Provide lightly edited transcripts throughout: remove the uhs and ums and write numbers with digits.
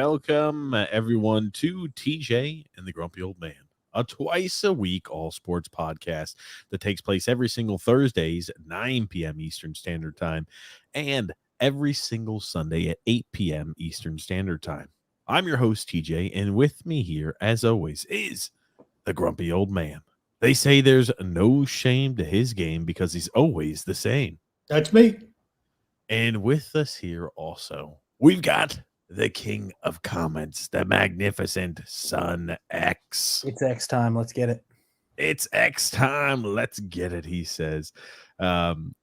welcome everyone to TJ and the Grumpy Old Man, a twice a week all sports podcast that takes place every single Thursdays at 9 p.m. Eastern Standard Time and every single Sunday at 8 p.m. Eastern Standard Time. I'm your host, TJ, and with me here, as always, is the Grumpy Old Man. They say there's no shame to his game because he's always the same. That's me. And with us here also, we've got the king of comments, the magnificent Son X. It's X time. Let's get it. It's X time. Let's get it, he says.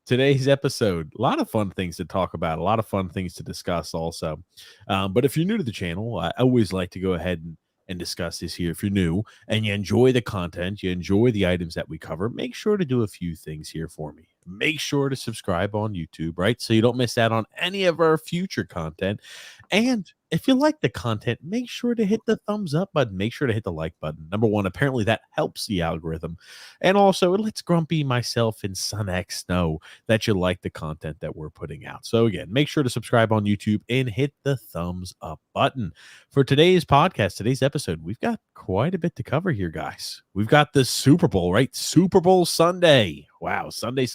Today's episode, a lot of fun things to talk about, a lot of fun things to discuss also. But if you're new to the channel, I always like to go ahead and discuss this here. If you're new and you enjoy the content, you enjoy the items that we cover, make sure to do a few things here for me. Make sure to subscribe on YouTube, right? So you don't miss out on any of our future content. And if you like the content, make sure to hit the thumbs up button. Make sure to hit the like button. Number one, apparently that helps the algorithm. And also it lets Grumpy, myself, and Son X know that you like the content that we're putting out. So again, make sure to subscribe on YouTube and hit the thumbs up button. For today's podcast, today's episode, we've got quite a bit to cover here, guys. We've got the Super Bowl, right? Super Bowl Sunday. Wow, Sunday.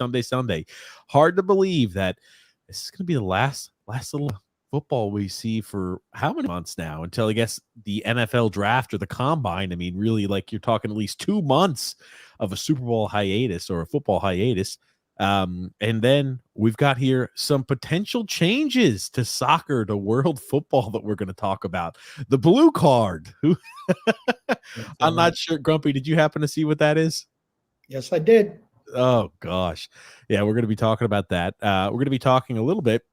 Hard to believe that this is going to be the last little football we see for how many months now until I guess the NFL draft or the combine. I mean, really, like you're talking at least 2 months of a Super Bowl hiatus or a football hiatus. And then we've got here some potential changes to soccer, to world football that we're going to talk about. The blue card. I'm not sure. Grumpy, did you happen to see what that is? Yes, I did. Oh, gosh. Yeah, we're going to be talking about that. We're going to be talking a little bit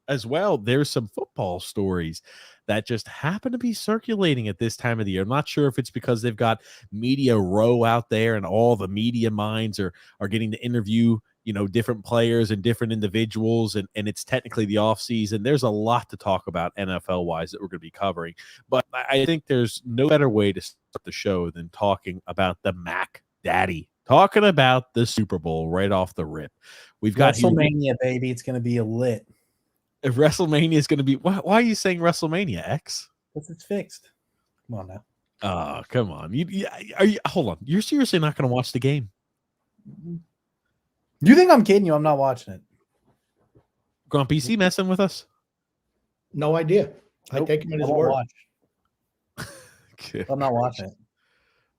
as well. There's some football stories that just happen to be circulating at this time of the year. I'm not sure if it's because they've got Media Row out there and all the media minds are getting to interview, you know, different players and different individuals, and it's technically the off season. There's a lot to talk about NFL wise that we're going to be covering, but I think there's no better way to start the show than talking about the Mac Daddy, talking about the Super Bowl right off the rip. We've got WrestleMania, baby. It's going to be a lit. If WrestleMania is going to be, why are you saying WrestleMania, X? Because it's fixed. Come on now. Oh, come on. Hold on. You're seriously not going to watch the game? You think I'm kidding you? I'm not watching it. Grumpy, is he messing with us? No idea. Nope, I take him at I his won't word. watch. I'm not watching it.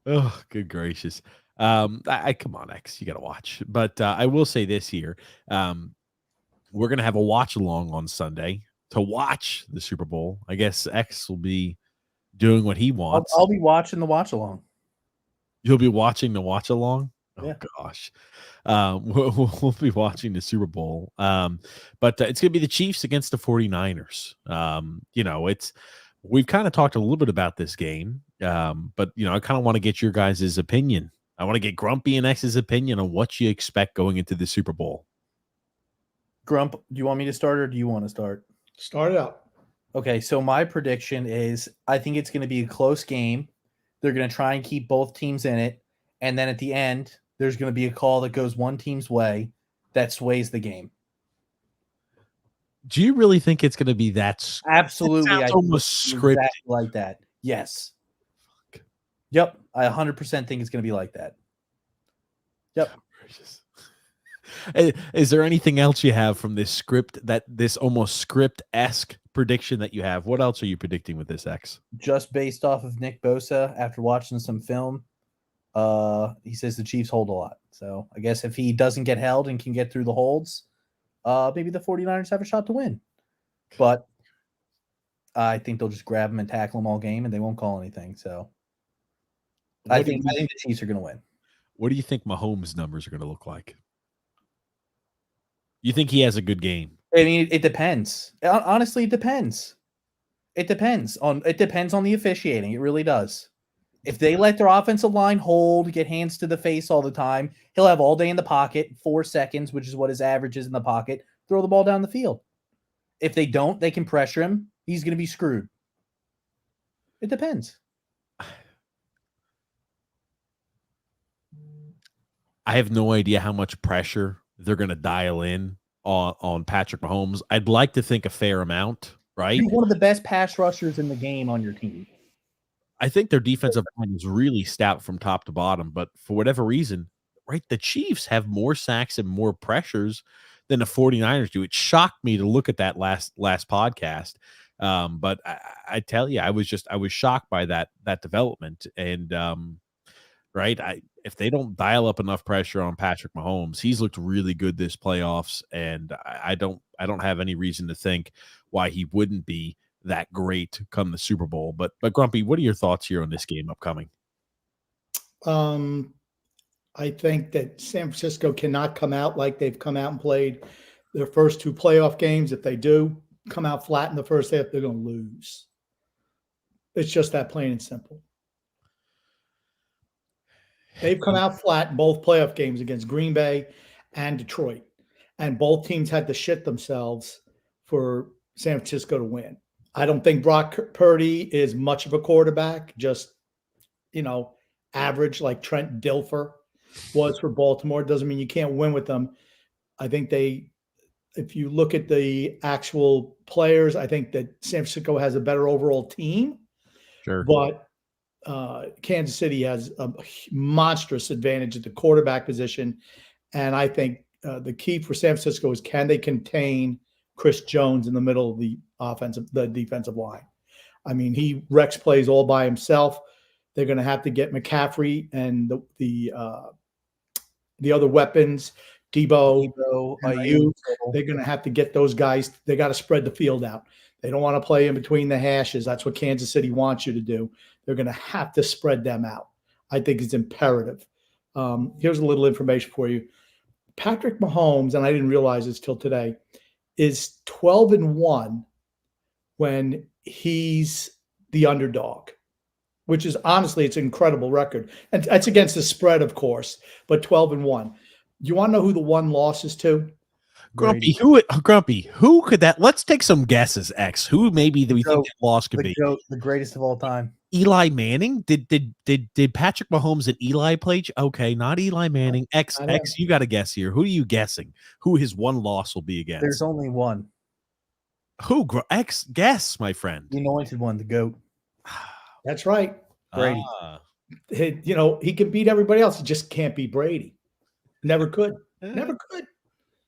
Oh, good gracious. Come on, X, you got to watch. But I will say this here. We're going to have a watch along on Sunday to watch the Super Bowl. I guess X will be doing what he wants. I'll be watching the watch along. You'll be watching the watch along? Oh, yeah. Gosh. We'll be watching the Super Bowl. But it's going to be the Chiefs against the 49ers. You know, we've kind of talked a little bit about this game, but, you know, I kind of want to get your guys' opinion. I want to get Grumpy and X's opinion on what you expect going into the Super Bowl. Grump, do you want me to start or do you want to start? Start it out. Okay, so my prediction is I think it's going to be a close game. They're going to try and keep both teams in it. And then at the end, there's going to be a call that goes one team's way that sways the game. Do you really think it's going to be that? Absolutely. It sounds almost scripted. Exactly like that. Yes. Yep. I 100% think it's going to be like that. Yep. Is there anything else you have from this script, this almost script-esque prediction that you have? What else are you predicting with this, X? Just based off of Nick Bosa after watching some film, he says the Chiefs hold a lot. So I guess if he doesn't get held and can get through the holds, maybe the 49ers have a shot to win. But I think they'll just grab him and tackle him all game, and they won't call anything. So I think the Chiefs are going to win. What do you think Mahomes' numbers are going to look like? You think he has a good game? I mean, it depends. Honestly, it depends. It depends on the officiating. It really does. If they let their offensive line hold, get hands to the face all the time, he'll have all day in the pocket, 4 seconds, which is what his average is in the pocket, throw the ball down the field. If they don't, they can pressure him. He's going to be screwed. It depends. I have no idea how much pressure they're going to dial in on Patrick Mahomes. I'd like to think a fair amount. right? You're one of the best pass rushers in the game on your team. I think their defensive line is really stout from top to bottom, but for whatever reason, right, the Chiefs have more sacks and more pressures than the 49ers do. It shocked me to look at that last podcast. But I tell you, I was shocked by that development. And right, if they don't dial up enough pressure on Patrick Mahomes, he's looked really good this playoffs, and I don't have any reason to think why he wouldn't be that great come the Super Bowl. But Grumpy, what are your thoughts here on this game upcoming? I think that San Francisco cannot come out like they've come out and played their first 2 playoff games. If they do come out flat in the first half, they're going to lose. It's just that plain and simple. They've come out flat in both playoff games against Green Bay and Detroit, and both teams had to shit themselves for San Francisco to win. I don't think Brock Purdy is much of a quarterback, just, average like Trent Dilfer was for Baltimore. Doesn't mean you can't win with them. I think if you look at the actual players, I think that San Francisco has a better overall team. Sure. But Kansas City has a monstrous advantage at the quarterback position. And I think the key for San Francisco is, can they contain Chris Jones in the middle of the defensive line? I mean, he wrecks plays all by himself. They're going to have to get McCaffrey and the other weapons, Debo, Ayuk. They're going to have to get those guys. They got to spread the field out. They don't want to play in between the hashes. That's what Kansas City wants you to do. They're going to have to spread them out. I think it's imperative. Here's a little information for you. Patrick Mahomes, and I didn't realize this till today, is 12-1 when he's the underdog, which is honestly, it's an incredible record. And that's against the spread, of course, but 12-1. Do you want to know who the one loss is to? Grumpy, who could that? Let's take some guesses. X, who maybe we think that loss could be? The greatest of all time. Eli Manning. Did Patrick Mahomes and Eli play? Okay, not Eli Manning. X, you got to guess here. Who are you guessing? Who his one loss will be against? There's only one. Who? X, guess, my friend. The anointed one, the GOAT. That's right. Brady. He can beat everybody else. He just can't beat Brady. Never could. Never could.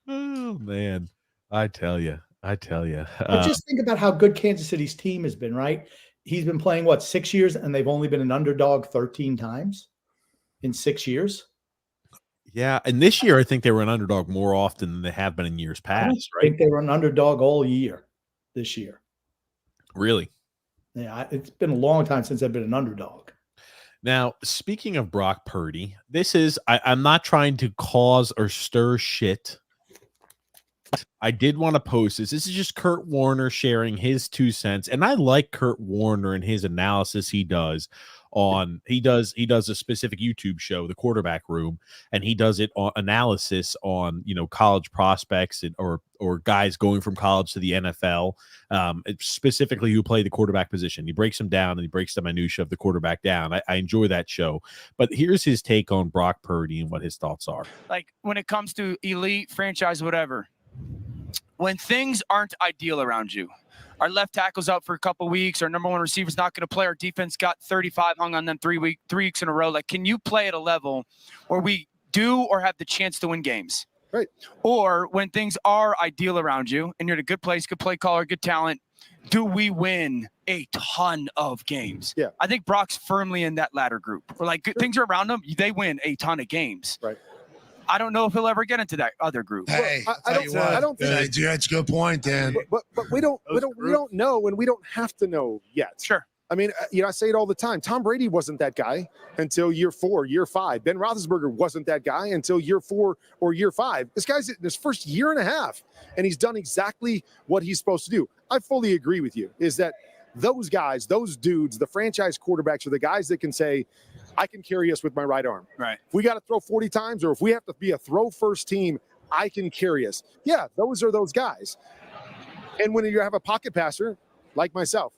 Oh man, I tell you. But just think about how good Kansas City's team has been, right? He's been playing 6 years, and they've only been an underdog 13 times in 6 years. Yeah, and this year I think they were an underdog more often than they have been in years past. I think they were an underdog all year this year. Really? Yeah, it's been a long time since I've been an underdog. Now, speaking of Brock Purdy, this is I'm not trying to cause or stir shit. I did want to post this. This is just Kurt Warner sharing his 2 cents. And I like Kurt Warner and his analysis he does he does a specific YouTube show, The Quarterback Room, and he does it on analysis on, college prospects or guys going from college to the NFL, specifically who play the quarterback position. He breaks them down and he breaks the minutia of the quarterback down. I enjoy that show. But here's his take on Brock Purdy and what his thoughts are. Like when it comes to elite franchise, whatever, when things aren't ideal around you, our left tackle's out for a couple weeks, our number one receiver's not going to play, our defense got 35 hung on them 3 weeks in a row. Like, can you play at a level where we do or have the chance to win games? Right. Or when things are ideal around you and you're in a good place, good play caller, good talent, do we win a ton of games? Yeah. I think Brock's firmly in that latter group. Where like good things are around him, they win a ton of games. Right. I don't know if he'll ever get into that other group. Hey, I don't think that's a good point, Dan. But we don't know, and we don't have to know yet. Sure. I mean, I say it all the time. Tom Brady wasn't that guy until year 4, year 5. Ben Roethlisberger wasn't that guy until year 4 or year 5. This guy's in his first year and a half, and he's done exactly what he's supposed to do. I fully agree with you, is that those guys, those dudes, the franchise quarterbacks are the guys that can say, I can carry us with my right arm. Right. If we got to throw 40 times or if we have to be a throw first team, I can carry us. Yeah, those are those guys. And when you have a pocket passer like myself,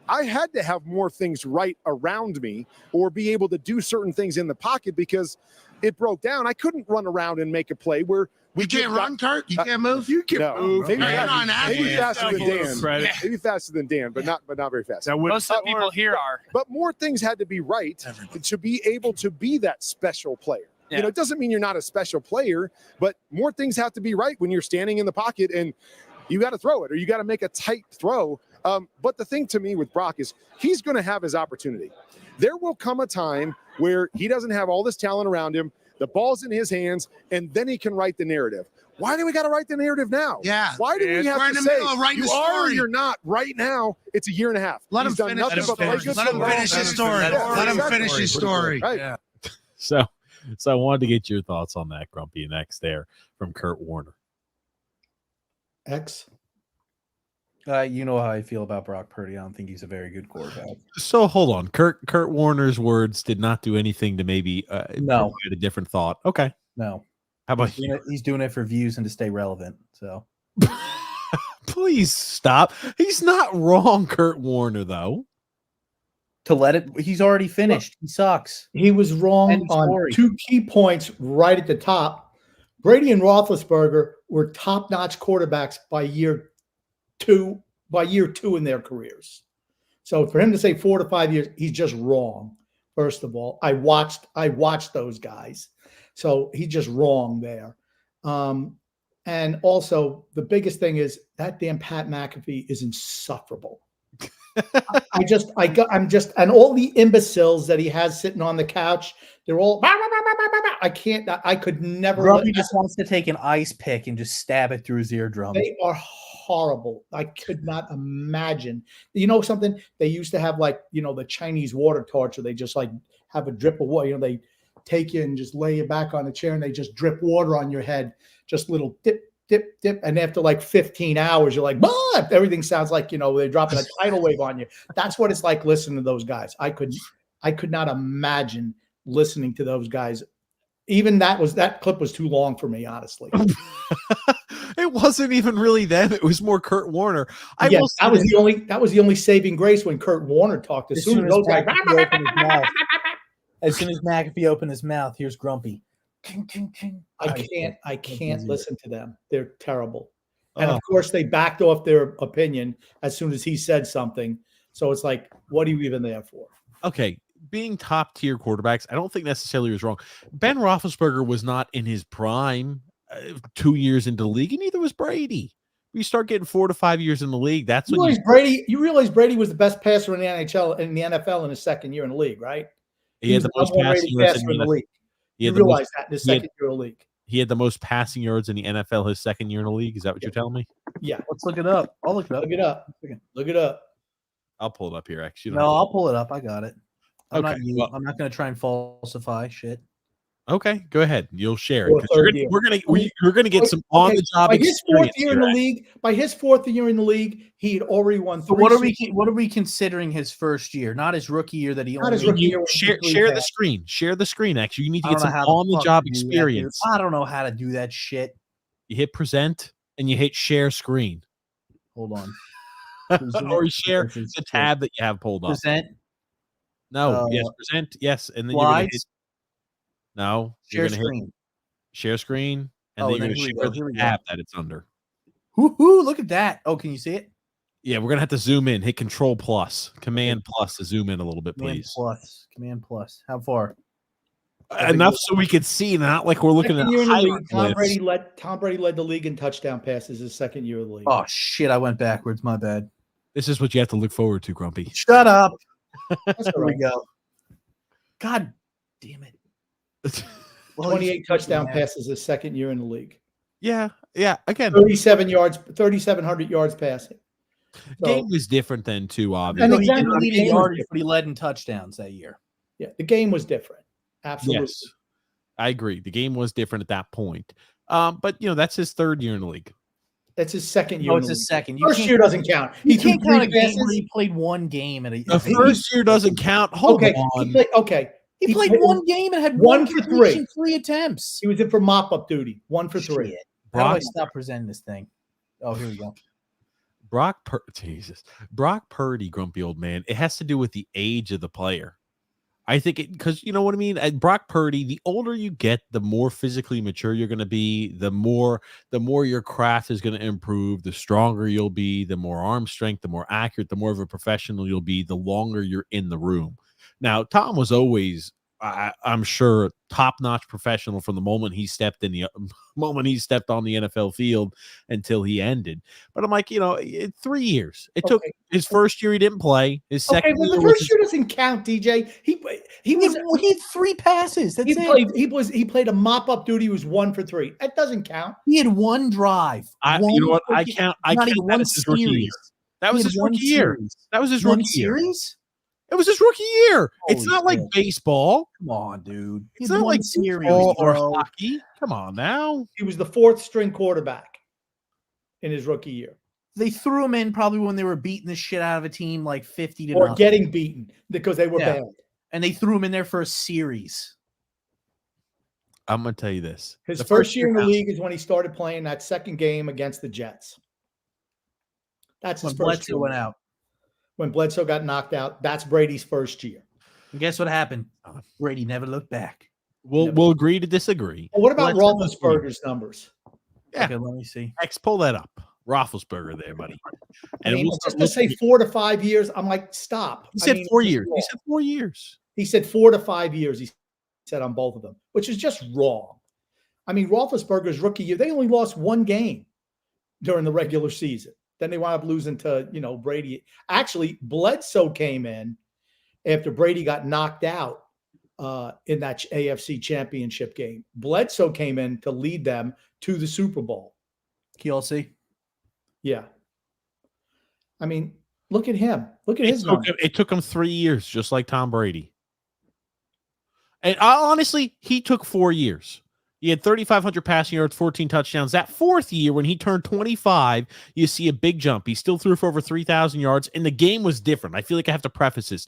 I had to have more things right around me or be able to do certain things in the pocket because it broke down. I couldn't run around and make a play where we You can't run, Kurt. You can't move. You can move. Maybe, You're not an maybe athlete. faster than Dan. Credit. Maybe faster than Dan, but not very fast. Most of the people here are. But more things had to be right to be able to be that special player. Yeah. You know, it doesn't mean you're not a special player, but more things have to be right when you're standing in the pocket and you got to throw it or you got to make a tight throw. But the thing to me with Brock is he's going to have his opportunity. There will come a time where he doesn't have all this talent around him. The ball's in his hands, and then he can write the narrative. Why do we got to write the narrative now? Yeah. Why do we have We're to in the say middle of writing you the are or story. you're not right now? It's a year and a half. Let him He's done finish nothing his but play story. good Let him football. finish his story. Yeah, Let him exactly. finish his story. Right. Yeah. So I wanted to get your thoughts on that, Grumpy, next there from Kurt Warner. X. You know how I feel about Brock Purdy. I don't think he's a very good quarterback. So hold on. Kurt Warner's words did not do anything to maybe No. provide a different thought. Okay. No, How about he's doing it for views and to stay relevant. So Please stop. He's not wrong, Kurt Warner, though. to let it, he's already finished. He sucks. He was wrong End of on story. 2 key points right at the top. Brady and Roethlisberger were top-notch quarterbacks by year two in their careers. So for him to say 4 to 5 years, he's just wrong. First of all, I watched those guys, so he's just wrong there. And also, the biggest thing is that damn Pat McAfee is insufferable. I'm just, and all the imbeciles that he has sitting on the couch, they're all, I could never. Grumpy just wants to take an ice pick and just stab it through his eardrum. They are horrible. I could not imagine. You know something? They used to have like, the Chinese water torture. They just like have a drip of water. They take you and just lay you back on the chair and they just drip water on your head. Just little dip, dip, dip. And after like 15 hours, you're like, bah! Everything sounds like, they're dropping a tidal wave on you. That's what it's like listening to those guys. I could not imagine listening to those guys. Even that clip was too long for me, honestly. It wasn't even really them. It was more Kurt Warner. Yes, that was the only saving grace when Kurt Warner talked. As soon as those guys, as soon as McAfee opened his mouth, here's Grumpy. I can't listen to them. They're terrible. And of course, they backed off their opinion as soon as he said something. So it's like, what are you even there for? Okay, being top tier quarterbacks, I don't think necessarily was wrong. Ben Roethlisberger was not in his prime 2 years into the league, and neither was Brady. You start getting 4 to 5 years in the league. That's when you realize Brady was the best passer in the NFL in his second year in the league, right? he had the most passing yards in the league. You realize that in his second year in the league. He had the most passing yards in the NFL his second year in the league. Is that what you're telling me? Yeah. Let's look it up. I'll look it up. Look it up. Look it up. I'll pull it up here. Actually, No, I'll pull it up. I got it. I'm Okay, not going to try and falsify shit. okay. Go ahead. You'll share it. Or 'Cause third year. We're gonna get some on the job By his fourth experience. year in the league, he had already won. So what are we considering his first year? Not his rookie year that he Not only his rookie year. Share the screen. Share the screen. Actually, you need to I get don't know some how the on the fuck job to do that, dude. experience. I don't know how to do that shit. You hit present and you hit share screen, Hold on. or you share the tab that you have pulled up. Present. No, yes, present, yes, and then you're gonna hit. Slides. No, Share you're gonna hit screen. share screen, and Oh, then you're then gonna here we share go, here the we go. tab that it's under. Woohoo! Look at that. Oh, can you see it? Yeah, we're gonna have to zoom in. Hit Control plus, Command plus to zoom in a little bit, Command please. plus. Command plus. How far? Enough so we could see, not like we're looking at Second year in the league, hieroglyphs. Tom Brady led the league in touchdown passes his second year of the league. Oh shit! I went backwards. My bad. This is what you have to look forward to, Grumpy. Shut up. That's all Here we right. go. God damn it. 28 touchdown passes his second year in the league. Yeah. Again, 3,700 yards passing. game was different then too, And obviously. No, he exactly, didn't lead the in game was yardage, but he led in touchdowns that year. Yeah, the game was different. Absolutely. Yes, I agree. The game was different at that point. But that's his third year in the league. That's his second year. No, in it's the his league. second. First year doesn't count. You He threw can't count a 3 game passes. where he played one game at a. The first year doesn't count. Hold Okay, on. He played one game and had one one for completion, 3. 3 attempts. He was in for mop-up duty. 1 for 3. Shit. How do I Brock- stop presenting this thing? Oh, here we go. Brock Purdy, Grumpy old man. It has to do with the age of the player. I think it because you know what I mean. Brock Purdy, the older you get, the more physically mature you're going to be. The more your craft is going to improve. The stronger you'll be. The more arm strength. The more accurate. The more of a professional you'll be. The longer you're in the room. Now, Tom was always, I'm sure, top-notch professional from the moment he stepped on the NFL field until he ended. But I'm like, 3 years. It took his first year he didn't play. His second well, the year first year doesn't count, DJ. He had 3 passes. That's it. He played a mop-up duty. He was 1 for 3. That doesn't count. He had 1 drive. You know what? I count not even that one as his rookie year. series. That was his rookie year. That was his One rookie year. series? It was his rookie year. It's Holy not like shit. baseball. Come on, dude. It's not like series baseball or bro. hockey. Come on now. He was the 4th string quarterback in his rookie year. They threw him in probably when they were beating the shit out of a team like 50 to Or nothing. getting beaten because they were bad. And they threw him in there for a series. I'm going to tell you this. His The first year in the out- league is when he started playing that second game against the Jets. That's his When first Bledsoe year. went out. When Bledsoe got knocked out, that's Brady's first year. And guess what happened? Brady never looked back. We'll agree to disagree. Well, what about Bledsoe- Roethlisberger's numbers? Yeah. Okay, let me see. X, pull that up. Roethlisberger there, buddy. I And mean, we'll just start to say looking- 4 to 5 years, I'm like, stop. he I said mean, 4 it's just years. He wrong. said 4 years. He said 4 to 5 years, he said on both of them, which is just wrong. I mean, Roethlisberger's rookie year, they only lost 1 game during the regular season. Then they wound up losing to, Brady. Actually, Bledsoe came in after Brady got knocked out in that AFC championship game. Bledsoe came in to lead them to the Super Bowl. Kelsey. Yeah. I mean, look at him. Look at his numbers. It took him 3 years, just like Tom Brady. And honestly, he took 4 years. He had 3,500 passing yards, 14 touchdowns. That 4th year, when he turned 25, you see a big jump. He still threw for over 3,000 yards, and the game was different. I feel like I have to preface this.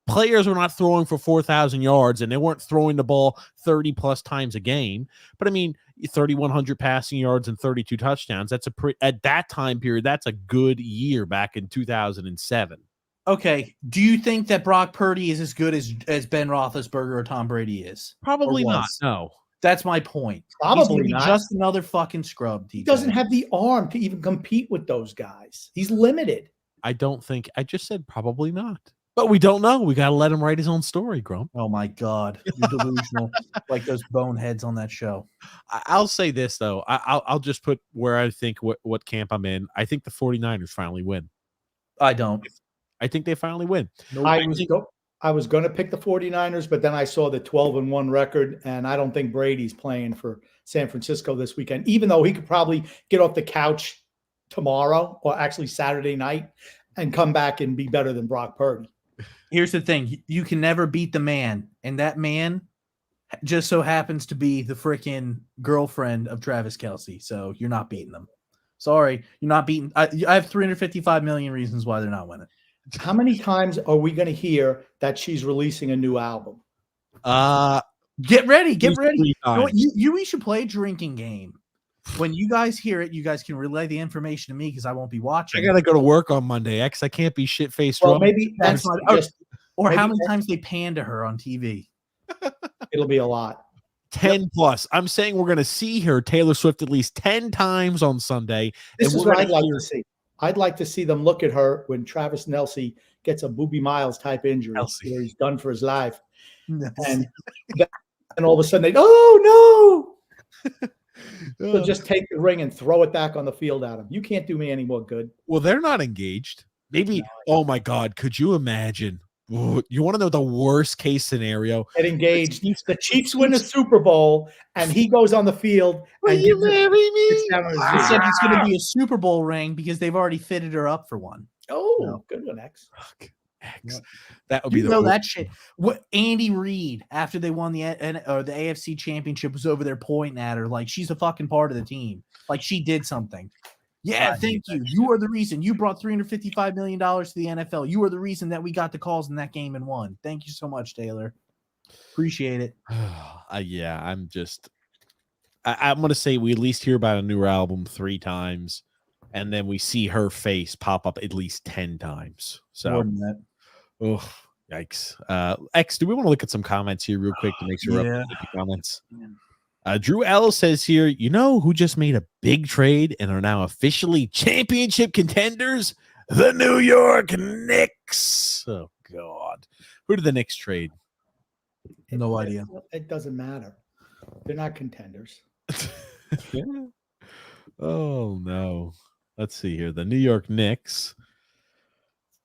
Players were not throwing for 4,000 yards, and they weren't throwing the ball 30-plus times a game. But, I mean, 3,100 passing yards and 32 touchdowns. That's at that time period, that's a good year back in 2007. Okay. Do you think that Brock Purdy is as good as Ben Roethlisberger or Tom Brady is? Probably Or not, was? no. That's my point. He's Probably gonna be not. just another fucking scrub. He doesn't have the arm to even compete with those guys. He's limited. I just said probably not. But we don't know. We got to let him write his own story, Grump. Oh my God. You're delusional. Like those boneheads on that show. I'll say this, though. I'll just put where I think what camp I'm in. I think the 49ers finally win. I don't. I think they finally win. I was going to pick the 49ers, but then I saw the 12-1 record, and I don't think Brady's playing for San Francisco this weekend, even though he could probably get off the couch tomorrow or actually Saturday night and come back and be better than Brock Purdy. Here's the thing. You can never beat the man. And that man just so happens to be the freaking girlfriend of Travis Kelce. So you're not beating them. Sorry. You're not beating. I have 355 million reasons why they're not winning. How many times are we going to hear that she's releasing a new album? Get ready. Get ready. You know what? Times. We should play a drinking game. When you guys hear it, you guys can relay the information to me because I won't be watching. I got to go to work on Monday, X. I can't be shit-faced Well, drunk. maybe that's Or maybe how many that- times they pan to her on TV. it'll be a lot. 10 plus. I'm saying we're going to see her, Taylor Swift, at least 10 times on Sunday. This and is we're what gonna I'd like hear- to see. I'd like to see them look at her when Travis Kelce gets a Booby Miles type injury Kelce. where he's done for his life. And all of a sudden oh no. They'll just take the ring and throw it back on the field at him. You can't do me any more good. Well, they're not engaged. Maybe. Oh my God. Could you imagine? Ooh, you want to know the worst case scenario? Get engaged. The Chiefs win a Super Bowl and he goes on the field and Will you gets it- marry me? gets down on his He knees. said it's going to be a Super Bowl ring because they've already fitted her up for one. Oh, No. good one, X. Fuck. X. That would be You the know worst. that shit. What Andy Reid after they won the AFC Championship was over there pointing at her like she's a fucking part of the team, like she did something. Yeah, I thank you. You are the reason. You brought $355 million to the NFL. You are the reason that we got the calls in that game and won. Thank you so much, Taylor. Appreciate it. Yeah, I'm just. I'm going to say we at least hear about a new album 3 times, and then we see her face pop up at least 10 times. More So, than that. oh, Yikes. X, do we want to look at some comments here real quick to make sure we're Yeah. up to the comments? Drew L says here, you know who just made a big trade and are now officially championship contenders? The New York Knicks. Oh, God. Who did the Knicks trade? No idea. It doesn't matter. They're not contenders. Oh, no. Let's see here. The New York Knicks.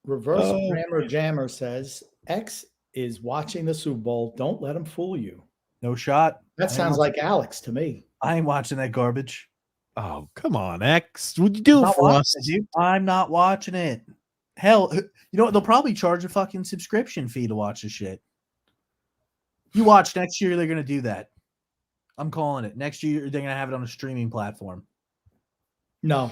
Reverse Oh. Grammar Jammer says X is watching the Super Bowl. Don't let him fool you. No shot. That sounds like Alex to me. I ain't watching that garbage. Oh, come on, X. Would you do it Not for watching us? it, dude. I'm not watching it. Hell, you know what? They'll probably charge a fucking subscription fee to watch this shit. You watch next year, they're gonna do that. I'm calling it. Next year, they're gonna have it on a streaming platform. No,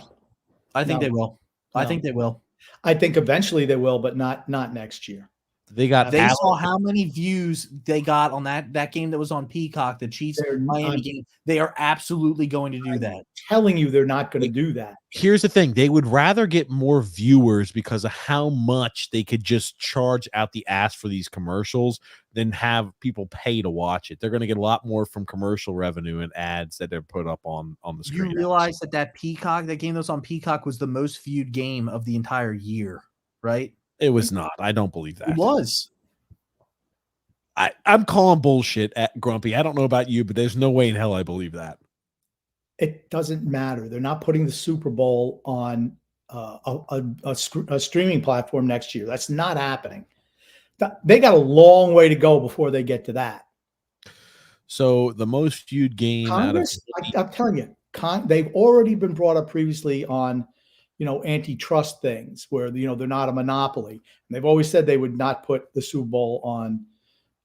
I think No. they will. I No. think they will. I think eventually they will, but not next year. They got They Alex. saw how many views they got on that game that was on Peacock, the Chiefs They're Miami not- game. They are absolutely going to do that. Telling you they're not going to do that. Here's the thing. They would rather get more viewers because of how much they could just charge out the ass for these commercials than have people pay to watch it. They're going to get a lot more from commercial revenue and ads that they're put up on the You screen. realize that Peacock, that game that was on Peacock was the most viewed game of the entire year, right? It was not. I don't believe that. It was. I'm calling bullshit at Grumpy. I don't know about you, but there's no way in hell I believe that. It doesn't matter. They're not putting the Super Bowl on a streaming platform next year. That's not happening. They got a long way to go before they get to that. So the most viewed game Congress, out of I'm telling you, they've already been brought up previously on, antitrust things where, they're not a monopoly. And they've always said they would not put the Super Bowl on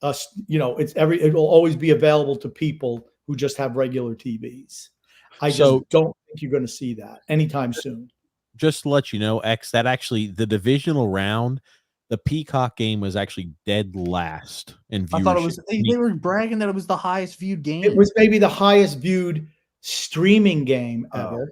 us. It will always be available to people who just have regular TVs. I just don't think you're going to see that anytime soon. just to let you know, X, that actually the divisional round, the Peacock game was actually dead last in viewership. I thought it was. They were bragging that it was the highest viewed game. It was maybe the highest viewed streaming game Oh. ever.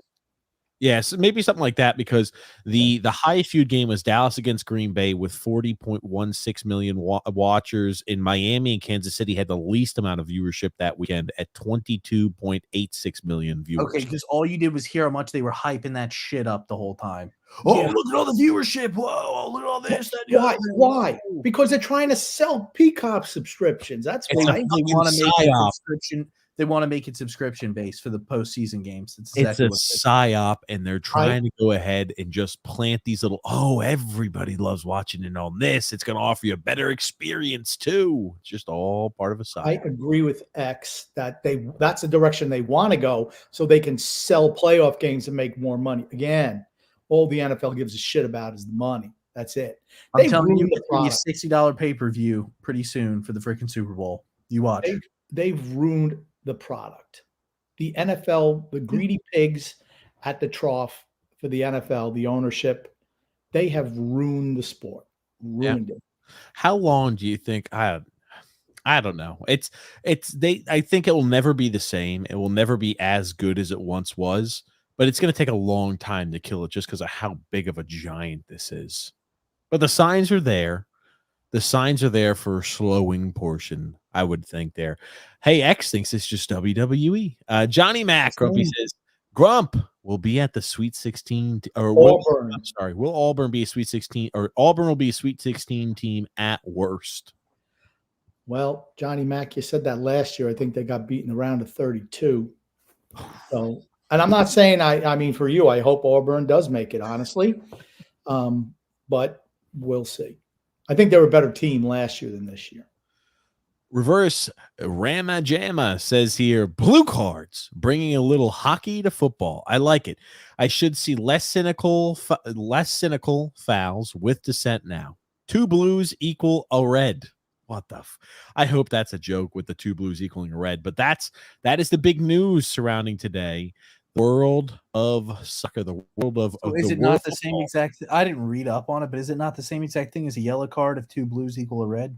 Yes, maybe something like that, because the highest viewed game was Dallas against Green Bay with 40.16 million watchers. In Miami and Kansas City had the least amount of viewership that weekend at 22.86 million viewers. Okay, because all you did was hear how much they were hyping that shit up the whole time. Oh, Yeah. look at all the viewership! Whoa, look at all this. That, the Why? other. Why? Because they're trying to sell Peacock subscriptions. That's It's a why. They fucking want to make it psyop. subscription. They want to make it subscription based for the postseason games. It's It's exactly a what it is. psyop, and they're trying to go ahead and just plant these little, everybody loves watching it on this. It's going to offer you a better experience too. It's just all part of a I psyop. agree with X that that's the direction they want to go so they can sell playoff games and make more money. Again, all the NFL gives a shit about is the money. That's it. I'm They telling you, ruined the it's gonna be a product. $60 pay-per-view pretty soon for the freaking Super Bowl. You watch. They've ruined the product. The NFL, the greedy pigs at the trough for the NFL, the ownership, they have ruined the sport. Ruined it. How long do you think? I don't know. I think it will never be the same. It will never be as good as it once was, but it's going to take a long time to kill it just because of how big of a giant this is. But the signs are there. The signs are there for a slowing portion, I would think there. Hey, X thinks it's just WWE. Johnny Mac, Grumpy says, Grump will be at the Sweet 16, Auburn. will Auburn be a Sweet 16, or Auburn will be a Sweet 16 team at worst? Well, Johnny Mack, you said that last year. I think they got beaten around to 32. So, and I'm not saying I mean for you, I hope Auburn does make it, honestly. But we'll see. I think they were a better team last year than this year. Reverse Rama Jamma says here, blue cards bringing a little hockey to football. I like it. I should see less cynical fouls with dissent now. 2 blues equal a red. What the I hope that's a joke with the 2 blues equaling a red, but that is the big news surrounding today. The world of soccer, the world of So is the it world not of the same football. exact? I didn't read up on it, but is it not the same exact thing as a yellow card if 2 blues equal a red?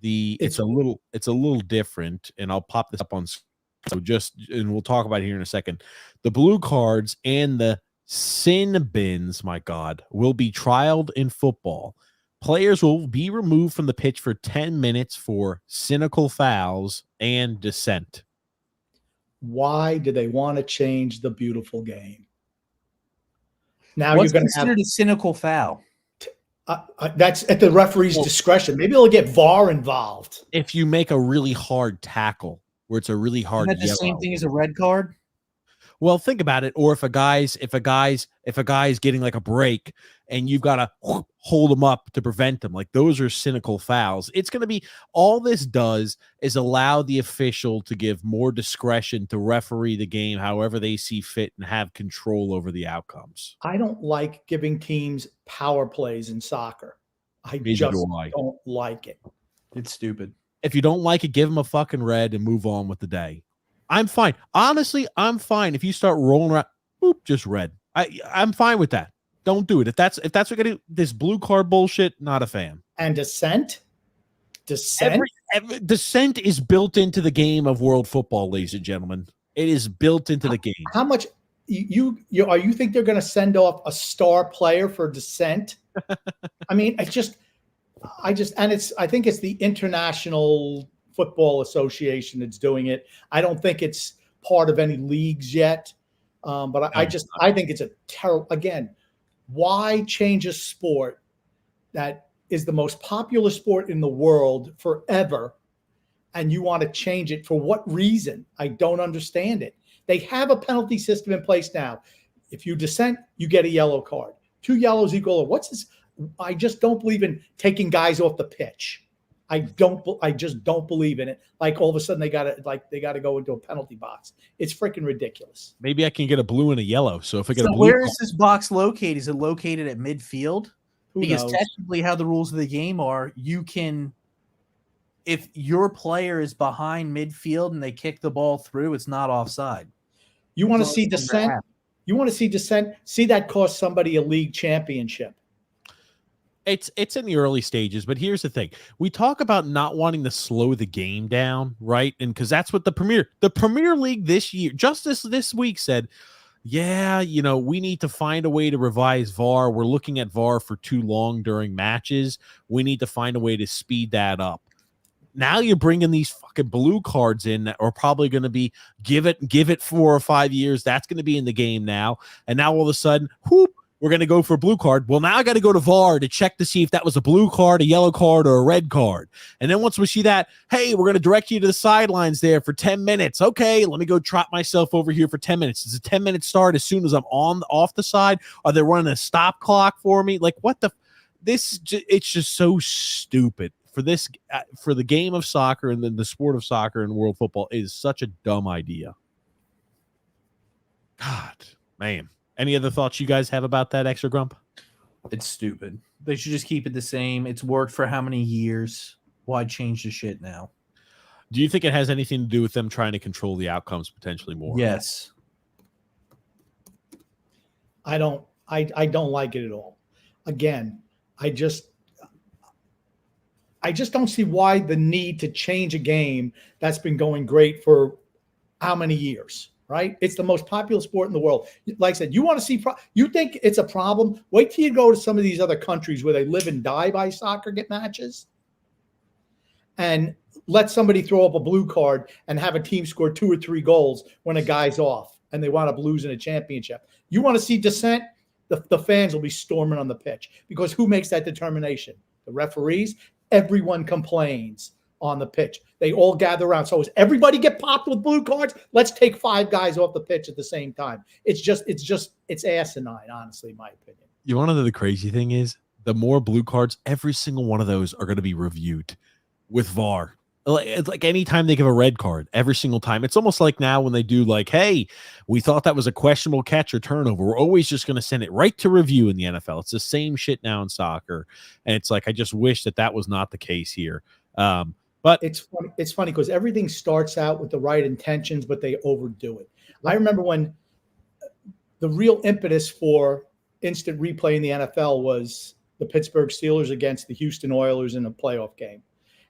It's a little different, and I'll pop this up on. So and we'll talk about it here in a second. The blue cards and the sin bins, my God, will be trialed in football. Players will be removed from the pitch for 10 minutes for cynical fouls and dissent. Why do they want to change the beautiful game? Now What's you're going to have considered a cynical foul? that's at the referee's discretion. Maybe they'll get VAR involved. If you make a really hard tackle where it's a really hard Isn't that the yellow, same thing as a red card? well, think about it. Or if a guy's getting like a break and you've got to hold him up to prevent them, like those are cynical fouls. It's going to be, all this does is allow the official to give more discretion to referee the game however they see fit and have control over the outcomes. I don't like giving teams power plays in soccer. I Neither just do I. don't like it. It's stupid. If you don't like it, give them a fucking red and move on with the day. I'm fine. Honestly, I'm fine. If you start rolling around, boop, just red. I'm fine with that. Don't do it. If that's what you're gonna do, this blue card bullshit, not a fan. And dissent. Every dissent is built into the game of world football, ladies and gentlemen. It is built into the game. How much you think they're going to send off a star player for dissent? I mean, I think it's the International Football Association that's doing it. I don't think it's part of any leagues yet. But I think it's a terrible, again, why change a sport that is the most popular sport in the world forever, and you want to change it for what reason? I don't understand it. They have a penalty system in place now. If you dissent, you get a yellow card. 2 yellows equal. What's this? I just don't believe in taking guys off the pitch. I just don't believe in it. Like all of a sudden they got to go into a penalty box. It's freaking ridiculous. Maybe I can get a blue and a yellow. So if I get a blue, where is this box located? Is it located at midfield? Who Because knows? technically how the rules of the game are, you can, if your player is behind midfield and they kick the ball through, it's not offside. You want to So see it's never dissent? happened. You want to see dissent? See that cost somebody a league championship. it's in the early stages, but here's the thing. We talk about not wanting to slow the game down, right? And because that's what the Premier League this year, just this week said, yeah, we need to find a way to revise VAR. We're looking at VAR for too long during matches. We need to find a way to speed that up. Now you're bringing these fucking blue cards in that are probably going to be give it 4 or 5 years. That's going to be in the game now. And now all of a sudden, whoop, we're going to go for a blue card. Well, now I got to go to VAR to check to see if that was a blue card, a yellow card, or a red card. And then once we see that, hey, we're going to direct you to the sidelines there for 10 minutes. Okay, let me go trot myself over here for 10 minutes. Does a 10-minute start as soon as I'm off the side? Are they running a stop clock for me? Like, what the? It's just so stupid. For the game of soccer and then the sport of soccer and world football is such a dumb idea. God, man. Any other thoughts you guys have about that, Extra Grump? It's stupid. They should just keep it the same. It's worked for how many years? Why change the shit now? Do you think it has anything to do with them trying to control the outcomes potentially more? Yes. I don't like it at all. Again, I just don't see why the need to change a game that's been going great for how many years, right? It's the most popular sport in the world. Like I said, you want to see, you think it's a problem? Wait till you go to some of these other countries where they live and die by soccer matches and let somebody throw up a blue card and have a team score 2 or 3 goals when a guy's off and they wind up losing a championship. You want to see dissent? The fans will be storming on the pitch because who makes that determination? The referees. Everyone complains on the pitch. They all gather around. So as everybody get popped with blue cards, let's take 5 guys off the pitch at the same time. It's asinine, honestly, in my opinion. You want to know the crazy thing is? The more blue cards, every single one of those are going to be reviewed with VAR. Like anytime they give a red card, every single time. It's almost like now when they do like, hey, we thought that was a questionable catch or turnover. We're always just going to send it right to review in the NFL. It's the same shit now in soccer. And it's like, I just wish that was not the case here. But it's funny because everything starts out with the right intentions, but they overdo it. I remember when the real impetus for instant replay in the NFL was the Pittsburgh Steelers against the Houston Oilers in a playoff game.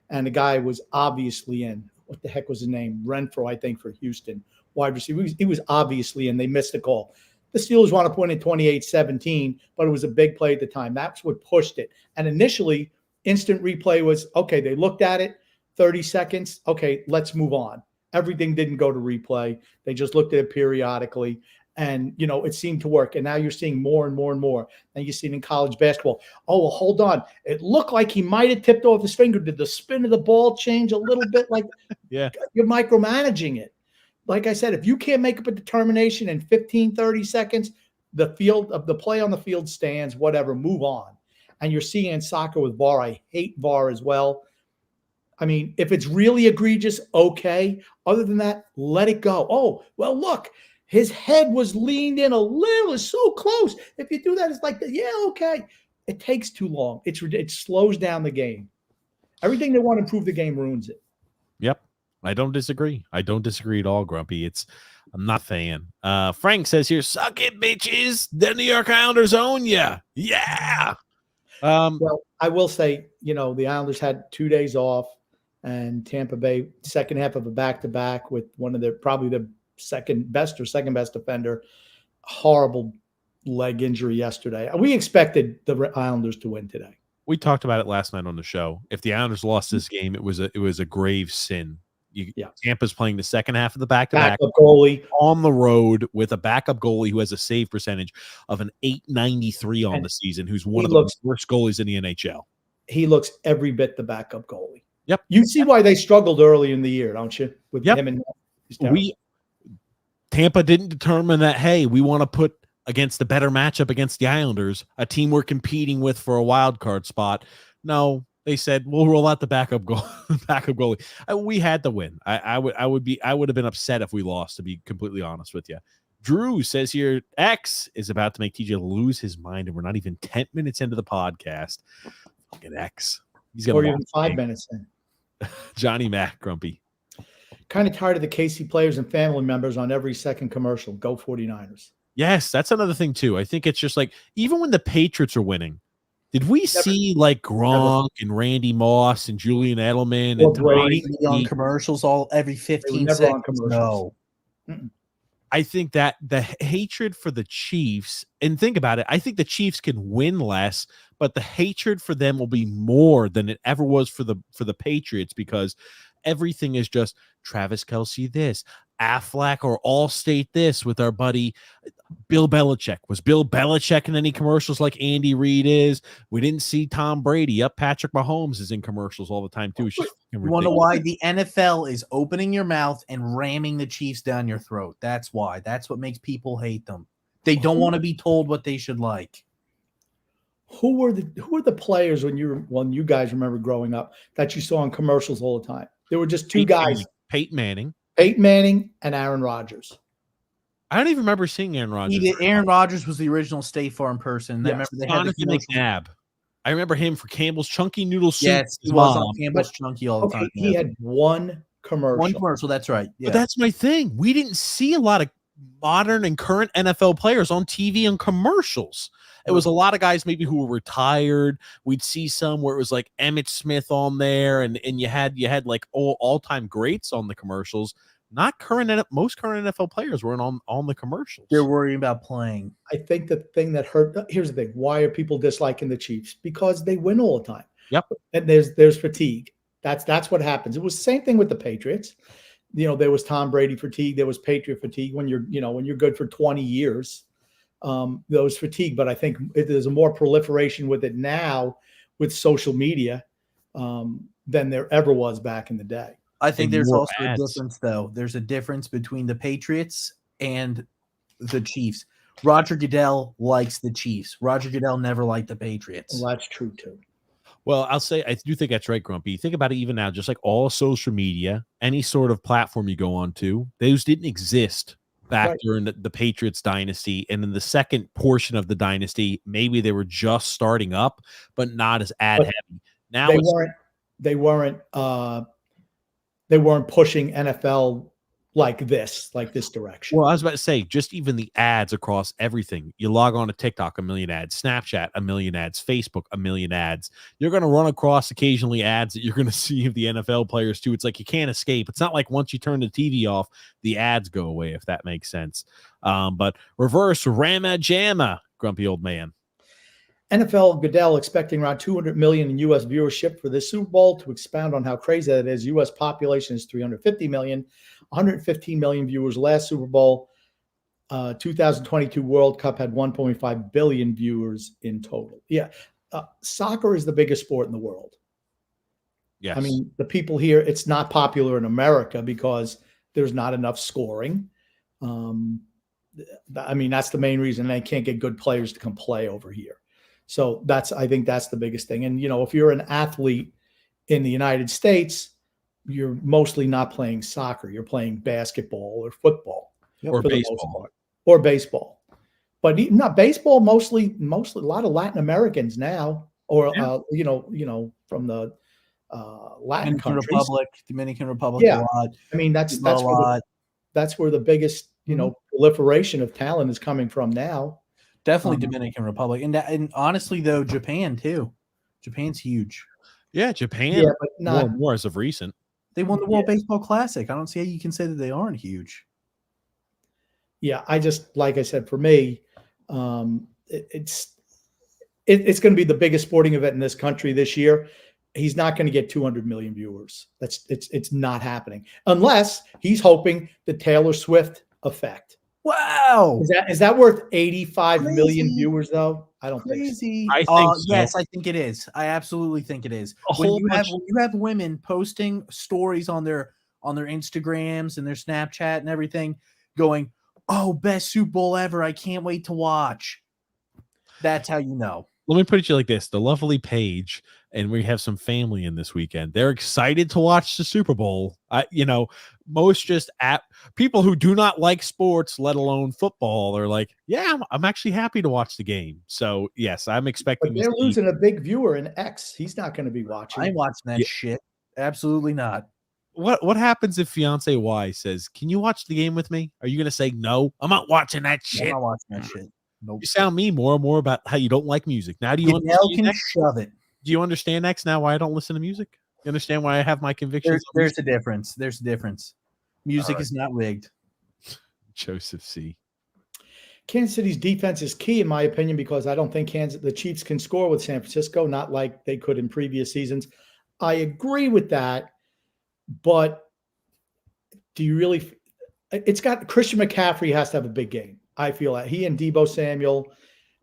And the guy was obviously in. What the heck was his name? Renfro, I think, for Houston. Wide receiver. He was obviously in. They missed the call. the Steelers wound up winning 28-17, but it was a big play at the time. That's what pushed it. And initially, instant replay was, okay, they looked at it, 30 seconds. Okay, let's move on. Everything didn't go to replay. They just looked at it periodically. And, it seemed to work. And now you're seeing more and more and more. And you see it in college basketball. Oh, well, hold on. It looked like he might have tipped off his finger. Did the spin of the ball change a little bit? Like, Yeah, you're micromanaging it. Like I said, if you can't make up a determination in 15, 30 seconds, the play on the field stands, whatever, move on. And you're seeing in soccer with VAR. I hate VAR as well. I mean, if it's really egregious, okay. Other than that, let it go. Oh, well, look. His head was leaned in a little, it's so close. If you do that, it's like, yeah, okay. It takes too long. It slows down the game. Everything they want to improve the game ruins it. yep. I don't disagree. I don't disagree at all, Grumpy. I'm not a fan. Frank says here, suck it, bitches. The New York Islanders own ya. Yeah. Well, I will say, the Islanders had 2 days off, and Tampa Bay, second half of a back-to-back with one of probably the second best defender. Horrible leg injury yesterday. We expected the Islanders to win today. We talked about it last night on the show. If the Islanders lost this game, it was a grave sin. Tampa's playing the second half of the back-to-back Backup goalie on the road with a backup goalie who has a save percentage of an .893 on the season, who's one of the worst goalies in the NHL. He looks every bit the backup goalie. Yep. You see why they struggled early in the year, don't you? With him and Tampa didn't determine that, hey, we want to put against the better matchup against the Islanders, a team we're competing with for a wild card spot. No, they said we'll roll out the backup goalie. We had to win. I would have been upset if we lost, to be completely honest with you. Drew says here, X is about to make TJ lose his mind, and we're not even 10 minutes into the podcast. Look at X. He's got even 5 minutes in. Johnny Mac, Grumpy. Kind of tired of the KC players and family members on every second commercial. Go 49ers. Yes, that's another thing too. I think it's just like, even when the Patriots are winning, did we see like Gronk and Randy Moss and Julian Edelman and Brady on commercials every 15 seconds? No. I think that the hatred for the Chiefs, and think about it, I think the Chiefs can win less, but the hatred for them will be more than it ever was for the Patriots, because everything is just Travis Kelce this, Aflac or Allstate this with our buddy Bill Belichick. Was Bill Belichick in any commercials like Andy Reid is? We didn't see Tom Brady. Patrick Mahomes is in commercials all the time too. It's just you wonder why the NFL is opening your mouth and ramming the Chiefs down your throat. That's why. That's what makes people hate them. They don't want to be told what they should like. Who were the players when you guys remember growing up that you saw in commercials all the time? There were just two guys. Peyton Manning and Aaron Rodgers. I don't even remember seeing Aaron Rodgers. Aaron Rodgers was the original State Farm person. Yes. I remember they Jonathan McNabb. I remember him for Campbell's Chunky Noodle Soup. Yes, he was on Campbell's Chunky all the time. He had one commercial. One commercial, that's right. Yeah. But that's my thing. We didn't see a lot of modern and current NFL players on TV and commercials. It was a lot of guys maybe who were retired. We'd see some where it was like Emmitt Smith on there, and you had like all-time greats on the commercials. Not most current NFL players weren't on the commercials. They're worrying about playing. I think the thing that hurt. Here's the thing: why are people disliking the Chiefs? Because they win all the time. Yep. And there's fatigue. That's what happens. It was the same thing with the Patriots. There was Tom Brady fatigue. There was Patriot fatigue. When you're good for 20 years, there was fatigue. But I think there's a more proliferation with it now with social media than there ever was back in the day. I think there's also a difference, though. There's a difference between the Patriots and the Chiefs. Roger Goodell likes the Chiefs. Roger Goodell never liked the Patriots. Well, that's true, too. Well, I'll say, I do think that's right, Grumpy. Think about it even now, just like all social media, any sort of platform you go on to, those didn't exist back during the Patriots dynasty. And in the second portion of the dynasty, maybe they were just starting up, but not as ad heavy. Now they weren't pushing NFL like this direction. Well, I was about to say, just even the ads across everything. You log on to TikTok, a million ads, Snapchat, a million ads, Facebook, a million ads. You're going to run across occasionally ads that you're going to see of the NFL players too. It's like you can't escape. It's not like once you turn the TV off, the ads go away, if that makes sense. But reverse Rama Jamma, grumpy old man. NFL Goodell expecting around 200 million in U.S. viewership for this Super Bowl. To expound on how crazy that is, U.S. population is 350 million, 115 million viewers last Super Bowl. 2022 World Cup had 1.5 billion viewers in total. Yeah, soccer is the biggest sport in the world. Yes. I mean, the people here, it's not popular in America because there's not enough scoring. I mean, that's the main reason they can't get good players to come play over here. So I think that's the biggest thing. And, if you're an athlete in the United States, you're mostly not playing soccer. You're playing basketball or football Or for the baseball. most part. Or baseball. But not baseball, mostly a lot of Latin Americans now, or, from the Latin countries. Dominican Republic, Yeah. a lot. I mean, that's a where lot. that's where the biggest, proliferation of talent is coming from now. Definitely Dominican Republic, and honestly though, Japan too. Japan's huge. Yeah, Japan. Yeah, but more not and more as of recent. They won the World Baseball Classic. I don't see how you can say that they aren't huge. Yeah, like I said, for me, it's going to be the biggest sporting event in this country this year. He's not going to get 200 million viewers. It's not happening unless he's hoping the Taylor Swift effect. Wow, Is that worth 85 Crazy. million viewers though? I don't think so. crazy. I think so. Yes, I think it is. I absolutely think it is. A When whole you bunch- have women posting stories on their Instagrams and their Snapchat and everything, going, "Oh, best Super Bowl ever! I can't wait to watch." That's how you know. Let me put it to you like this: the lovely Paige, and we have some family in this weekend. They're excited to watch the Super Bowl. Most just people who do not like sports, let alone football, are like, yeah, I'm actually happy to watch the game. So yes, I'm expecting. But they're losing a big viewer in X. He's not going to be watching. I ain't watching that Yeah. shit. Absolutely not. What happens if fiance Y says, "Can you watch the game with me?" Are you going to say no? I'm not watching that I'm shit. not watching that shit. Nope. You sound me more and more about how you don't like music. Now do you Goodell understand? can X? shove it. Do you understand X now? Why I don't listen to music? You understand why I have my convictions? There's a difference. There's a difference. Music All right. is not rigged. Joseph C. Kansas City's defense is key, in my opinion, because I don't think the Chiefs can score with San Francisco, not like they could in previous seasons. I agree with that, but do you really? It's got Christian McCaffrey has to have a big game. I feel that he and Deebo Samuel.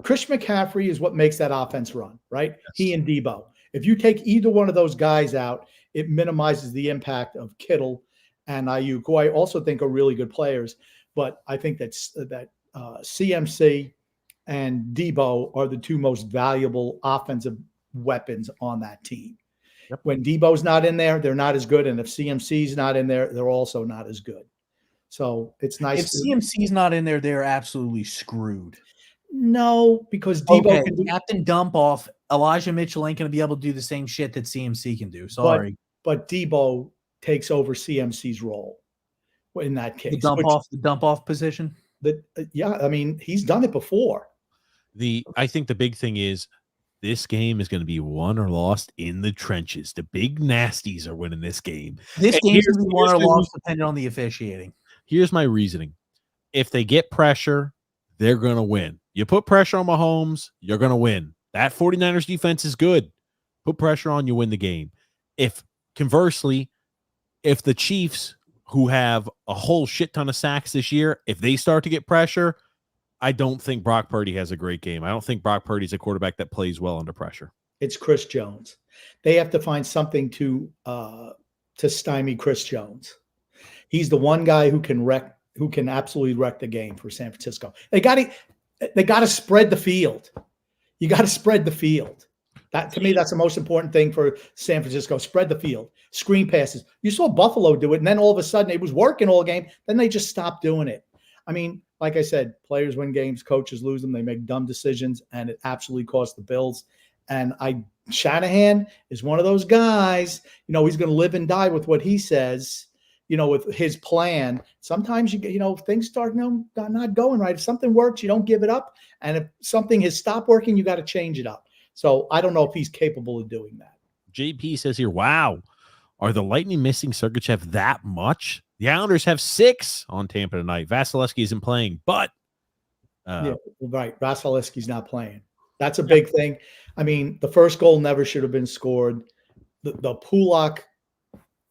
Christian McCaffrey is what makes that offense run, right? Yes. He and Deebo. If you take either one of those guys out, it minimizes the impact of Kittle and Ayuk, who I also think are really good players. But I think that CMC and Deebo are the two most valuable offensive weapons on that team. Yep. When Deebo's not in there, they're not as good. And if CMC's not in there, they're also not as good. So it's nice. If CMC's not in there, they're absolutely screwed. No, because Deebo Okay, can do, Captain Dump Off. Elijah Mitchell ain't going to be able to do the same shit that CMC can do. Sorry. but Deebo takes over CMC's role in that case. The dump off position. Yeah, I mean, he's done it before. I think the big thing is this game is going to be won or lost in the trenches. The big nasties are winning this game. This And game's going to be won or here's my lost depending on the officiating. Here's my reasoning. If they get pressure, they're going to win. You put pressure on Mahomes, you're going to win. That 49ers defense is good. Put pressure on, you win the game. Conversely, if the Chiefs, who have a whole shit ton of sacks this year, if they start to get pressure, I don't think Brock Purdy has a great game. I don't think Brock Purdy's a quarterback that plays well under pressure. It's Chris Jones. They have to find something to stymie Chris Jones. He's the one guy who can absolutely wreck the game for San Francisco. They got to spread the field. You got to spread the field. That, to me, that's the most important thing for San Francisco. Spread the field, screen passes. You saw Buffalo do it, and then all of a sudden it was working all game. Then they just stopped doing it. I mean, like I said, players win games, coaches lose them. They make dumb decisions, and it absolutely cost the Bills. And Shanahan is one of those guys, he's going to live and die with what he says. with his plan, sometimes things start not going right. If something works, you don't give it up. And if something has stopped working, you got to change it up. So I don't know if he's capable of doing that. JP says here, wow, are the Lightning missing Sergachev that much? The Islanders have 6 on Tampa tonight. Vasilevsky isn't playing, but yeah, right. Vasilevsky's not playing. That's a big thing. I mean, the first goal never should have been scored. The Pulak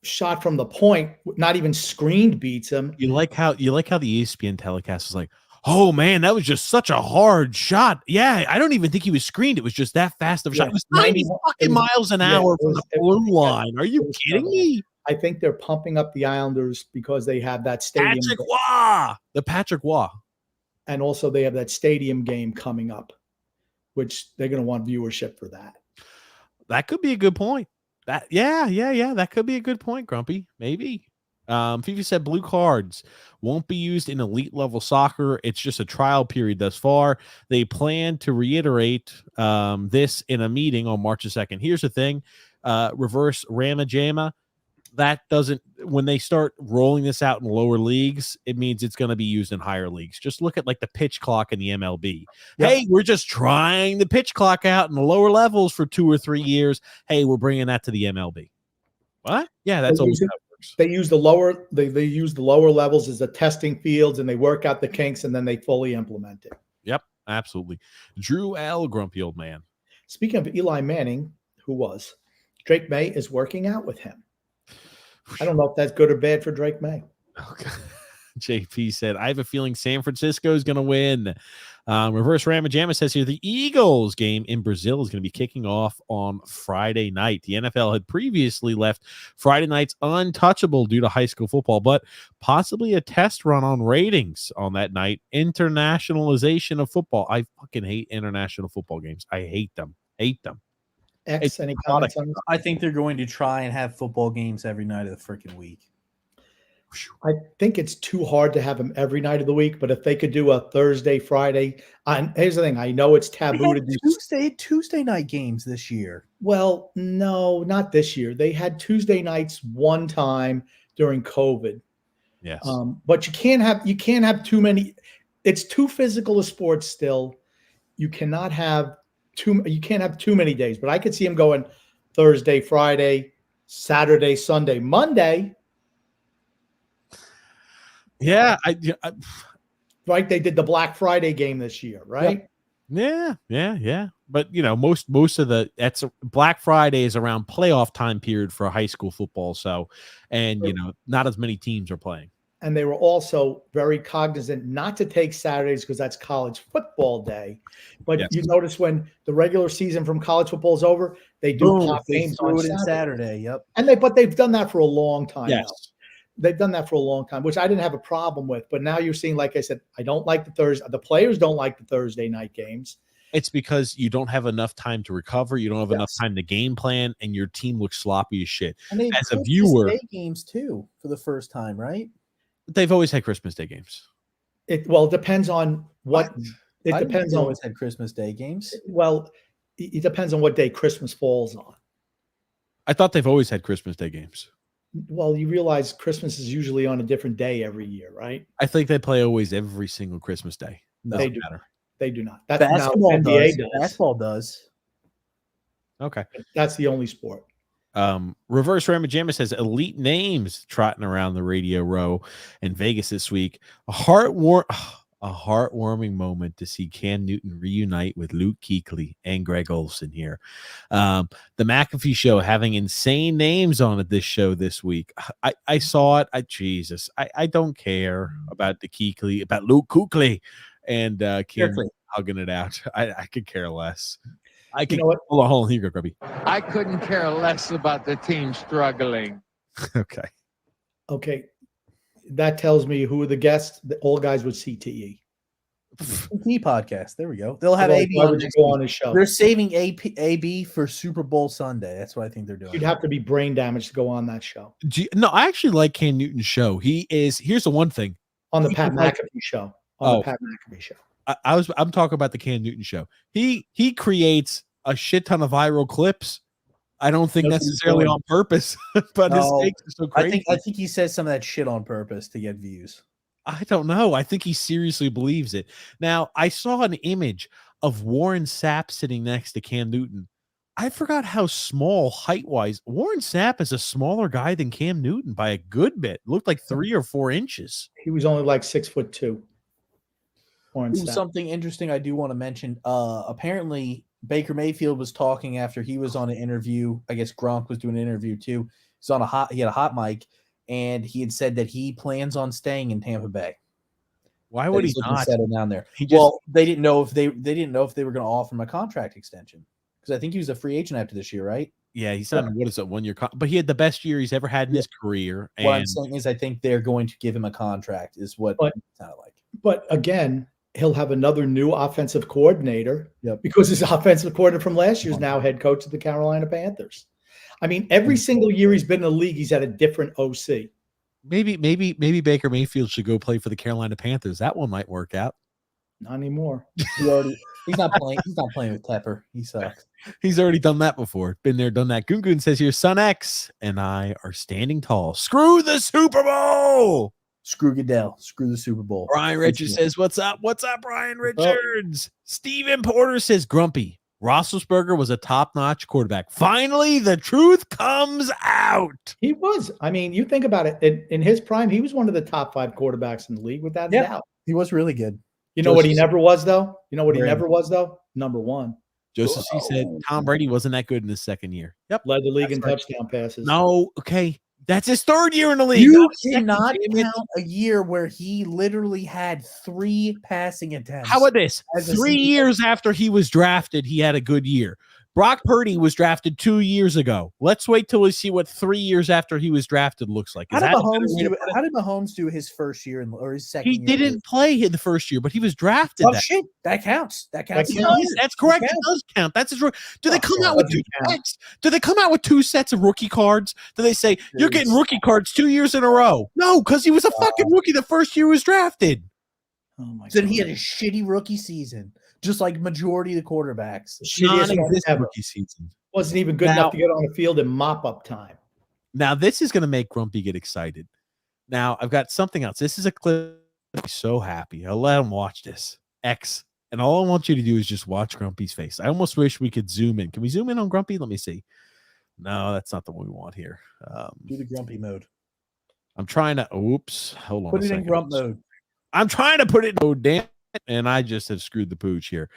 shot from the point, not even screened, beats him. you like how the ESPN telecast was like, oh man, that was just such a hard shot. Yeah, I don't even think he was screened. It was just that fast of a shot. It was 90 fucking miles an hour from the blue line. Are you kidding me? I think they're pumping up the Islanders because they have that stadium. Patrick Waugh. And also they have that stadium game coming up, which they're going to want viewership for that. That could be a good point. That could be a good point, Grumpy. Maybe. Fifi said blue cards won't be used in elite level soccer. It's just a trial period thus far. They plan to reiterate this in a meeting on March 2nd. Here's the thing. Reverse Ramajama. That doesn't, when they start rolling this out in lower leagues, it means it's going to be used in higher leagues. Just look at like the pitch clock in the MLB. Yep. Hey, we're just trying the pitch clock out in the lower levels for 2 or 3 years. Hey, we're bringing that to the MLB. What? Yeah, that's always how it works. They use the lower, they use the lower levels as the testing fields, and they work out the kinks, and then they fully implement it. Yep, absolutely. Drew L. Grumpy old man. Speaking of Eli Manning, Drake May is working out with him. I don't know if that's good or bad for Drake May. Okay. JP said, I have a feeling San Francisco is going to win. Reverse Ramajama says here, the Eagles game in Brazil is going to be kicking off on Friday night. The NFL had previously left Friday nights untouchable due to high school football, but possibly a test run on ratings on that night. Internationalization of football. I fucking hate international football games. I hate them. Any comments on this? I think they're going to try and have football games every night of the freaking week. I think it's too hard to have them every night of the week, but if they could do a Thursday, Friday, here's the thing. I know it's taboo to do Tuesday night games this year. Well, no, not this year. They had Tuesday nights one time during COVID. Yes. But you can't have too many. It's too physical a sport still. You can't have too many days, but I could see him going Thursday, Friday, Saturday, Sunday, Monday. Yeah, right. They did the Black Friday game this year, right? Yep. Yeah. But most of that's Black Friday is around playoff time period for high school football. So, and not as many teams are playing. And they were also very cognizant not to take Saturdays because that's college football day. But you notice when the regular season from college football is over, they do pop games on Saturday. Yep. But they've done that for a long time. Yes. Now. They've done that for a long time, which I didn't have a problem with. But now you're seeing, like I said, I don't like the Thursday. The players don't like the Thursday night games. It's because you don't have enough time to recover. You don't have enough time to game plan, and your team looks sloppy as shit. And as a viewer, Day games too for the first time, right? They've always had Christmas Day games. It depends on what. It depends on. Always had Christmas Day games. Well, it depends on what day Christmas falls on. I thought they've always had Christmas Day games. Well, you realize Christmas is usually on a different day every year, right? I think they play always every single Christmas day. They do. Matter. They do not. That's basketball NBA does. Basketball does. Okay. That's the only sport. Reverse Ramajama says elite names trotting around the radio row in Vegas this week. A heartwarming moment to see Cam Newton reunite with Luke Kuechly and Greg Olsen here. The McAfee show having insane names on it this show this week. I saw it. I don't care about the Kuechly, about Luke Kuechly and Cam hugging it out. I could care less. I can hold on. Here you go, Grubby. I couldn't care less about the team struggling. Okay. That tells me who are the guests. All guys with CTE. CTE podcast. There we go. They'll have AB on his show. They're saving AB for Super Bowl Sunday. That's what I think they're doing. You'd have to be brain damaged to go on that show. No, I actually like Cam Newton's show. Here's the one thing. On the Pat McAfee show. The Pat McAfee show. I'm talking about the Cam Newton show. He creates a shit ton of viral clips. I don't think That's what he's necessarily doing. on purpose, but his No, takes are so crazy. I think he says some of that shit on purpose to get views. I don't know. I think he seriously believes it. Now, I saw an image of Warren Sapp sitting next to Cam Newton. I forgot how small height-wise. Warren Sapp is a smaller guy than Cam Newton by a good bit. Looked like 3 or 4 inches. He was only like 6'2". Warren Ooh, Sapp. something interesting I do want to mention. Apparently Baker Mayfield was talking after he was on an interview. I guess Gronk was doing an interview too. He had a hot mic, and he had said that he plans on staying in Tampa Bay. Why That would he's he looking to not? settle down there? He just Well, they didn't know if they didn't know if they were going to offer him a contract extension, because I think he was a free agent after this year, right? yeah, he's on what is it, 1 year but he had the best year he's ever had in his career. What I'm And saying is, I think they're going to give him a contract. Is what But- it sounded like. But again, he'll have another new offensive coordinator Yep. because his offensive coordinator from last year is now head coach of the Carolina Panthers. I mean, every single year he's been in the league, he's had a different OC. maybe Baker Mayfield should go play for the Carolina Panthers. That one might work out. Not anymore. He's not playing. He's not playing with Tepper. He sucks. He's already done that before. Been there, done that. Gungun says here, Son X and I are standing tall. Screw the Super Bowl. Screw Goodell. Screw the Super Bowl. Brian Richards says, what's up? What's up, Brian Richards? Steven Porter says, Grumpy. Roethlisberger was a top-notch quarterback. Finally, the truth comes out. He was. I mean, you think about it. In his prime, he was one of the top 5 quarterbacks in the league without a Yeah. doubt. He was really good. You know what he Joseph- never was, though? You know what he Brady. never was, though? Number 1. Joseph C. said, Tom Brady wasn't that good in his second year. Yep. Led the league in That's touchdown passes. No, okay. That's his third year in the league. You Not his second, cannot damn it. count a year where he literally had 3 passing attempts. How about this? As a 3 season- years after he was drafted, he had a good year. Brock Purdy was drafted 2 years ago. Let's wait till we see what 3 years after he was drafted looks like. How Is did that a better Mahomes way to do? put it? How did Mahomes do his first year or his second? He year? didn't play in the first year, but he was drafted. Oh that. shit! That counts. That counts. That as a counts. year. That's correct. It counts. does count. That's his. Do they Oh, come out with doesn't 2 count. sets? Do they come out with 2 sets of rookie cards? Do they say you're getting rookie cards 2 years in a row? No, because he was a fucking rookie the first year he was drafted. Oh my Then God. he had a shitty rookie season, just like majority of the quarterbacks. The shittiest one Non-existent ever. rookie season. Wasn't even good Now- enough to get on the field in mop-up time. Now this is going to make Grumpy get excited. Now I've got something else. This is a clip. I'm so happy. I'll let him watch this. X. And all I want you to do is just watch Grumpy's face. I almost wish we could zoom in. Can we zoom in on Grumpy? Let me see. No, that's not the one we want here. Do the grumpy mode. I'm trying to. Oops. Hold on. Put a it in second. grump mode. I'm trying to put it. Oh, damn it. And I just have screwed the pooch here.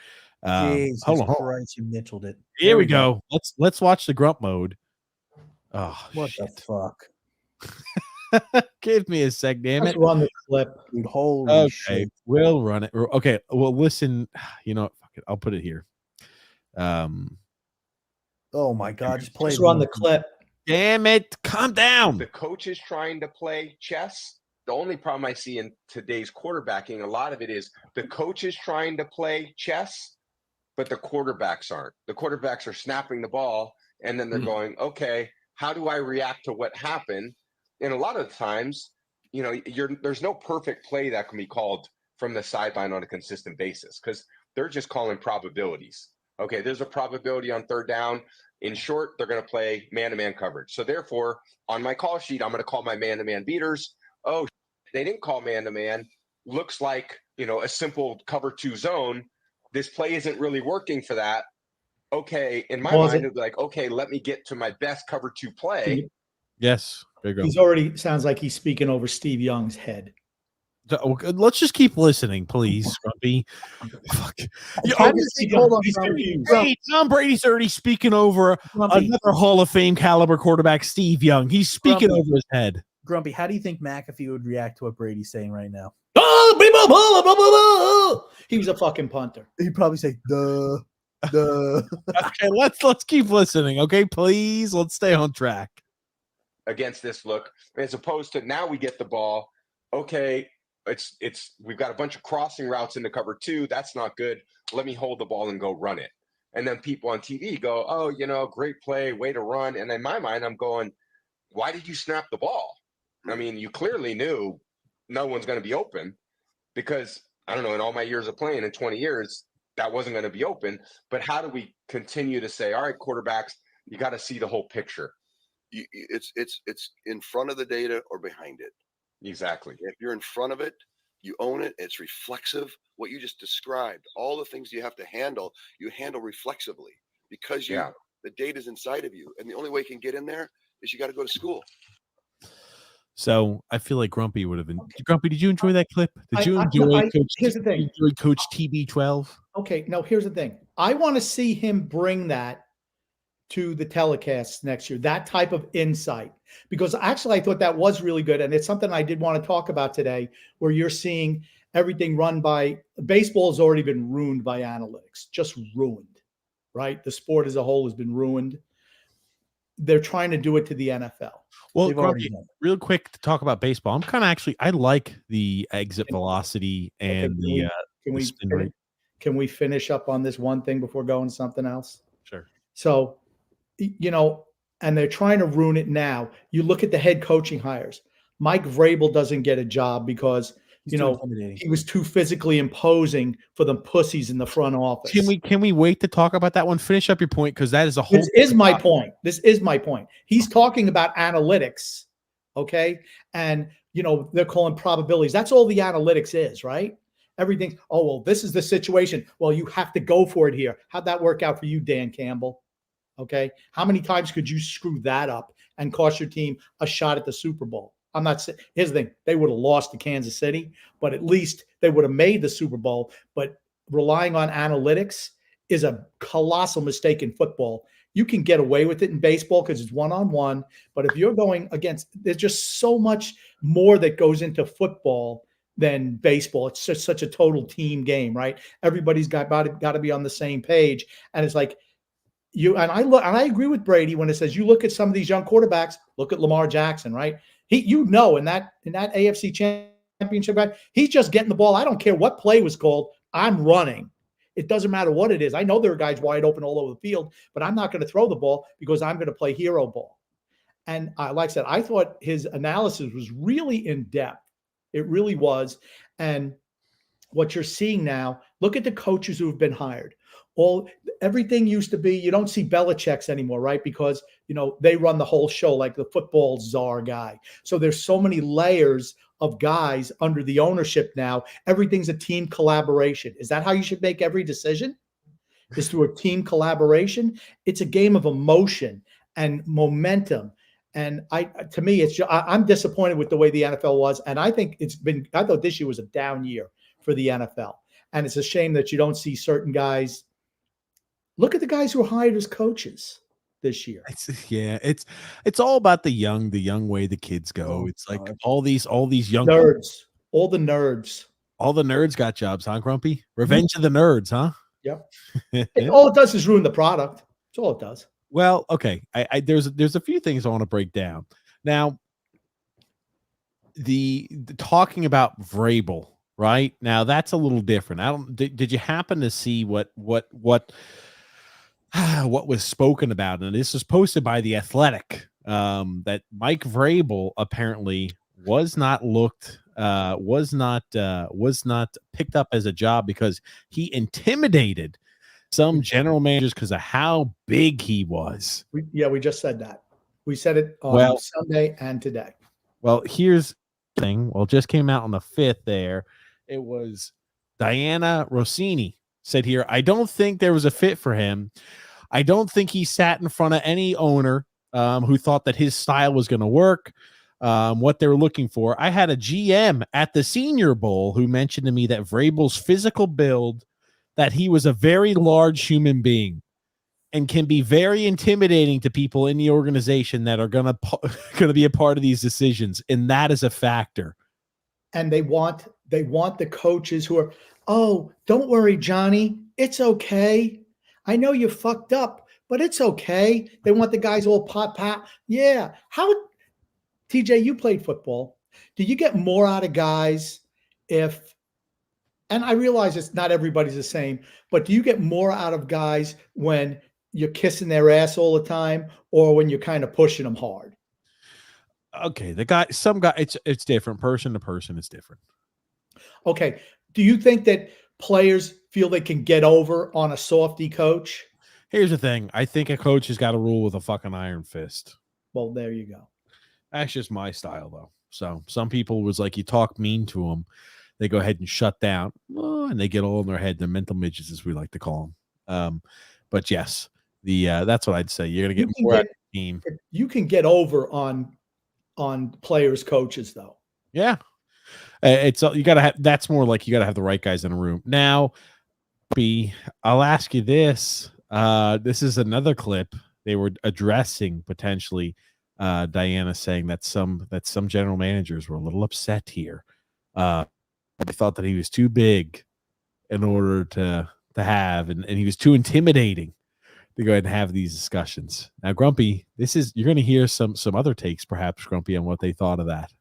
Jesus Hold on. Christ, you Mitchelled it. Here There we go. Let's watch the grump mode. Oh, What shit. the fuck, Give me a sec, damn Let's it. run the clip. dude? Holy Okay, shit! we'll run it. Okay, well, listen. You know, what? Fuck it. I'll put it here. Oh my God, just play. Let's run the clip. Damn it! Calm down. The coach is trying to play chess. The only problem I see in today's quarterbacking, a lot of it is the coach is trying to play chess, but the quarterbacks aren't. The quarterbacks are snapping the ball, and then they're going, okay, how do I react to what happened? And a lot of times, you know, there's no perfect play that can be called from the sideline on a consistent basis because they're just calling probabilities. Okay, there's a probability on third down. In short, they're going to play man-to-man coverage. So therefore, on my call sheet, I'm going to call my man-to-man beaters. Oh, they didn't call man-to-man. Looks like, you know, a simple cover 2 zone. This play isn't really working for that. Okay, in my mind, it'd be like, okay, let me get to my best cover 2 play. Yes, there you go. He's already sounds like he's speaking over Steve Young's head. Let's just keep listening, please, Grumpy. Fuck. How does he- hold on, He's Grumpy. confused. Hey, Tom Brady's already speaking over Grumpy, another Hall of Fame caliber quarterback, Steve Young. He's speaking Grumpy. over his head. Grumpy, how do you think McAfee would react to what Brady's saying right now? Oh, blah, blah, blah, blah, blah, blah. He was a fucking punter. He'd probably say, "Duh, duh." Okay, let's keep listening. Okay, please. Let's stay on track. Against this look, as opposed to now we get the ball. Okay, it's we've got a bunch of crossing routes into cover 2. That's not good. Let me hold the ball and go run it. And then people on TV go, oh, you know, great play, way to run. And in my mind, I'm going, why did you snap the ball? I mean, you clearly knew no one's going to be open because I don't know, in all my years of playing in 20 years, that wasn't going to be open. But how do we continue to say, all right, quarterbacks, You got to see the whole picture. It's in front of the data or behind it. Exactly. If you're in front of it, you own it. It's reflexive. What you just described, all the things you have to handle, you handle reflexively because the data's inside of you. And the only way you can get in there is you got to go to school. So I feel like Grumpy would have been. Grumpy, did you enjoy that clip? Did you Here's the thing. enjoy Coach TB12? Okay, no, here's the thing. I want to see him bring that to the telecasts next year, that type of insight, because actually I thought that was really good. And it's something I did want to talk about today, where you're seeing everything run by baseball has already been ruined by analytics, just ruined, right? The sport as a whole has been ruined. They're trying to do it to the NFL. Well, Grumpy, real quick to talk about baseball. I'm kind of I like the exit velocity and spin rate. Can we finish up on this one thing before going to something else? Sure. So, and they're trying to ruin it now. You look at the head coaching hires. Mike Vrabel doesn't get a job because he was too physically imposing for the pussies in the front office. Can we wait to talk about that one? Finish up your point, because that is a whole. This is my point. This is my point. He's talking about analytics, okay? And they're calling probabilities. That's all the analytics is, right? Everything. Oh well, this is the situation. Well, you have to go for it here. How'd that work out for you, Dan Campbell? Okay, how many times could you screw that up and cost your team a shot at the Super Bowl? I'm not saying. Here's the thing: they would have lost to Kansas City, but at least they would have made the Super Bowl. But relying on analytics is a colossal mistake in football. You can get away with it in baseball because it's one-on-one, but if you're going against, there's just so much more that goes into football than baseball. It's just such a total team game, right? Everybody's got to be on the same page, and it's like. I agree with Brady when it says you look at some of these young quarterbacks. Look at Lamar Jackson, right? In that AFC Championship, right? He's just getting the ball. I don't care what play was called. I'm running. It doesn't matter what it is. I know there are guys wide open all over the field, but I'm not going to throw the ball because I'm going to play hero ball. And like I said, I thought his analysis was really in depth. It really was. And what you're seeing now, look at the coaches who have been hired. Everything used to be, you don't see Belichick's anymore, right? Because, they run the whole show like the football czar guy. So there's so many layers of guys under the ownership now. Everything's a team collaboration. Is that how you should make every decision? Is through a team collaboration? It's a game of emotion and momentum. And to me, I'm disappointed with the way the NFL was. And I think I thought this year was a down year for the NFL. And it's a shame that you don't see certain guys. Look at the guys who are hired as coaches this year. It's all about the young way the kids go. It's like all these young nerds, all the nerds got jobs, huh, Grumpy? Revenge of the nerds, huh? Yep. All it does is ruin the product. That's all it does. Well, okay. There's a few things I want to break down. Now, the talking about Vrabel, right? Now that's a little different. Did you happen to see what was spoken about? And this was posted by The Athletic, that Mike Vrabel apparently was not picked up as a job because he intimidated some general managers because of how big he was. We just said that. We said it on Sunday and today. Well, here's the thing. Well, it just came out on the 5th there. It was Diana Rossini said here, I don't think there was a fit for him. I don't think he sat in front of any owner who thought that his style was going to work, what they were looking for. I had a GM at the Senior Bowl who mentioned to me that Vrabel's physical build, that he was a very large human being and can be very intimidating to people in the organization that are going to be a part of these decisions. And that is a factor. And they want the coaches who are, oh, don't worry, Johnny. It's okay. I know you fucked up, but it's okay. They want the guys all pat. Yeah. TJ, you played football. Do you get more out of guys and I realize it's not everybody's the same, but do you get more out of guys when you're kissing their ass all the time or when you're kind of pushing them hard? Okay. It's different. Person to person, it's different. Okay. Do you think that players feel they can get over on a softy coach? Here's the thing. I think a coach has got to rule with a fucking iron fist. Well, there you go. That's just my style, though. So some people was like, you talk mean to them, they go ahead and shut down, and they get all in their head. They're mental midgets, as we like to call them. But yes, that's what I'd say. You're gonna get more out of the team. You can get over on players, coaches, though. Yeah, it's you gotta have. That's more like you gotta have the right guys in a room. Now, I'll ask you this. This is another clip. They were addressing potentially Diana saying that some general managers were a little upset here. They thought that he was too big in order to have, and he was too intimidating to go ahead and have these discussions. Now, Grumpy, you're going to hear some other takes, perhaps, Grumpy, on what they thought of that.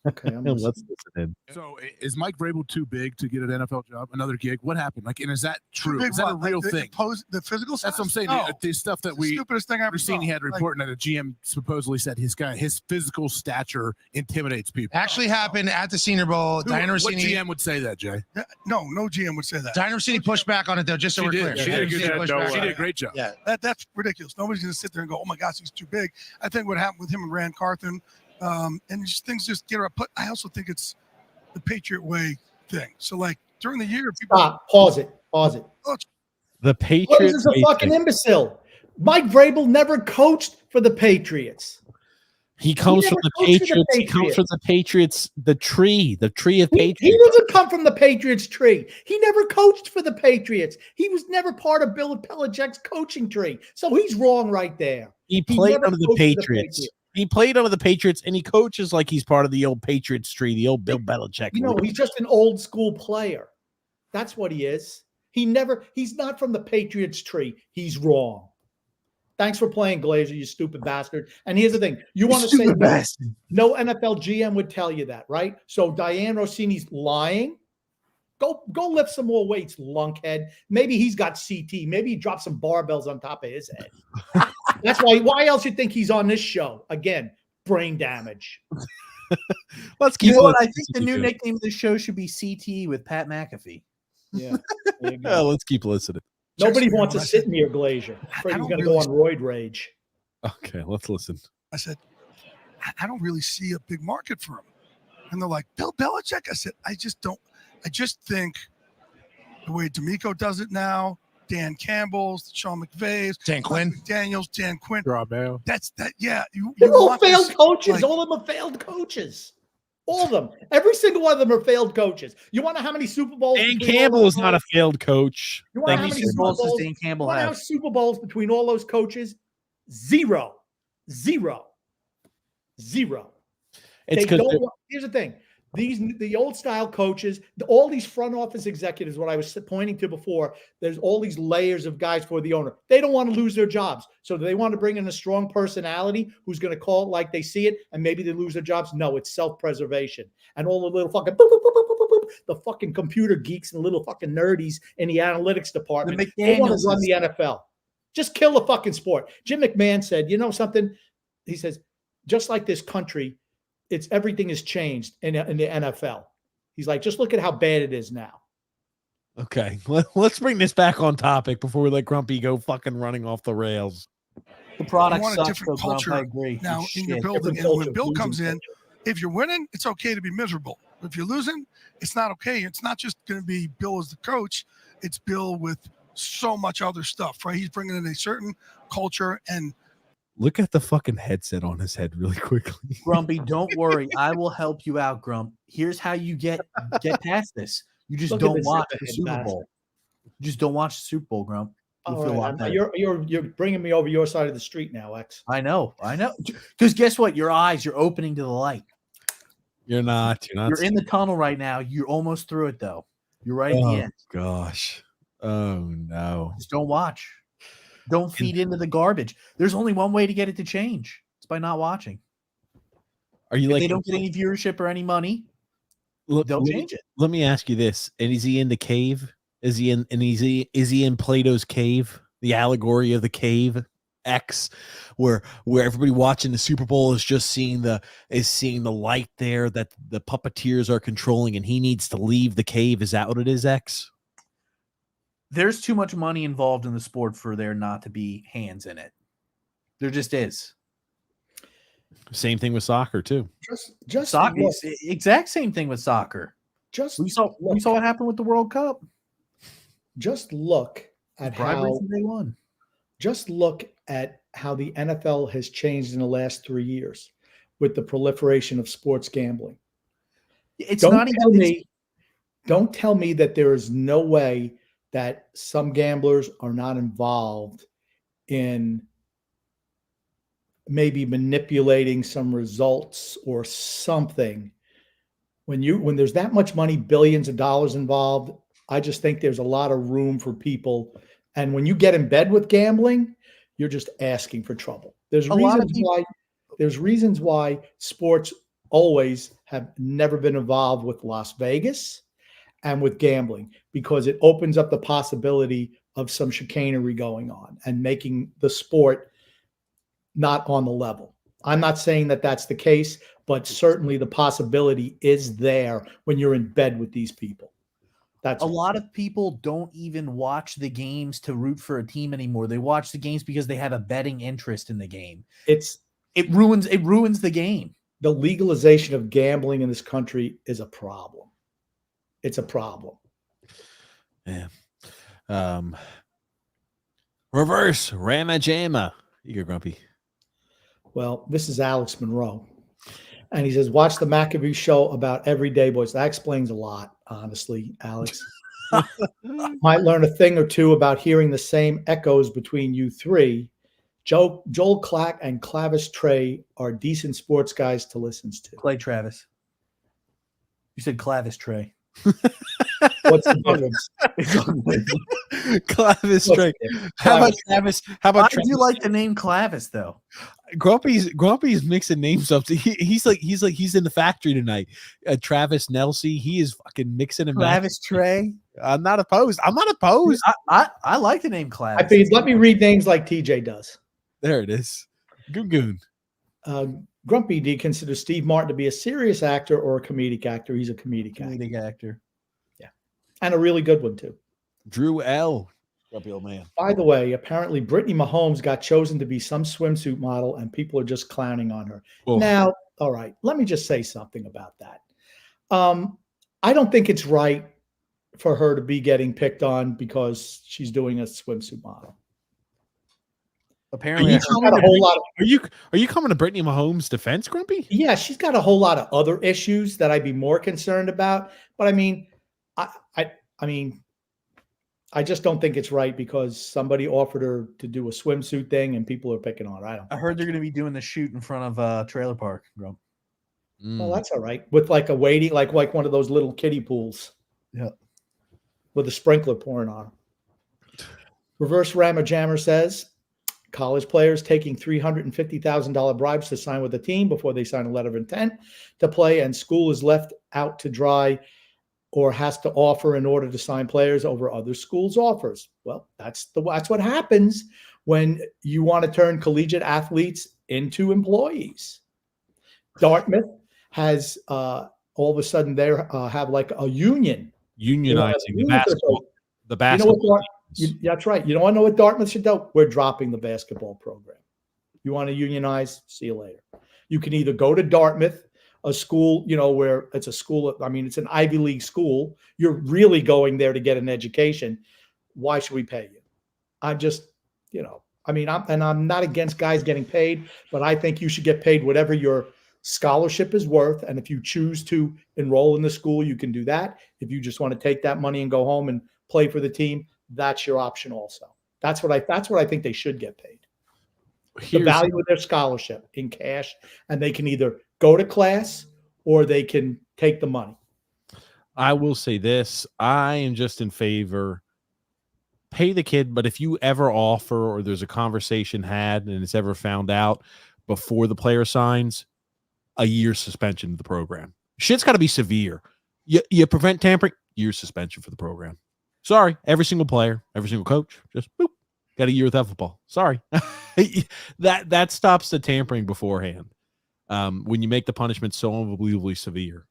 Okay, Let's listen in. So is Mike Vrabel too big to get an NFL job, another gig? What happened? Like, and is that true? Big Is that a what? real Like thing? The physical stuff? That's what I'm saying. No. The stuff that It's the stupidest thing I ever we've seen. saw. He had Like, reporting that a GM supposedly said his physical stature intimidates people. Actually happened at the Senior Bowl. Who- Diana what Rossini. GM would say that, Jay? no GM would say that. Diana Rossini pushed back on it though, just so She we're did. clear. She Diana did. Rossini pushed back She on did it. a great job. Yeah. That's ridiculous. Nobody's going to sit there and go, "Oh my gosh, he's too big." I think what happened with him and Rand Carthen, and things just get up. But I also think it's the Patriot way thing. So like during the year, people Stop. Pause it. The What Patriots. is this a fucking imbecile? Mike Vrabel never coached for the Patriots. He comes from never the coached for the Patriots. He comes from the Patriots. The tree of He Patriots. doesn't come from the Patriots tree. He never coached for the Patriots. He was never part of Bill Belichick's coaching tree. So he's wrong right there. He played never under the coached for the Patriots. Patriots. He played under the Patriots, and he coaches like he's part of the old Patriots tree, the old Bill Belichick. You know, he's just an old school player. That's what he is. He's not from the Patriots tree. He's wrong. Thanks for playing, Glazer, you stupid bastard. And here's the thing. You want to say no NFL GM would tell you that, right? So Diane Rossini's lying. Go lift some more weights, lunkhead. Maybe he's got CT. Maybe he dropped some barbells on top of his head. That's why else you think he's on this show? Again, brain damage. Let's keep. You know what? I listening think to the new you. nickname of the show should be CT with Pat McAfee. Yeah. There you go. Yeah, let's keep listening. Nobody Jackson, wants to I sit said- near Glazier. Afraid I he's don't going to really- go on roid rage. Okay, let's listen. I said, I don't really see a big market for him. And they're like, Bill Belichick? I said, I just don't. I just think the way D'Amico does it now, Dan Campbell's, Sean McVay's, Dan Quinn. Daniels, Dan Quinn. Rob That's that. Yeah. They're all want this, failed coaches. like- All of them are failed coaches. All of them. Every single one of them are failed coaches. You want to know how many Super Bowls? Dan between all Campbell those is not a guys? failed coach. You want to know Thank how you, many sir. Super Balls does Bowls? Dan You Campbell want to know how have? Super Bowls between all those coaches? Zero. It's They because don't want- here's the thing. The old style coaches, all these front office executives, what I was pointing to before, there's all these layers of guys for the owner. They don't want to lose their jobs. So do they want to bring in a strong personality who's going to call it like they see it and maybe they lose their jobs? No, it's self-preservation. And all the little fucking boop, boop, boop, boop, boop, boop, the fucking computer geeks and little fucking nerdies in the analytics department. They want to run the NFL. Just kill the fucking sport. Jim McMahon said, you know something? He says, just like this country, everything has changed in the NFL. He's like, just look at how bad it is now. Okay, let's bring this back on topic before we let Grumpy go fucking running off the rails. The product You want a sucks, different though, Grump, culture I agree. now It's in your shit. building. Different And when culture, Bill losing comes in, culture. if you're winning, it's okay to be miserable. If you're losing, it's not okay. It's not just going to be Bill as the coach. It's Bill with so much other stuff, right? He's bringing in a certain culture and Look at the fucking headset on his head really quickly. Grumpy, don't worry. I will help you out, Grump. Here's how you get past this. You just Look at don't this watch the zipperhead Super bastard. Bowl. You just don't watch the Super Bowl, Grump. You'll All feel a right, lot better. you're bringing me over your side of the street now, X. I know. Because guess what? Your eyes, you're opening to the light. You're not. You're in the tunnel right now. You're almost through it, though. You're right at Oh the end. gosh. Oh no. Just don't watch. Don't feed into the garbage. There's only one way to get it to change. It's by not watching. Are you If like? they don't get any viewership or any money, Look, they'll let- change it. Let me ask you this: and is he in the cave? Is he in? And is he in Plato's cave? The allegory of the cave X, where everybody watching the Super Bowl is just seeing the light there that the puppeteers are controlling, and he needs to leave the cave. Is that what it is, X? there's too much money involved in the sport for there not to be hands in it. There just is. Same thing with soccer too. Just Soccer, look, exact same thing with soccer. just We saw what happened with the World Cup. just look at Bribery how from day one. just look at how the NFL has changed in the last 3 years with the proliferation of sports gambling. It's Don't not tell even me, don't tell me that there is no way that some gamblers are not involved in maybe manipulating some results or something. When there's that much money, billions of dollars involved, I just think there's a lot of room for people. And when you get in bed with gambling, you're just asking for trouble. There's reasons why sports always have never been involved with Las Vegas and with gambling, because it opens up the possibility of some chicanery going on and making the sport not on the level. I'm not saying that that's the case, but certainly the possibility is there when you're in bed with these people. That's a lot of people don't even watch the games to root for a team anymore. They watch the games because they have a betting interest in the game. It ruins the game. The legalization of gambling in this country is a problem. It's a problem. Yeah. Reverse Ramajama. You go, Grumpy. Well, this is Alex Monroe. And he says, watch the McAfee show about everyday boys. That explains a lot, honestly, Alex. Might learn a thing or two about hearing the same echoes between you three. Joel Clack and Clavis Trey are decent sports guys to listen to. Clay Travis. You said Clavis Trey. What's the difference? Clavis Trey. How about Travis? How about Why do you like the name Clavis though? Grumpy's mixing names up. He's in the factory tonight. Travis Nelsie. He is fucking mixing and Clavis Trey. I'm not opposed. I like the name Clavis. I mean, let me read names like TJ does. There it is. Goon. Grumpy, do you consider Steve Martin to be a serious actor or a comedic actor? He's a comedic actor. Yeah. And a really good one, too. Drew L. Grumpy old man. By the way, apparently Brittany Mahomes got chosen to be some swimsuit model and people are just clowning on her. Oh. Now, all right, let me just say something about that. I don't think it's right for her to be getting picked on because she's doing a swimsuit model. Apparently, are you coming to Brittany Mahomes' defense, Grumpy? Yeah, she's got a whole lot of other issues that I'd be more concerned about. But I mean, I just don't think it's right because somebody offered her to do a swimsuit thing and people are picking on her. I heard they're going to be doing the shoot in front of a trailer park, Grump. Well, that's all right. With like a waiting, like one of those little kiddie pools. Yeah. With a sprinkler pouring on. Reverse Ramajammer says, college players taking $350,000 bribes to sign with a team before they sign a letter of intent to play, and school is left out to dry or has to offer in order to sign players over other schools' offers. Well, that's what happens when you want to turn collegiate athletes into employees. Dartmouth has all of a sudden they have like a union. Unionizing the basketball. That's right. You don't want to know what Dartmouth should do? We're dropping the basketball program. You want to unionize? See you later. You can either go to Dartmouth, a school, where it's a school. I mean, it's an Ivy League school. You're really going there to get an education. Why should we pay you? I'm just, I'm not against guys getting paid, but I think you should get paid whatever your scholarship is worth. And if you choose to enroll in the school, you can do that. If you just want to take that money and go home and play for the team, that's your option also. That's what I think they should get paid. The value of their scholarship in cash, and they can either go to class or they can take the money. I will say this. I am just in favor. Pay the kid, but if you ever offer or there's a conversation had and it's ever found out before the player signs, a year suspension of the program. Shit's got to be severe. You prevent tampering, year suspension for the program. Sorry, every single player, every single coach, just boop, got a year without football. Sorry. that stops the tampering beforehand. When you make the punishment so unbelievably severe,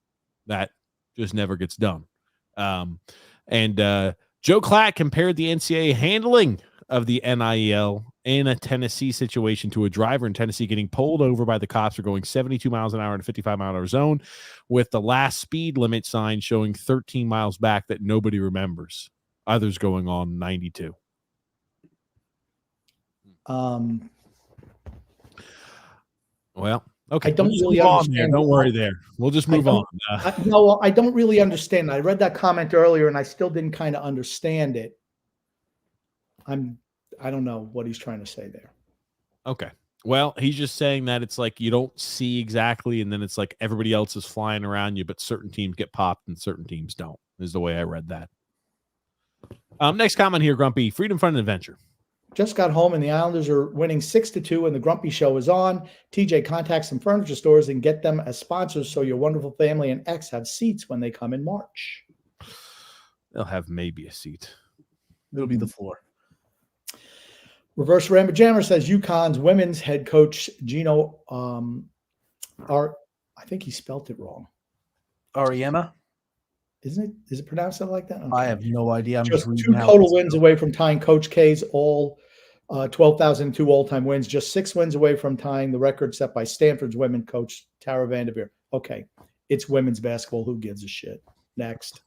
that just never gets done. And Joe Klatt compared the NCAA handling of the NIL in a Tennessee situation to a driver in Tennessee getting pulled over by the cops for going 72 miles an hour in a 55-mile-an-hour zone with the last speed limit sign showing 13 miles back that nobody remembers. Others going on 92. Well, okay. I don't We'll really understand. don't worry there. We'll just move on. No, I don't really understand. I read that comment earlier and I still didn't kind of understand it. I don't know what he's trying to say there. Okay. Well, he's just saying that it's like you don't see exactly, and then it's like everybody else is flying around you, but certain teams get popped and certain teams don't, is the way I read that. Next comment here, Grumpy. Freedom Fun and Adventure. Just got home and the Islanders are winning 6-2 and the Grumpy Show is on. TJ, contact some furniture stores and get them as sponsors so your wonderful family and ex have seats when they come in March. They'll have maybe a seat. It'll be the floor. Reverse Rambo Jammer says UConn's women's head coach Gino I think he spelt it wrong. Ariema? Isn't it? Is it pronounced like that? Okay. I have no idea. I'm just reading 2 how total it's wins away from tying Coach K's all 12,002 all-time wins. Just 6 wins away from tying the record set by Stanford's women coach Tara Vanderveer. Okay, it's women's basketball. Who gives a shit? Next.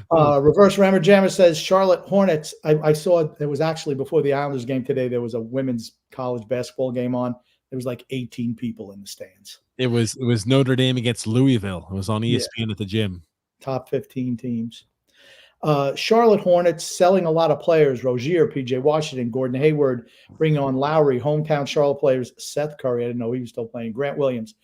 Reverse Rammer Jammer says Charlotte Hornets. I saw it was actually before the Islanders game today. There was a women's college basketball game on. There was like 18 people in the stands. It was Notre Dame against Louisville. It was on ESPN at the gym. Top 15 teams. Charlotte Hornets selling a lot of players. Rozier, PJ Washington, Gordon Hayward, bringing on Lowry, hometown Charlotte players. Seth Curry, I didn't know he was still playing. Grant Williams,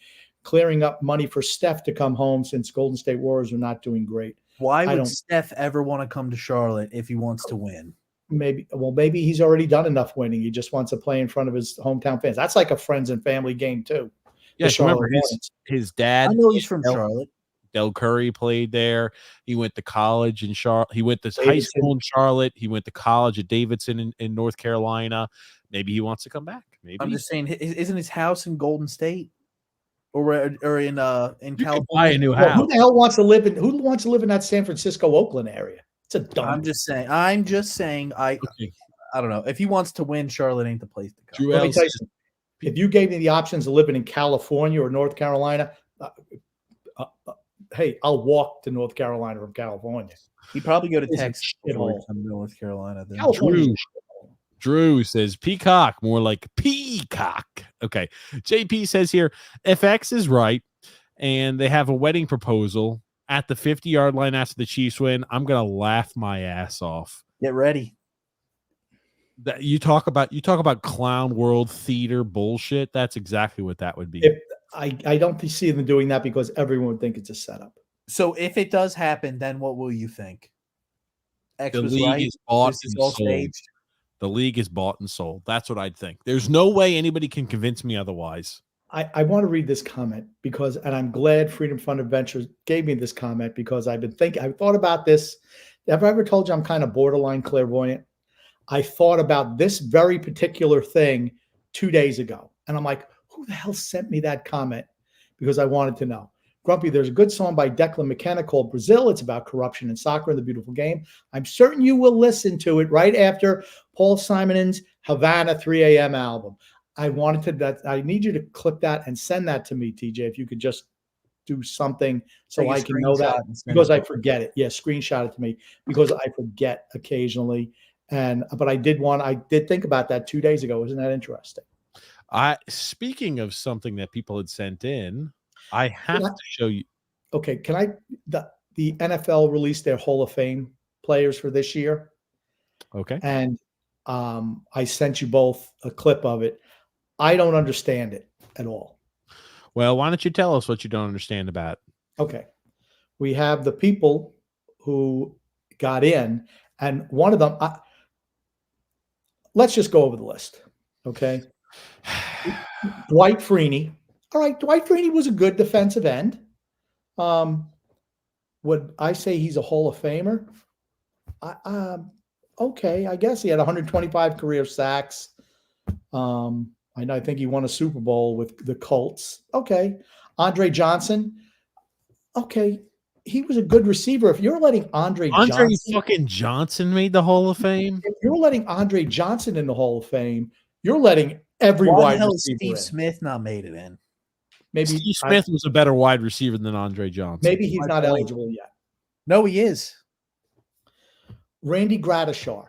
clearing up money for Steph to come home since Golden State Warriors are not doing great. Why would Steph ever want to come to Charlotte if he wants to win? Maybe he's already done enough winning. He just wants to play in front of his hometown fans. That's like a friends and family game too. Yes, remember his dad. I know he's from Charlotte. Del Curry played there. He went to college in Charlotte. He went to high school in Charlotte. He went to college at Davidson in North Carolina. Maybe he wants to come back. Maybe. I'm just saying, isn't his house in Golden State or in California? Buy a new house. Who the hell wants to live in that San Francisco, Oakland area? It's a dumb. I'm just saying. I don't know. If he wants to win, Charlotte ain't the place to go. Let me tell you something. If you gave me the options of living in California or North Carolina, hey, I'll walk to North Carolina from California. He'd probably go to Texas before he come to North Carolina. Then. Drew says Peacock, more like Peacock. Okay. JP says here, FX is right, and they have a wedding proposal at the 50-yard line after the Chiefs win. I'm gonna laugh my ass off. Get ready. That you talk about clown world theater bullshit. That's exactly what that would be. I don't see them doing that because everyone would think it's a setup. So if it does happen, then what will you think? The league is bought and sold. The league is bought and sold. That's what I'd think. There's no way anybody can convince me otherwise. I want to read this comment and I'm glad Freedom Fund Adventures gave me this comment because I've thought about this. Have I ever told you I'm kind of borderline clairvoyant? I thought about this very particular thing 2 days ago. And I'm like, who the hell sent me that comment? Because I wanted to know. Grumpy, there's a good song by Declan McKenna called Brazil. It's about corruption in soccer and the beautiful game. I'm certain you will listen to it right after Paul Simon's Havana 3 a.m. album. I need you to clip that and send that to me, TJ, if you could just do something so I can know that because I forget it. Yeah, screenshot it to me because I forget occasionally. But I did think about that 2 days ago. Isn't that interesting? Speaking of something that people had sent in, I have to show you. Okay, the NFL released their Hall of Fame players for this year. Okay. And I sent you both a clip of it. I don't understand it at all. Well, why don't you tell us what you don't understand about it? Okay. We have the people who got in, and one of them, let's just go over the list. Okay. Dwight Freeney. All right. Dwight Freeney was a good defensive end. Would I say he's a Hall of Famer? Okay. I guess he had 125 career sacks. I think he won a Super Bowl with the Colts. Okay. Andre Johnson. Okay. he was a good receiver. If you're letting Andre Johnson, fucking Johnson made the Hall of Fame. if you're letting Andre Johnson in the Hall of Fame, you're letting every Why the wide hell is receiver Steve in. Smith not made it in? Maybe Steve Smith was a better wide receiver than Andre Johnson. maybe he's not eligible yet. No, he is. Randy Gradishar.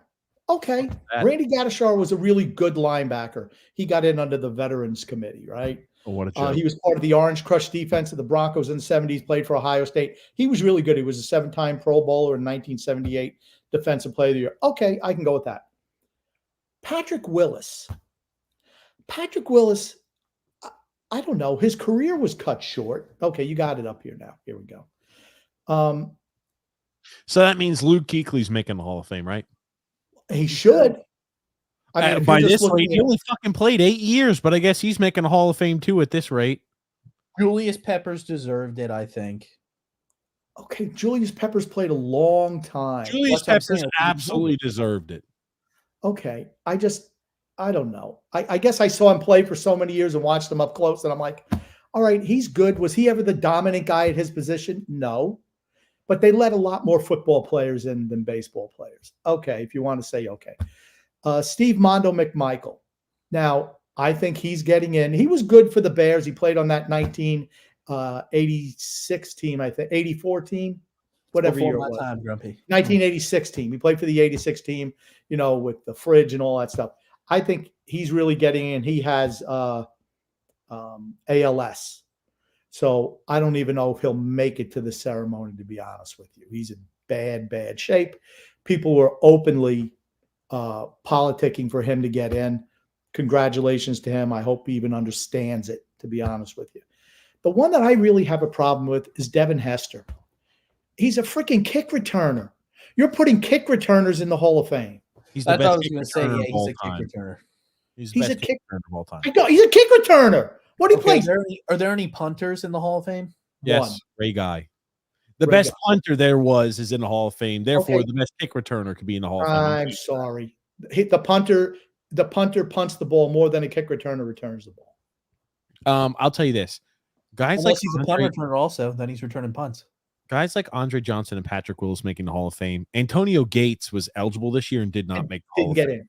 Okay. That- Randy Gradishar was a really good linebacker. He got in under the Veterans Committee, right? Oh, what a joke. He was part of the Orange Crush defense of the Broncos in the 70s, played for Ohio State. He was really good. He was a 7-time Pro Bowler in 1978, Defensive Player of the Year. Okay, I can go with that. Patrick Willis. Patrick Willis, I don't know. His career was cut short. Okay, you got it up here now. Here we go. So that means Luke Kuechly's making the Hall of Fame, right? He should. I mean, if by you're just this rate, looking he at- only fucking played 8 years, but I guess he's making a Hall of Fame too at this rate. Julius Peppers deserved it, I think. Okay, Julius Peppers played a long time. Julius That's what I'm Peppers saying. absolutely deserved it. Okay, I don't know. I guess I saw him play for so many years and watched him up close, and I'm like, all right, he's good. Was he ever the dominant guy at his position? No. But they let a lot more football players in than baseball players. Okay, if you want to say okay. Steve Mondo McMichael. Now, I think he's getting in. He was good for the Bears. He played on that 1986 team, I think, 84 team, whatever Before year it my was. time, Grumpy. 1986 team. He played for the 86 team, with the fridge and all that stuff. I think he's really getting in. He has ALS. So I don't even know if he'll make it to the ceremony, to be honest with you. He's in bad shape. People were openly politicking for him to get in. Congratulations to him. I hope he even understands it, to be honest with you. The one that I really have a problem with is Devin Hester. He's a freaking kick returner. You're putting kick returners in the Hall of Fame. He's the That's what I best was kick going to say. returner Yeah, of he's all a kick time. returner. He's He's the a best kick- returner of all time. I know, he's a kick returner. What do you Okay, play? are there any punters in the Hall of Fame? Yes, One. Ray Guy. The Ray best Guy. punter there is in the Hall of Fame. Therefore, Okay. the best kick returner could be in the Hall of Fame. I'm sorry. The punter punts the ball more than a kick returner returns the ball. I'll tell you this. Guys Unless like he's a punt returner also, then he's returning punts. guys like Andre Johnson and Patrick Willis making the Hall of Fame. Antonio Gates was eligible this year and did not make the Hall Didn't of get Fame. in.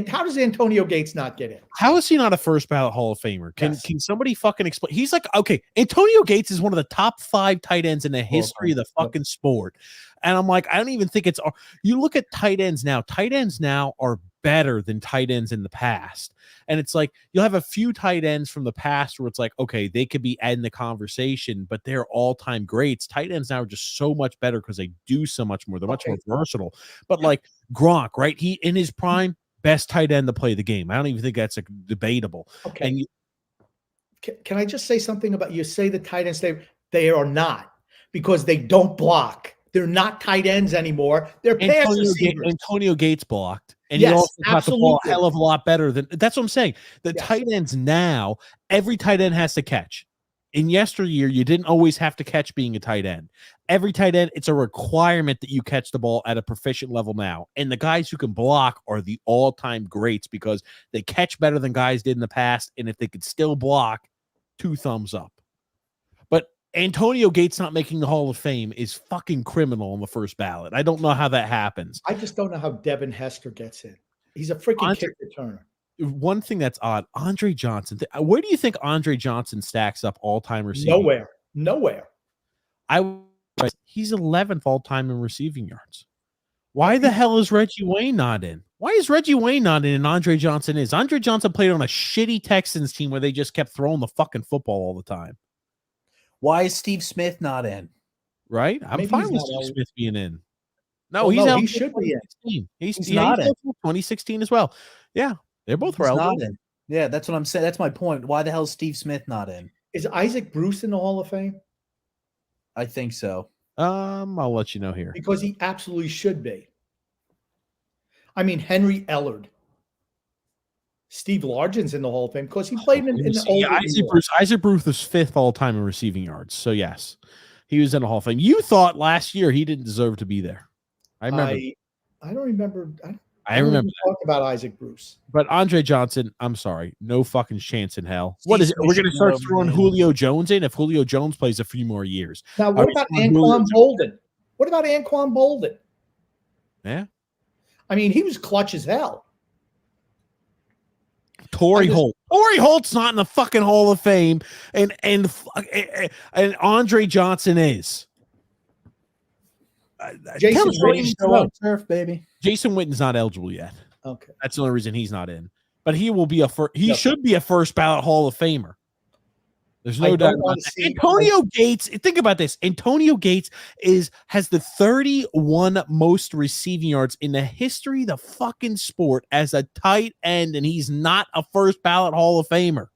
How does Antonio Gates not get in? How is he not a first ballot Hall of Famer? Can Yes. can somebody fucking explain? He's like, okay, Antonio Gates is one of the top 5 tight ends in the history of the fucking sport. And I'm like, I don't even think it's you look at tight ends now. Tight ends now are better than tight ends in the past. And it's like you'll have a few tight ends from the past where it's like, okay, they could be in the conversation, but they're all-time greats. Tight ends now are just so much better because they do so much more. They're much more versatile. But like Gronk, right? He in his prime, best tight end to play the game. I don't even think that's debatable. Okay. And Can I just say something about you say the tight ends? They are not, because they don't block. They're not tight ends anymore. They're pass receivers. Antonio Gates blocked. And Yes, he also got the ball a absolutely. hell of a lot better than that's what I'm saying. The Yes. tight ends now, every tight end has to catch. In yesteryear, you didn't always have to catch being a tight end. Every tight end, it's a requirement that you catch the ball at a proficient level now. And the guys who can block are the all-time greats because they catch better than guys did in the past. And if they could still block, 2 thumbs up. But Antonio Gates not making the Hall of Fame is fucking criminal on the first ballot. I don't know how that happens. I just don't know how Devin Hester gets in. He's a freaking Andre- kick returner. One thing that's odd, Andre Johnson. Where do you think Andre Johnson stacks up all-time receiving? Nowhere. He's 11th all-time in receiving yards. Why the hell is Reggie Wayne not in? Why is Reggie Wayne not in and Andre Johnson is? Andre Johnson played on a shitty Texans team where they just kept throwing the fucking football all the time. Why is Steve Smith not in? Right? I'm Maybe fine he's with not Steve eligible. Smith being in. No, Well, he's no, out he for should be in. 2016. He's Not not in. in 2016 as well. Yeah, they're both He's relevant. not in. Yeah, that's what I'm saying. That's my point. Why the hell is Steve Smith not in? Is Isaac Bruce in the Hall of Fame? I think so. I'll let you know here. Because he absolutely should be. I mean, Henry Ellard. Steve Largen's in the Hall of Fame because he played in the old Isaac Bruce was 5th all-time in receiving yards. So yes, he was in the Hall of Fame. You thought last year he didn't deserve to be there. I remember. I don't remember. I remember that. Talk about Isaac Bruce. But Andre Johnson, I'm sorry, no fucking chance in hell. What is it? He's We're going to pushing start over throwing him. Julio Jones in if Julio Jones plays a few more years. Now, Are what we about throwing Julio Anquan Jones? Bolden? What about Anquan Bolden? Yeah. I mean, he was clutch as hell. Torrey Holt. Torrey Holt's not in the fucking Hall of Fame, and Andre Johnson is. Jason Range still on turf, baby. Jason Witten's not eligible yet. Okay. That's the only reason he's not in. But he will be should be a first ballot Hall of Famer. There's no doubt about that. Antonio Gates, think about this. Antonio Gates has the 31 most receiving yards in the history of the fucking sport as a tight end, and he's not a first ballot Hall of Famer.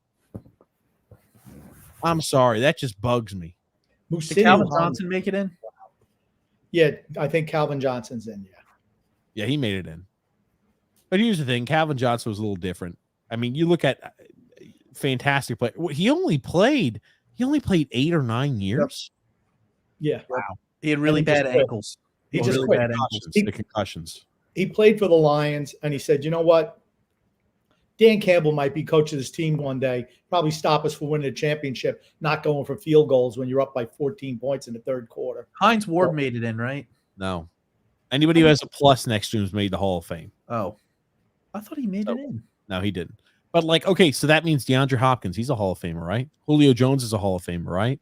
I'm sorry. That just bugs me. Did Calvin Johnson make it in? Yeah, I think Calvin Johnson's in, Yeah, he made it in. But here's the thing. Calvin Johnson was a little different. I mean, you look at fantastic play. He only played 8 or 9 years. Yeah. Wow. He had really bad ankles. He just really quit. bad ankles. The concussions. He played for the Lions, and he said, you know what? Dan Campbell might be coach of this team one day, probably stop us from winning a championship, not going for field goals when you're up by 14 points in the third quarter. Hines Ward made it in, right? No. Anybody who has a plus next to him has made the Hall of Fame. Oh. I thought he made it in. No, he didn't. But okay, so that means DeAndre Hopkins, he's a Hall of Famer, right? Julio Jones is a Hall of Famer, right?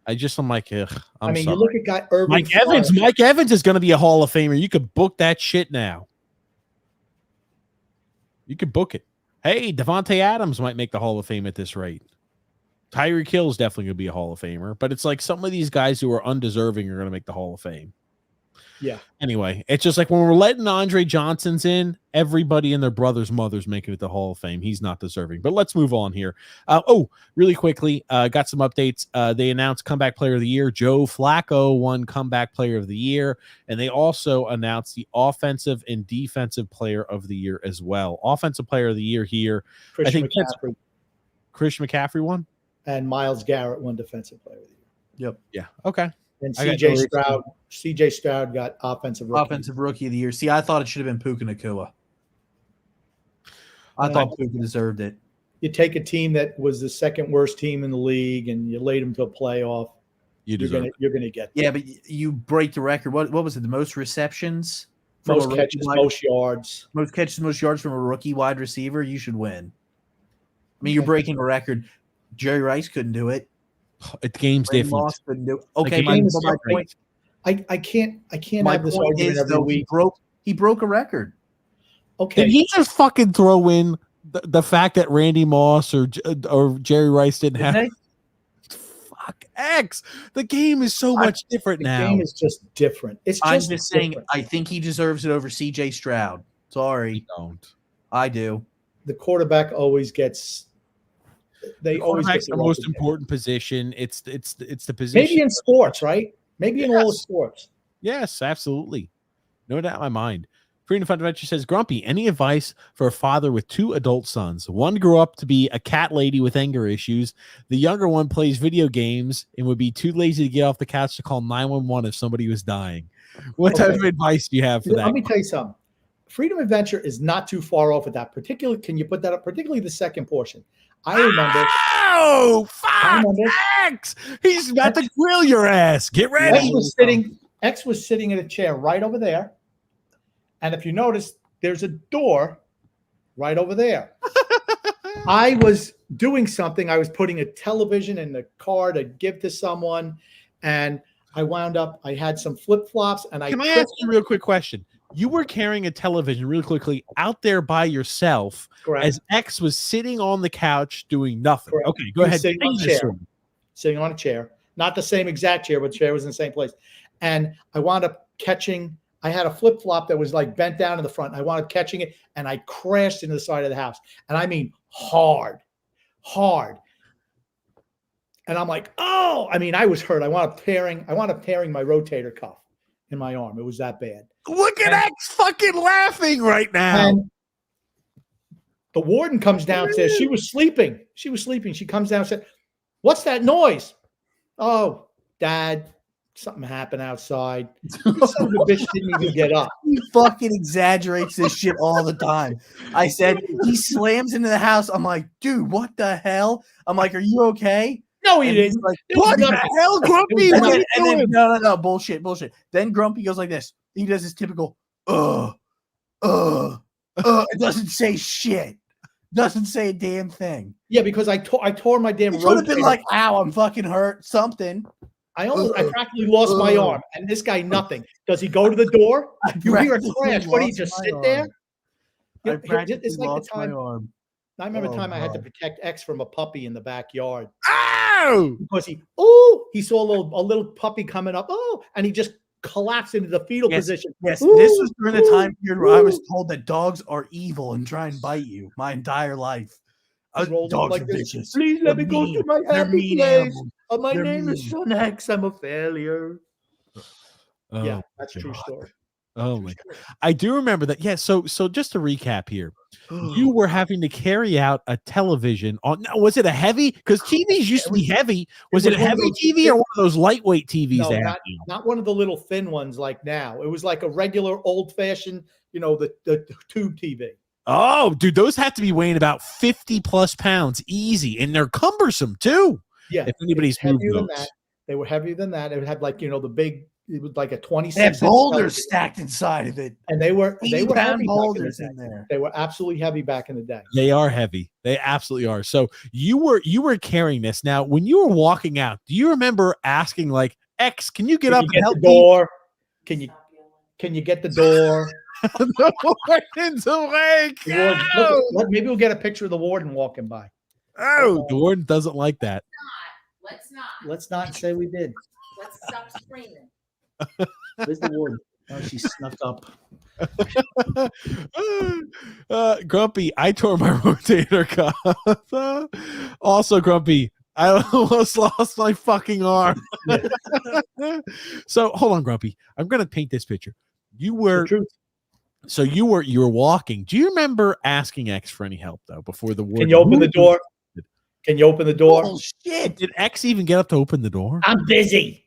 I'm like, ugh, I'm sorry. You look at guy Irvin Mike Evans. Mike Evans is going to be a Hall of Famer. You could book that shit now. You could book it. Hey, Devontae Adams might make the Hall of Fame at this rate. Tyreek Hill is definitely going to be a Hall of Famer, but it's like some of these guys who are undeserving are going to make the Hall of Fame. Yeah. Anyway, it's just like when we're letting Andre Johnson's in, everybody and their brother's mother's making it the Hall of Fame. He's not deserving. But let's move on here. Really quickly, got some updates. They announced Comeback Player of the Year. Joe Flacco won Comeback Player of the Year, and they also announced the Offensive and Defensive Player of the Year as well. Offensive Player of the Year here. Christian McCaffrey. Christian McCaffrey won? And Myles Garrett won Defensive Player of the Year. Yep. Yeah. Okay. And CJ Stroud got Offensive Rookie of the Year. See, I thought it should have been Puka Nacua. I thought Puka deserved it. You take a team that was the second worst team in the league and you laid them to a playoff. You're gonna get yeah, but you break the record. What was it? The most receptions, most catches, most yards, most yards from a rookie wide receiver. You should win. I mean, you're breaking a record. Jerry Rice couldn't do it. The game's different. Okay, my point. I can't have this argument every week. He broke a record. Okay. Did he just fucking throw in the fact that Randy Moss or Jerry Rice didn't have? Fuck X. The game is so much different now. The game is just different. I'm just saying. I think he deserves it over C.J. Stroud. Sorry, I do. The quarterback always gets. They always get the most important position. It's the position. Maybe in sports, right? Maybe in all sports. Yes, absolutely. No doubt in my mind. Freedom Fund Adventure says, Grumpy, any advice for a father with 2 adult sons? One grew up to be a cat lady with anger issues. The younger one plays video games and would be too lazy to get off the couch to call 911 if somebody was dying. What type of advice do you have for that? Let me tell you something. Freedom Adventure is not too far off with that. Particularly, can you put that up? Particularly the second portion. I remember. Oh, fuck! X! He's about to grill your ass. Get ready. X was sitting in a chair right over there. And if you notice, there's a door right over there. I was doing something. I was putting a television in the car to give to someone. And I wound up, I had some flip-flops. And Can I ask you a real quick question? You were carrying a television really quickly out there by yourself. Correct. As X was sitting on the couch doing nothing. Correct. Okay, go ahead. Sitting on a chair. Not the same exact chair, but the chair was in the same place. And I wound up catching, I had a flip-flop that was like bent down in the front. I wound up catching it, and I crashed into the side of the house. And I mean hard. And I'm like, oh, I mean, I was hurt. I wound up tearing my rotator cuff in my arm. It was that bad. Look at X fucking laughing right now. And the warden comes downstairs. She was sleeping. She comes down and said, what's that noise? Oh, Dad, something happened outside. This son of a bitch didn't even get up. He fucking exaggerates this shit all the time. I said he slams into the house. I'm like, dude, what the hell? I'm like, are you okay? No, he And he's didn't. like, What what the hell, Grumpy? And And then, no, bullshit. Then Grumpy goes like this. He does his typical, it doesn't say shit. Doesn't say a damn thing. Yeah, because I tore my damn He could have been rotator. like, ow, I'm fucking hurt. Something. I practically lost my arm, and this guy nothing. Does he go to the door? You hear a crash. What do you just sit there? I Yeah, practically it's like lost the my time. arm. I remember the Oh, time I had to God. protect X from a puppy in the backyard Ow! because he saw a little puppy coming up. Oh, and he just collapsed into the fetal position. Yes, Ooh, this was during the time period where I was ooh. told that dogs are evil and try and bite you my entire life. Rolled up Dogs like are this. bitches. Please let They're me go mean. to my They're happy mean place. animals. My They're name is mean. Son X. I'm a failure. Oh, Yeah, that's a true God. story. Oh my God. I do remember that. Yeah. So just to recap here, you were having to carry out a television on. No, was it a heavy? Because TVs used to be heavy. Was it a was one of heavy those- TV or one of those lightweight TVs? No, they have now? not one of the little thin ones like now. It was like a regular old fashioned, the tube TV. Oh, dude, those have to be weighing about 50 plus pounds easy, and they're cumbersome too. Yeah, If anybody's heavier moved than those. that. They were heavier than that. It had like the big. It was like a 26. They had inch boulders television. stacked inside of it. And they were 80-pound heavy back in the boulders day. in there. They were absolutely heavy back in the day. They are heavy. They absolutely are. So you were carrying this. Now, when you were walking out, do you remember asking like, X, can you get up and get help the door? Can you get the door? The warden's awake. The warden- look, maybe we'll get a picture of the warden walking by. Oh, the warden doesn't like that. Let's not say we did. Let's stop screaming. Where's the warden? Oh, she snuck up. Grumpy, I tore my rotator cuff. Also, Grumpy, I almost lost my fucking arm. So hold on, Grumpy. I'm gonna paint this picture. You were walking. Do you remember asking X for any help though before the warden? Can you open the door? Can you open the door? Oh shit! Did X even get up to open the door? I'm busy.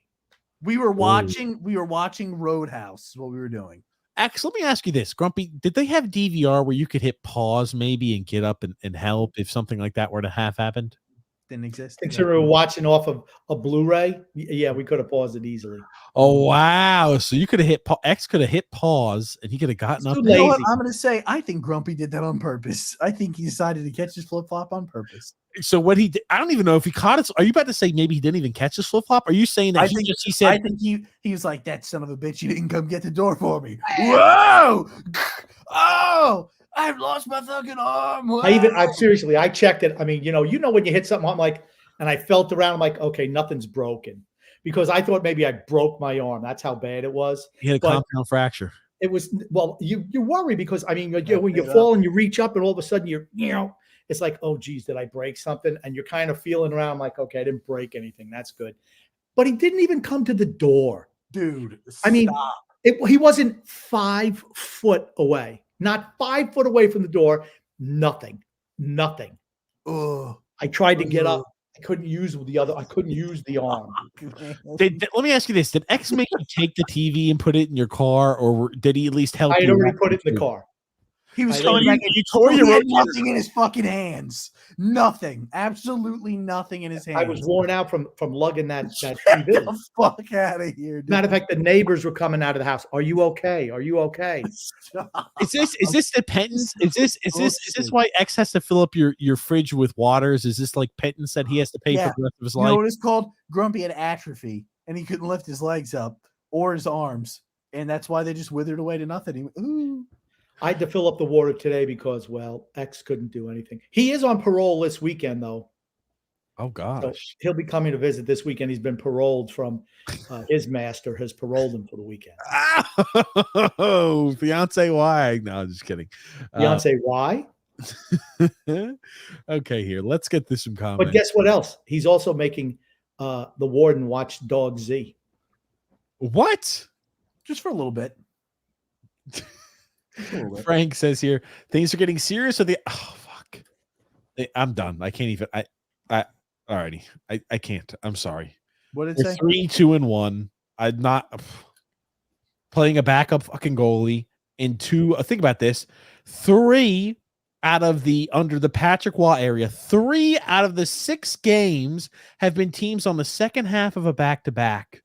We were watching Roadhouse. Is what we were doing. X, let me ask you this, Grumpy. Did they have DVR where you could hit pause maybe and get up and help if something like that were to have happened? Didn't exist. Consider we were watching off of a Blu-ray. Yeah, we could have paused it easily. Oh wow! So you could have hit X could have hit pause and he could have gotten up. You know what? I'm gonna say I think Grumpy did that on purpose. I think he decided to catch his flip flop on purpose. So what he did, I don't even know if he caught it. Are you about to say maybe he didn't even catch his flip flop? Are you saying that he said? I think he was like, that son of a bitch, he didn't come get the door for me. Whoa! Oh, I've lost my fucking arm. I checked it. I mean, you know when you hit something, I'm like, and I felt around. I'm like, okay, nothing's broken, because I thought maybe I broke my arm. That's how bad it was. He had a compound fracture. It was you worry because I mean, when you fall and you reach up and all of a sudden it's like, oh geez, did I break something? And you're kind of feeling around like, okay, I didn't break anything. That's good. But he didn't even come to the door, dude. I mean, he wasn't 5 foot away, not 5 foot away from the door. Nothing. I tried to get up. I couldn't use the arm. Let me ask you this: did X make you take the TV and put it in your car, or did he at least help? I had you already put it in the car. He was telling you you tore your had rotator. nothing in his fucking hands. Nothing. Absolutely nothing in his hands. I was worn out from lugging that Get TV. the fuck out of here, dude. Matter of fact, the neighbors were coming out of the house. Are you okay? Are you okay? Is this the penance? Is this why X has to fill up your fridge with waters? Is this like penance that he has to pay for the rest of his You life? know what it's called? Grumpy had atrophy, and he couldn't lift his legs up or his arms, and that's why they just withered away to nothing. He went, ooh. I had to fill up the water today because, well, X couldn't do anything. He is on parole this weekend, though. Oh gosh, so he'll be coming to visit this weekend. He's been paroled from his master has paroled him for the weekend. Oh, fiance, why? No, just kidding. Fiance, why? Okay, here. Let's get this some comments. But guess what else? He's also making the warden watch Dog Z. What? Just for a little bit. Frank says here things are getting serious. So oh fuck, I'm done. I can't even. I alrighty. I can't. I'm sorry. What did it say? 3, 2, and 1. I'm not playing a backup fucking goalie in two. Think about this: 3 out of the under the Patrick Waugh area, 3 out of the 6 games have been teams on the second half of a back-to-back,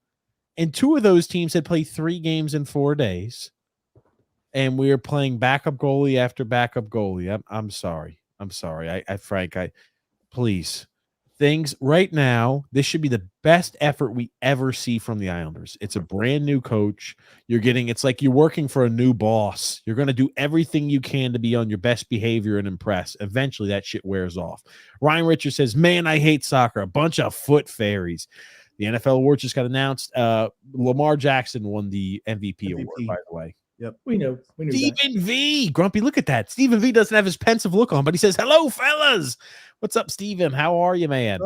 and 2 of those teams had played 3 games in 4 days, and we are playing backup goalie after backup goalie. I'm sorry. Frank, please. Things right now, this should be the best effort we ever see from the Islanders. It's a brand new coach. It's like you're working for a new boss. You're going to do everything you can to be on your best behavior and impress. Eventually, that shit wears off. Ryan Richards says, man, I hate soccer. A bunch of foot fairies. The NFL awards just got announced. Lamar Jackson won the MVP award, by the way. Yep, we knew Stephen V. Grumpy, look at that. Stephen V doesn't have his pensive look on, but he says, hello, fellas. What's up, Stephen? How are you, man?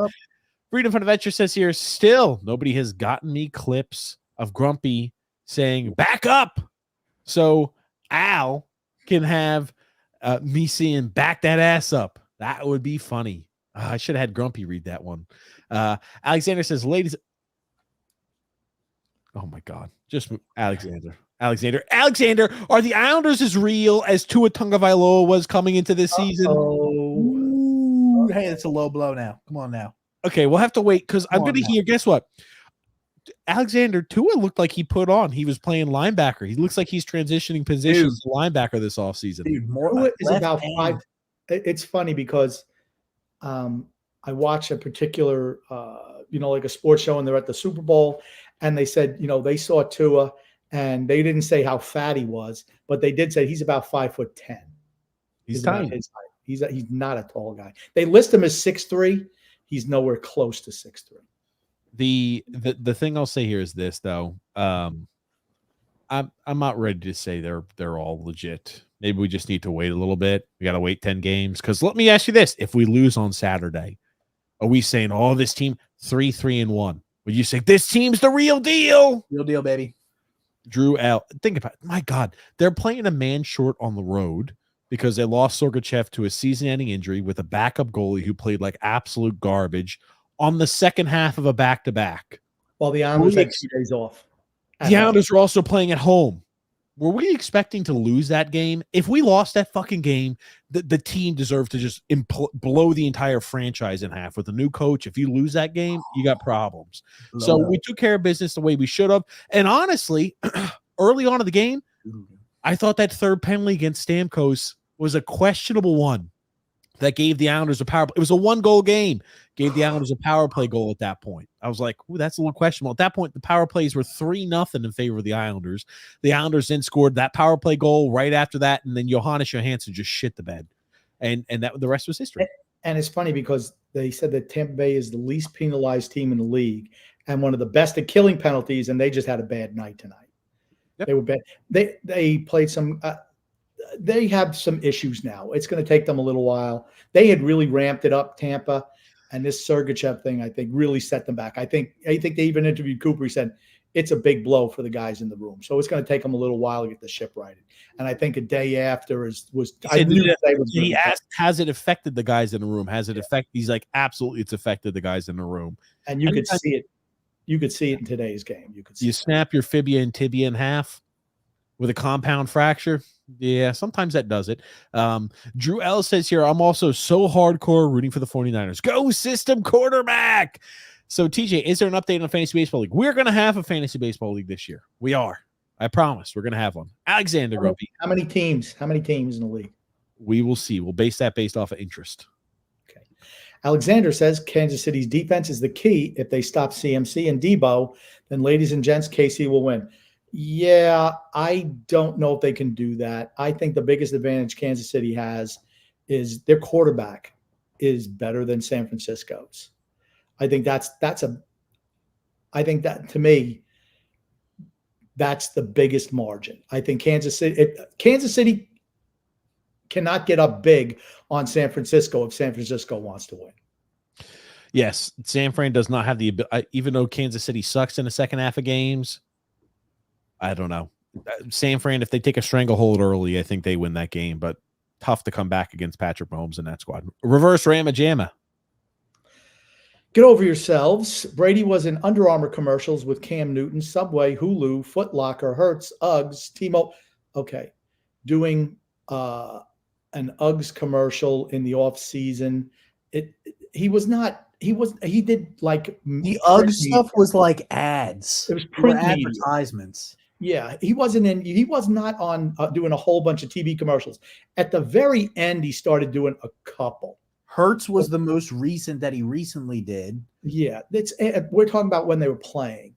Freedom from Adventure says here, still, nobody has gotten me clips of Grumpy saying, back up. So Al can have me seeing back that ass up. That would be funny. I should have had Grumpy read that one. Alexander says, ladies. Oh, my God. Just Alexander, are the Islanders as real as Tua Tagovailoa was coming into this season? Ooh, hey, it's a low blow now. Come on now. Okay, we'll have to wait because I'm going to hear. Guess what? Alexander Tua looked like he put on. He was playing linebacker. He looks like he's transitioning positions to linebacker this offseason. Tua is about 5. It's funny because I watch a particular, like a sports show, and they're at the Super Bowl, and they said, they saw Tua. And they didn't say how fat he was, but they did say he's about 5'10". He's tiny. He's not a tall guy. They list him as 6'3". He's nowhere close to 6'3". The thing I'll say here is this though. I'm not ready to say they're all legit. Maybe we just need to wait a little bit. We got to wait 10 games. Because let me ask you this: if we lose on Saturday, are we saying, "Oh, this team 3-3-1"? Would you say this team's the real deal? Real deal, baby. Drew L. Think about it. My God, they're playing a man short on the road because they lost Sergachev to a season-ending injury with a backup goalie who played like absolute garbage on the second half of a back-to-back. Well, the Islanders had 2 days off. The Islanders are also playing at home. Were we expecting to lose that game? If we lost that fucking game, the team deserved to just blow the entire franchise in half. With a new coach, if you lose that game, you got problems. So we took care of business the way we should have. And honestly, early on in the game, I thought that third penalty against Stamkos was a questionable one that gave the Islanders a power play. It was a 1-goal game. Gave the Islanders a power play goal at that point. I was like, ooh, that's a little questionable. At that point, the power plays were 3-0 in favor of the Islanders. The Islanders then scored that power play goal right after that, and then Johannes Johansson just shit the bed. And that the rest was history. And it's funny because they said that Tampa Bay is the least penalized team in the league and one of the best at killing penalties, and they just had a bad night tonight. Yep. They were bad. They played some they have some issues now. It's going to take them a little while. They had really ramped it up, Tampa, and this Sergachev thing, I think, really set them back. I think they even interviewed Cooper. He said it's a big blow for the guys in the room. So it's going to take them a little while to get the ship righted. And I think a day after he asked, has it affected the guys in the room? Has it affected? He's like, absolutely, it's affected the guys in the room. And you could see it. You could see it in today's game. You snap your fibia and tibia in half with a compound fracture. Yeah, sometimes that does it. Drew L says here, I'm also so hardcore rooting for the 49ers. Go system quarterback. So, TJ, is there an update on Fantasy Baseball League? We're going to have a Fantasy Baseball League this year. We are. I promise. We're going to have one. Alexander Grumpy. How many teams? How many teams in the league? We will see. We'll base that based off of interest. Okay. Alexander says Kansas City's defense is the key. If they stop CMC and Debo, then, ladies and gents, KC will win. Yeah, I don't know if they can do that. I think the biggest advantage Kansas City has is their quarterback is better than San Francisco's. I think I think that, to me, that's the biggest margin. I think Kansas City cannot get up big on San Francisco if San Francisco wants to win. Yes, San Fran does not have the ability, even though Kansas City sucks in the second half of games. I don't know. San Fran, if they take a stranglehold early, I think they win that game, but tough to come back against Patrick Mahomes and that squad. Reverse Ramajama. Get over yourselves. Brady was in Under Armour commercials with Cam Newton, Subway, Hulu, Foot Locker, Hertz, Uggs, T-Mobile. Okay. Doing an Uggs commercial in the off season. He did like The Uggs stuff was like ads. It was They were print media. advertisements. Yeah, he was not on doing a whole bunch of TV commercials. At the very end, he started doing a couple. Hertz was the most recent that he recently did. Yeah, we're talking about when they were playing.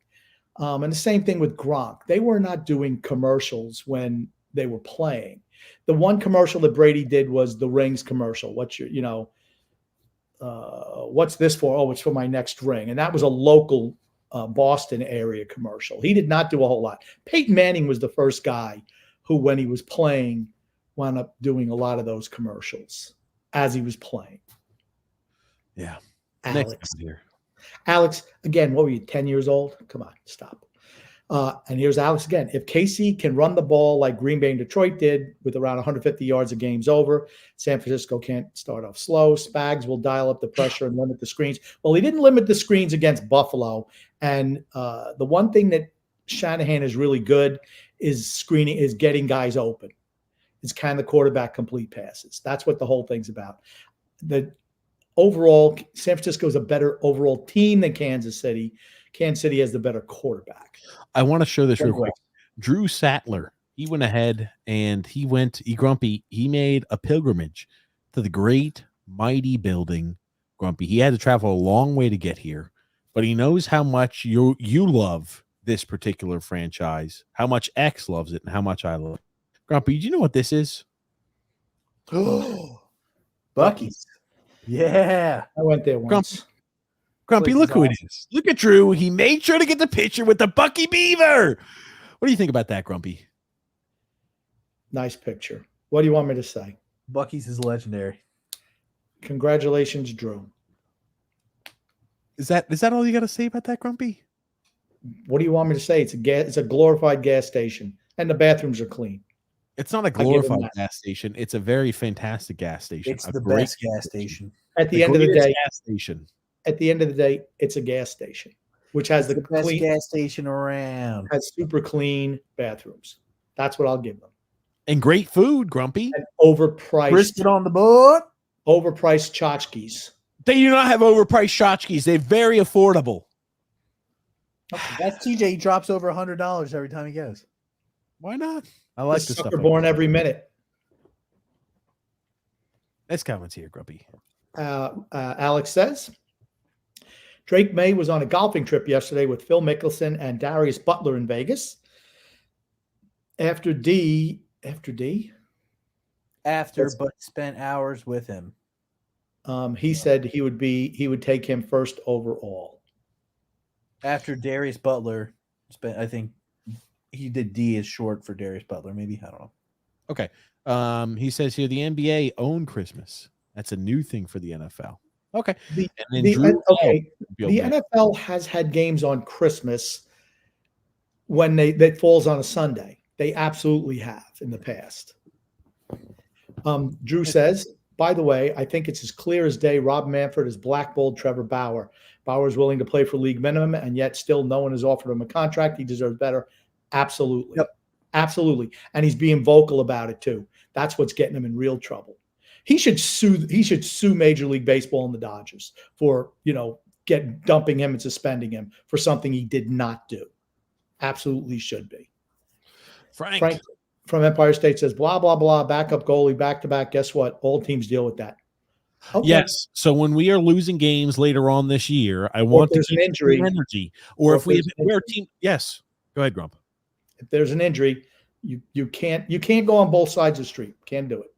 And the same thing with Gronk. They were not doing commercials when they were playing. The one commercial that Brady did was the rings commercial. What's this for? Oh, it's for my next ring. And that was a local Boston area commercial. He did not do a whole lot. Peyton Manning was the first guy who, when he was playing, wound up doing a lot of those commercials as he was playing. Yeah. Alex, again, what were you, 10 years old? Come on, stop. And here's Alex again. If KC can run the ball like Green Bay and Detroit did with around 150 yards, a game's over. San Francisco can't start off slow. Spags will dial up the pressure and limit the screens. Well, he didn't limit the screens against Buffalo. And the one thing that Shanahan is really good is getting guys open. It's kind of the quarterback complete passes. That's what the whole thing's about. The overall, San Francisco is a better overall team than Kansas City. Kansas City has the better quarterback. I want to show this real quick. Drew Sattler, he went ahead and he made a pilgrimage to the great, mighty building, Grumpy. He had to travel a long way to get here, but he knows how much you love this particular franchise, how much X loves it, and how much I love it. Grumpy, do you know what this is? Buc-ee's. Yeah. I went there once. Grumpy, look who it is. Look at Drew. He made sure to get the picture with the Bucky Beaver. What do you think about that, Grumpy? Nice picture. What do you want me to say? Buc-ee's is legendary. Congratulations, Drew. Is that all you got to say about that, Grumpy? What do you want me to say? It's a glorified gas station, and the bathrooms are clean. It's not a glorified gas station. It's a very fantastic gas station. It's the best gas station. At the end of the day, gas station. At the end of the day, it's a gas station, which has the best clean, gas station around. Has super clean bathrooms. That's what I'll give them. And great food, Grumpy. And overpriced. Brisket on the board. Overpriced tchotchkes. They do not have overpriced tchotchkes. They're very affordable. That's TJ. He drops over $100 every time he goes. Why not? I like this stuff. Born every minute. Nice comments here, Grumpy. Alex says, Drake May was on a golfing trip yesterday with Phil Mickelson and Darius Butler in Vegas. After, but spent hours with him. He said he would take him first overall. After Darius Butler spent, I think he did D as short for Darius Butler. Maybe, I don't know. Okay. He says here the NBA owned Christmas. That's a new thing for the NFL. Okay. The NFL has had games on Christmas when that falls on a Sunday. They absolutely have in the past. Drew says, by the way, I think it's as clear as day Rob Manfred has blackballed Trevor Bauer. Bauer is willing to play for league minimum, and yet still no one has offered him a contract. He deserves better. Absolutely. Yep. Absolutely. And he's being vocal about it too. That's what's getting him in real trouble. He should sue Major League Baseball and the Dodgers for, dumping him and suspending him for something he did not do. Absolutely should be. Frank from Empire State says, blah, blah, blah, backup goalie, back-to-back. Guess what? All teams deal with that. Okay. Yes. So when we are losing games later on this year, I want to keep injury energy. Or if we have our team, yes. Go ahead, Grump. If there's an injury, you can't go on both sides of the street. Can't do it.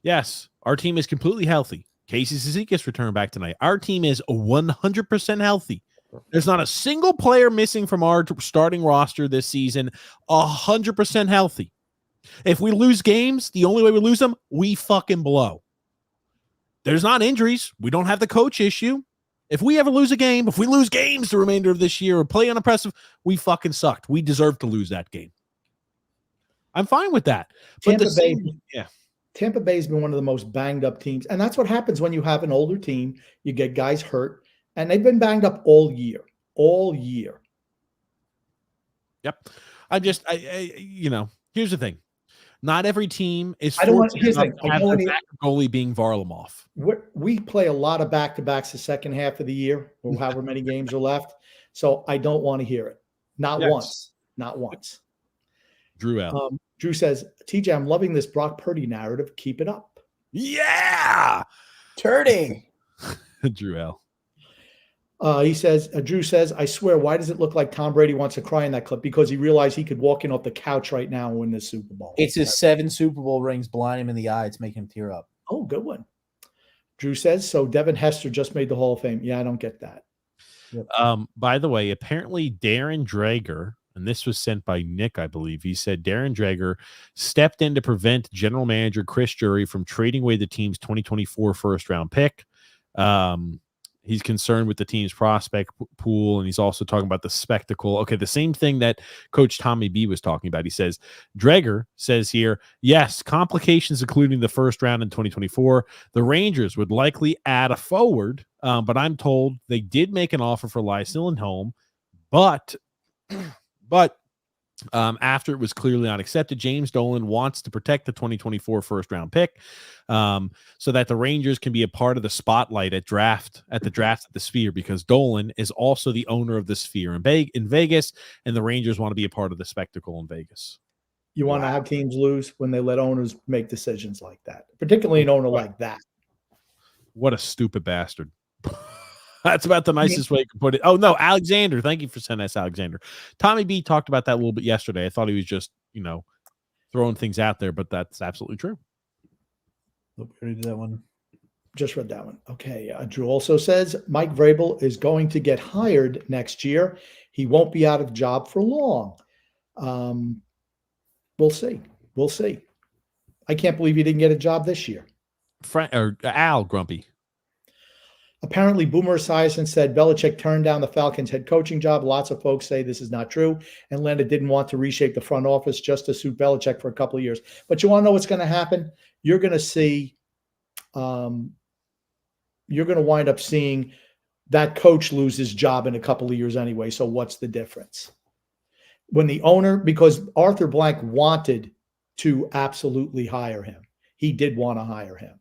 Yes, our team is completely healthy. Casey Cizikas returned back tonight. Our team is 100% healthy. There's not a single player missing from our starting roster this season. 100% healthy. If we lose games, the only way we lose them, we fucking blow. There's not injuries. We don't have the coach issue. If we ever lose a game, if we lose games the remainder of this year or play unimpressive, we fucking sucked. We deserve to lose that game. I'm fine with that. But Tampa Bay's been one of the most banged up teams. And that's what happens when you have an older team. You get guys hurt. And they've been banged up all year. All year. Yep. Here's the thing. Not every team is I don't want- fortunate here's the enough thing. to I have don't their want backup goalie being Varlamov. We play a lot of back-to-backs the second half of the year, or however many games are left. So I don't want to hear it. Not Yes. once. Not once. Drew L. Drew says, TJ, I'm loving this Brock Purdy narrative. Keep it up. Yeah. Turdy. Drew L. He says, Drew says, I swear, why does it look like Tom Brady wants to cry in that clip? Because he realized he could walk in off the couch right now and win the Super Bowl. It's his 7 Super Bowl rings blind him in the eye. It's making him tear up. Oh, good one. Drew says, so Devin Hester just made the Hall of Fame. Yeah, I don't get that. By the way, apparently Darren Drager, and this was sent by Nick, I believe. He said Darren Drager stepped in to prevent general manager Chris Jury from trading away the team's 2024 first-round pick. He's concerned with the team's prospect pool, and he's also talking about the spectacle. Okay, the same thing that Coach Tommy B was talking about. He says, Drager says here, yes, complications including the first round in 2024. The Rangers would likely add a forward, but I'm told they did make an offer for Elias Lindholm, but after it was clearly not accepted, James Dolan wants to protect the 2024 first-round pick so that the Rangers can be a part of the spotlight at the draft at the Sphere, because Dolan is also the owner of the Sphere in Vegas, and the Rangers want to be a part of the spectacle in Vegas. You want to have teams lose when they let owners make decisions like that, particularly an owner like that. What a stupid bastard. That's about the nicest way you can put it. Oh, no, Alexander. Thank you for sending us, Alexander. Tommy B talked about that a little bit yesterday. I thought he was just, throwing things out there, but that's absolutely true. Nope, we already did that one. Just read that one. Okay. Drew also says Mike Vrabel is going to get hired next year. He won't be out of job for long. We'll see. We'll see. I can't believe he didn't get a job this year. Al Grumpy. Apparently, Boomer Esiason said Belichick turned down the Falcons' head coaching job. Lots of folks say this is not true. And Leonard didn't want to reshape the front office just to suit Belichick for a couple of years. But you want to know what's going to happen? You're going to see, you're going to wind up seeing that coach lose his job in a couple of years anyway. So what's the difference? When the owner, because Arthur Blank wanted to absolutely hire him. He did want to hire him.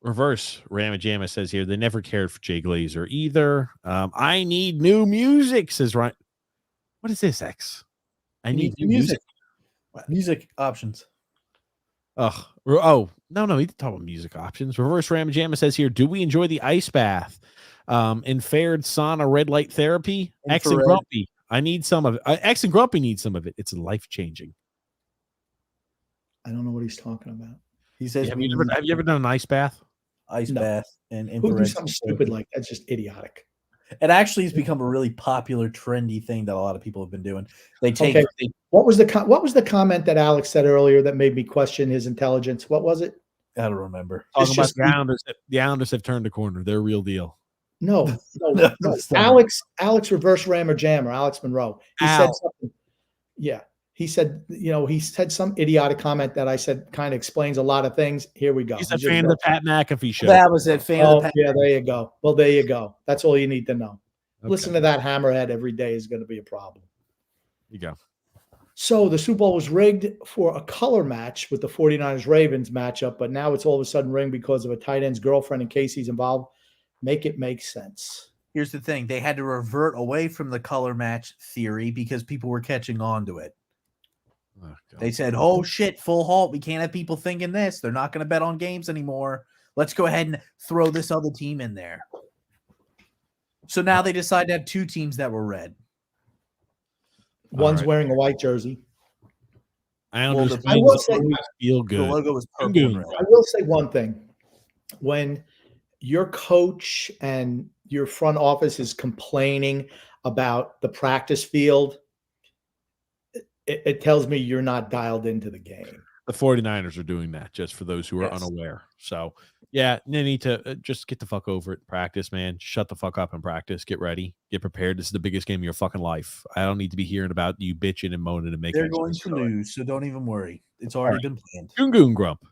Reverse Ramajama says here, they never cared for Jay Glazer either. I need new music, says Ryan. What is this, X? I need new music. Music options. Oh, no, he didn't talk about music options. Reverse Ramajama says here, do we enjoy the ice bath? Infrared sauna red light therapy? X and Grumpy. I need some of it. X and Grumpy need some of it. It's life-changing. I don't know what he's talking about. He says, have you ever done an ice bath? Ice bath and Who do infrared. something stupid like that? That's just idiotic. It actually has become a really popular, trendy thing that a lot of people have been doing. They take. Okay. What was the comment that Alex said earlier that made me question his intelligence? What was it? I don't remember. Talking about the Islanders have turned a corner. They're a real deal. No. Alex reverse Rammer Jammer, Alex Monroe. He said something. Yeah. He said, he said some idiotic comment that I said kind of explains a lot of things. Here we go. He's a fan of the Pat McAfee show. That was it. Fan of the Pat. Yeah, there you go. Well, there you go. That's all you need to know. Okay. Listen to that hammerhead every day is going to be a problem. You go. So the Super Bowl was rigged for a color match with the 49ers-Ravens matchup, but now it's all of a sudden rigged because of a tight end's girlfriend and Casey's involved. Make it make sense. Here's the thing. They had to revert away from the color match theory because people were catching on to it. Oh, they said, oh, shit, full halt. We can't have people thinking this. They're not going to bet on games anymore. Let's go ahead and throw this other team in there. So now they decide to have two teams that were red. One's wearing a white jersey. I will say, feel good. The logo was purple and red. I will say one thing. When your coach and your front office is complaining about the practice field, it tells me you're not dialed into the game. The 49ers are doing that, just for those who are unaware. So, yeah, they need to just get the fuck over it in practice, man. Shut the fuck up and practice. Get ready. Get prepared. This is the biggest game of your fucking life. I don't need to be hearing about you bitching and moaning and making. They're going to lose, so don't even worry. It's already been planned. Goon Grump.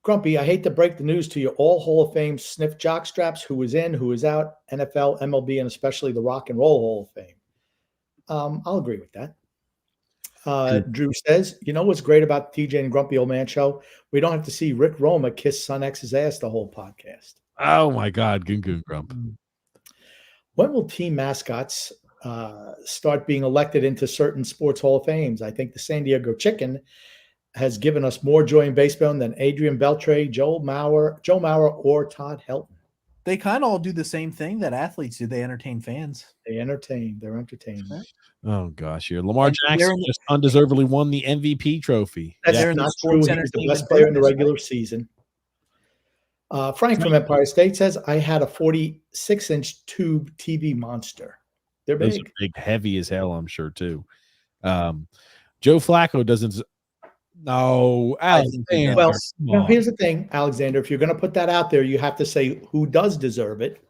Grumpy, I hate to break the news to you. All Hall of Fame sniff jock straps. Who is in, who is out, NFL, MLB, and especially the Rock and Roll Hall of Fame. I'll agree with that. Drew says, you know what's great about the TJ and Grumpy Old Man show? We don't have to see Rick Roma kiss Son X's ass the whole podcast. Oh my God, Goon Grump. When will team mascots start being elected into certain sports Hall of Fames? I think the San Diego Chicken has given us more joy in baseball than Adrian Beltre, Joe Mauer, or Todd Helton. They kind of all do the same thing that athletes do. They entertain fans. They entertain. They're entertaining. Oh gosh, here Lamar And Jackson just undeservedly won the MVP trophy. That's They're in not the true. sports He was the entertainment best player in the business, regular season. Frank from Empire State says, I had a 46-inch tube TV monster. They're Those big. are big, heavy as hell, I'm sure too. Joe Flacco doesn't. No, Alexander. Well, come now on. here's the thing, Alexander. If you're going to put that out there, you have to say who does deserve it.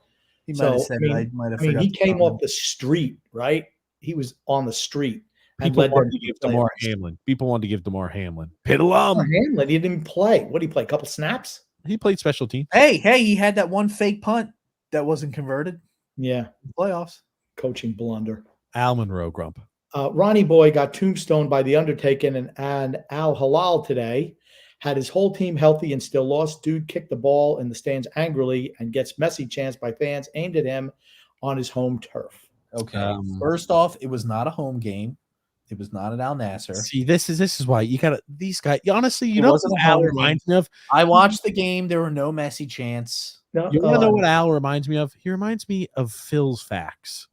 He might have said it. I might have forgot he to came comment. off the street, right? He was on the street and People led them wanted to to give the DeMar playoffs. Hamlin. People wanted to give DeMar Hamlin. DeMar Piddle Hamlin, he didn't play. What did he play? A couple snaps? He played special teams. Hey, he had that one fake punt that wasn't converted. Yeah, Playoffs. coaching blunder. Al Monroe, Grump. Ronnie Boy got tombstoned by The Undertaker and Al Halal today. Had his whole team healthy and still lost. Dude kicked the ball in the stands angrily and gets messy chants by fans aimed at him on his home turf. Okay. First off, it was not a home game. It was not at Al Nasser. See, this is why you gotta these guys. Honestly, you It know wasn't what a Al home reminds me of. I watched the game. There were no messy chants. No, You want to know what Al reminds me of? He reminds me of Phil's facts.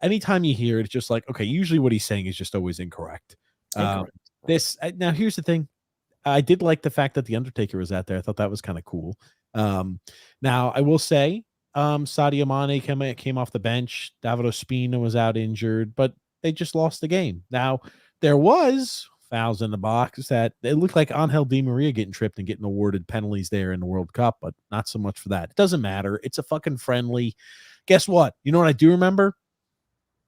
Anytime you hear it, it's just like, okay, usually what he's saying is just always incorrect. Now here's the thing. I did like the fact that the Undertaker was out there. I thought that was kind of cool. Now I will say, Sadio Mane came off the bench. David Ospina was out injured, but they just lost the game. Now there was fouls in the box that it looked like Angel Di Maria getting tripped and getting awarded penalties there in the World Cup, but not so much for that. It doesn't matter. It's a fucking friendly. Guess what? You know what I do remember?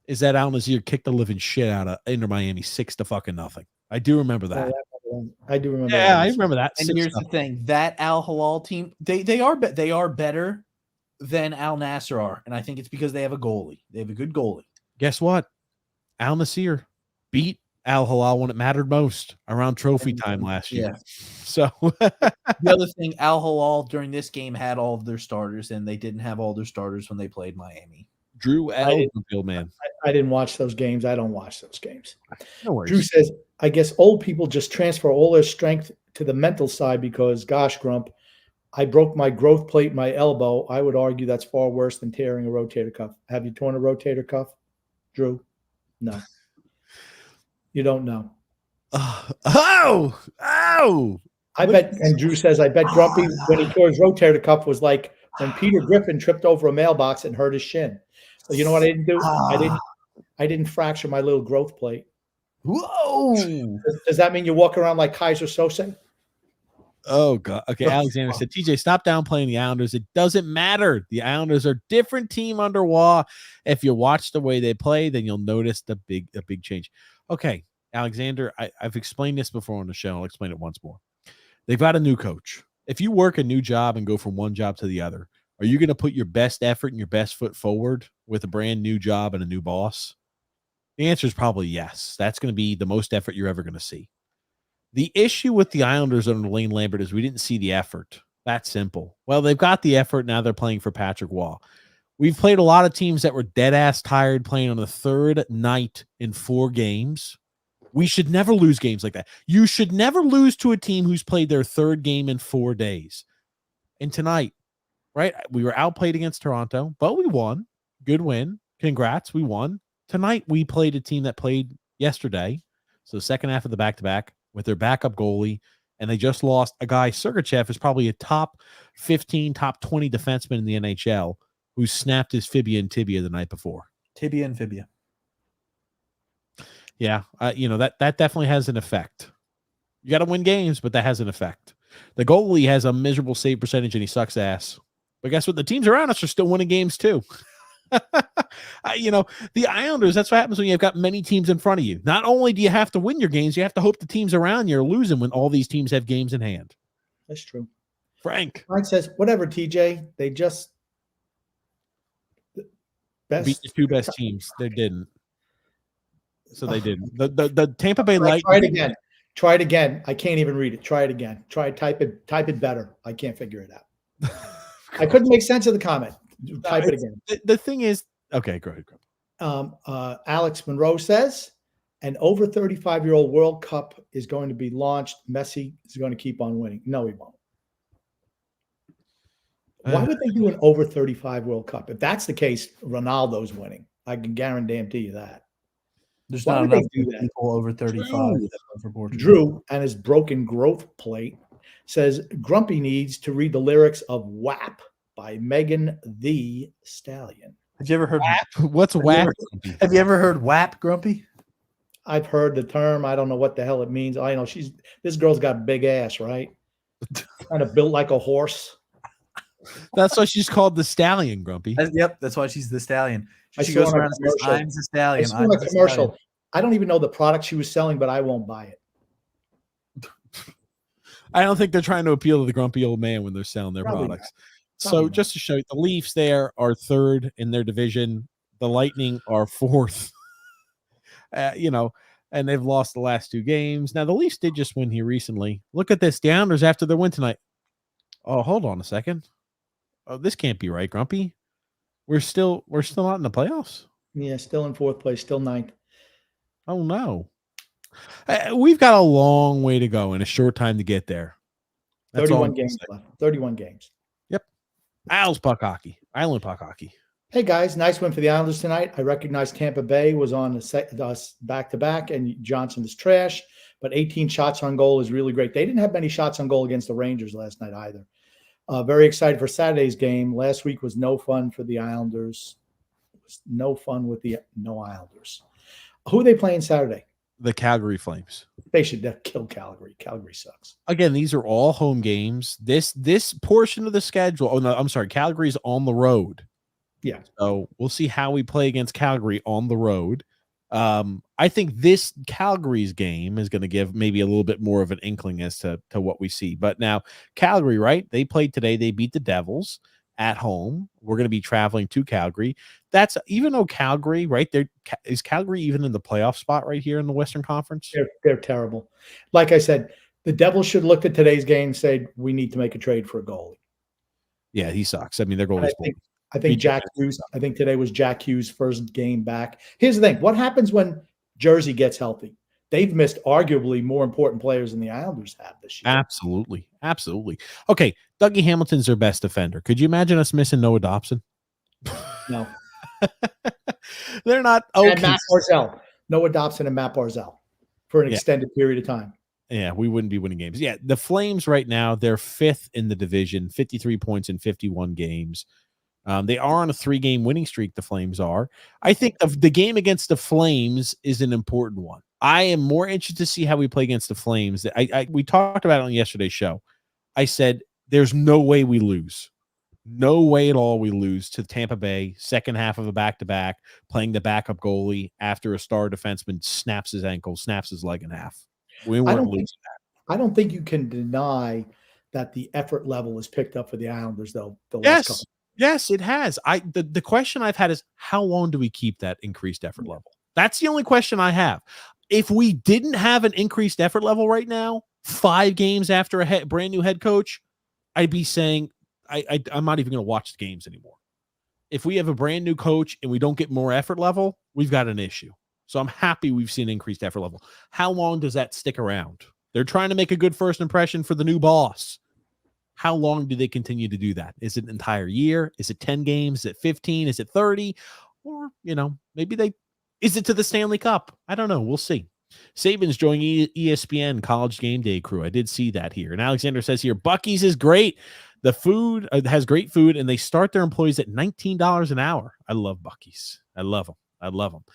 Is that Al Nassr kicked the living shit out of Inter Miami 6-0. I do remember that. I do remember. Yeah, I remember that. And here's the thing: that Al Hilal team, they are better than Al Nasser are, and I think it's because they have a goalie. They have a good goalie. Guess what? Al Nassr beat Al Hilal when it mattered most around trophy time last year. Yeah. So The other thing, Al Hilal during this game had all of their starters, and they didn't have all their starters when they played Miami. Drew L. Field man. I didn't watch those games. I don't watch those games. No worries. Drew says, I guess old people just transfer all their strength to the mental side because, gosh, Grump, I broke my growth plate in my elbow. I would argue that's far worse than tearing a rotator cuff. Have you torn a rotator cuff, Drew? No. You don't know. Oh! I bet, and Drew says, I bet Grumpy, when he tore his rotator cuff, was like when Peter Griffin tripped over a mailbox and hurt his shin. So you know what I didn't do? I didn't fracture my little growth plate. Whoa! Does that mean you walk around like Kaiser Sose? Oh god. Okay, Alexander said, TJ, stop downplaying the Islanders. It doesn't matter. The Islanders are a different team under Waugh. If you watch the way they play, then you'll notice a big change. Okay, Alexander, I've explained this before on the show. I'll explain it once more. They've got a new coach. If you work a new job and go from one job to the other, are you going to put your best effort and your best foot forward with a brand new job and a new boss? The answer is probably yes. That's going to be the most effort you're ever going to see. The issue with the Islanders under Lane Lambert is we didn't see the effort. That's simple. Well, they've got the effort. Now they're playing for Patrick Waugh. We've played a lot of teams that were dead ass tired playing on the third night in 4 games. We should never lose games like that. You should never lose to a team who's played their third game in 4 days. And tonight, right, we were outplayed against Toronto, but we won. Good win. Congrats, we won. Tonight, we played a team that played yesterday, so the second half of the back-to-back, with their backup goalie, and they just lost a guy, Sergachev, is probably a top 15, top 20 defenseman in the NHL who snapped his fibia and tibia the night before. Tibia and fibia. Yeah, that definitely has an effect. You got to win games, but that has an effect. The goalie has a miserable save percentage and he sucks ass. But guess what? The teams around us are still winning games too. The Islanders, that's what happens when you've got many teams in front of you. Not only do you have to win your games, you have to hope the teams around you are losing when all these teams have games in hand. That's true. Frank Frank says, whatever, TJ. They just beat the two best teams. They didn't. So they didn't. The Tampa Bay Try Lightning. it again. Try it again. I can't even read it. Try it again. Type it better. I can't figure it out. I couldn't make sense of the comment. Type it again. The thing is, okay, go ahead. Alex Monroe says, an over 35-year-old World Cup is going to be launched. Messi is going to keep on winning. No, he won't. Why would they do an over 35 World Cup? If that's the case, Ronaldo's winning. I can guarantee you that. There's Why not would they enough do that? people over 35 for Portugal. Drew and his broken growth plate says Grumpy needs to read the lyrics of WAP by Megan Thee Stallion. Have you ever heard WAP? What's WAP? Have you ever heard WAP, Grumpy? I've heard the term. I don't know what the hell it means. I know this girl's got a big ass, right? Kind of built like a horse. That's why she's called the Stallion, Grumpy. Yep, that's why she's the Stallion. I She saw goes her around and says, commercial. I'm the Stallion. I saw I'm a the commercial. Stallion. I don't even know the product she was selling, but I won't buy it. I don't think they're trying to appeal to the grumpy old man when they're selling their Probably products. not. So just to show you, the Leafs there are third in their division. The Lightning are fourth. And they've lost the last two games. Now the Leafs did just win here recently. Look at this, the Islanders after their win tonight. Oh, hold on a second. Oh, this can't be right, Grumpy. We're still not in the playoffs. Yeah, still in fourth place, still ninth. Oh no. We've got a long way to go and a short time to get there. That's 31 games left. 31 games. Yep. Island puck hockey. Hey guys, nice win for the Islanders tonight. I recognize Tampa Bay was on the back-to-back, and Johnson is trash, but 18 shots on goal is really great. They didn't have many shots on goal against the Rangers last night either. Very excited for Saturday's game. Last week was no fun for the Islanders. It was no fun with the Islanders. Who are they playing Saturday? The Calgary Flames. They should kill Calgary. Calgary sucks. Again, these are all home games. This portion of the schedule. Oh no, I'm sorry. Calgary's on the road. Yeah. So we'll see how we play against Calgary on the road. I think this Calgary's game is going to give maybe a little bit more of an inkling as to what we see. But now Calgary, right? They played today. They beat the Devils at home. We're going to be traveling to Calgary. That's even though Calgary, right there, is Calgary even in the playoff spot right here in the Western Conference? They're terrible. Like I said, the Devils should look at today's game and say, we need to make a trade for a goalie. Yeah, he sucks. I mean, they're going to I think Jack Hughes. I think today was Jack Hughes' first game back. Here's the thing: what happens when Jersey gets healthy? They've missed arguably more important players than the Islanders have this year. Absolutely. Okay, Dougie Hamilton's their best defender. Could you imagine us missing Noah Dobson? No, they're not. Okay. And Matt Barzal, Noah Dobson, and Matt Barzal for an extended period of time. Yeah, we wouldn't be winning games. Yeah, the Flames right now, they're fifth in the division, 53 points in 51 games. They are on a 3-game winning streak. The Flames are. I think the game against the Flames is an important one. I am more interested to see how we play against the Flames. We talked about it on yesterday's show. I said there's no way we lose. No way at all we lose to Tampa Bay, second half of a back-to-back, playing the backup goalie after a star defenseman snaps his ankle, snaps his leg in half. We weren't losing that. I don't think you can deny that the effort level is picked up for the Islanders, though. Yes, it has. The question I've had is how long do we keep that increased effort level? That's the only question I have. If we didn't have an increased effort level right now, 5 games after a brand new head coach, I'd be saying I'm not even going to watch the games anymore. If we have a brand new coach and we don't get more effort level, we've got an issue. So I'm happy we've seen increased effort level. How long does that stick around? They're trying to make a good first impression for the new boss. How long do they continue to do that? Is it an entire year? Is it 10 games? Is it 15? Is it 30? Or, maybe is it to the Stanley Cup? I don't know. We'll see. Saban's joining ESPN College Game Day crew. I did see that here. And Alexander says here, Buc-ee's is great. The food has great food, and they start their employees at $19 an hour. I love Buc-ee's. I love them.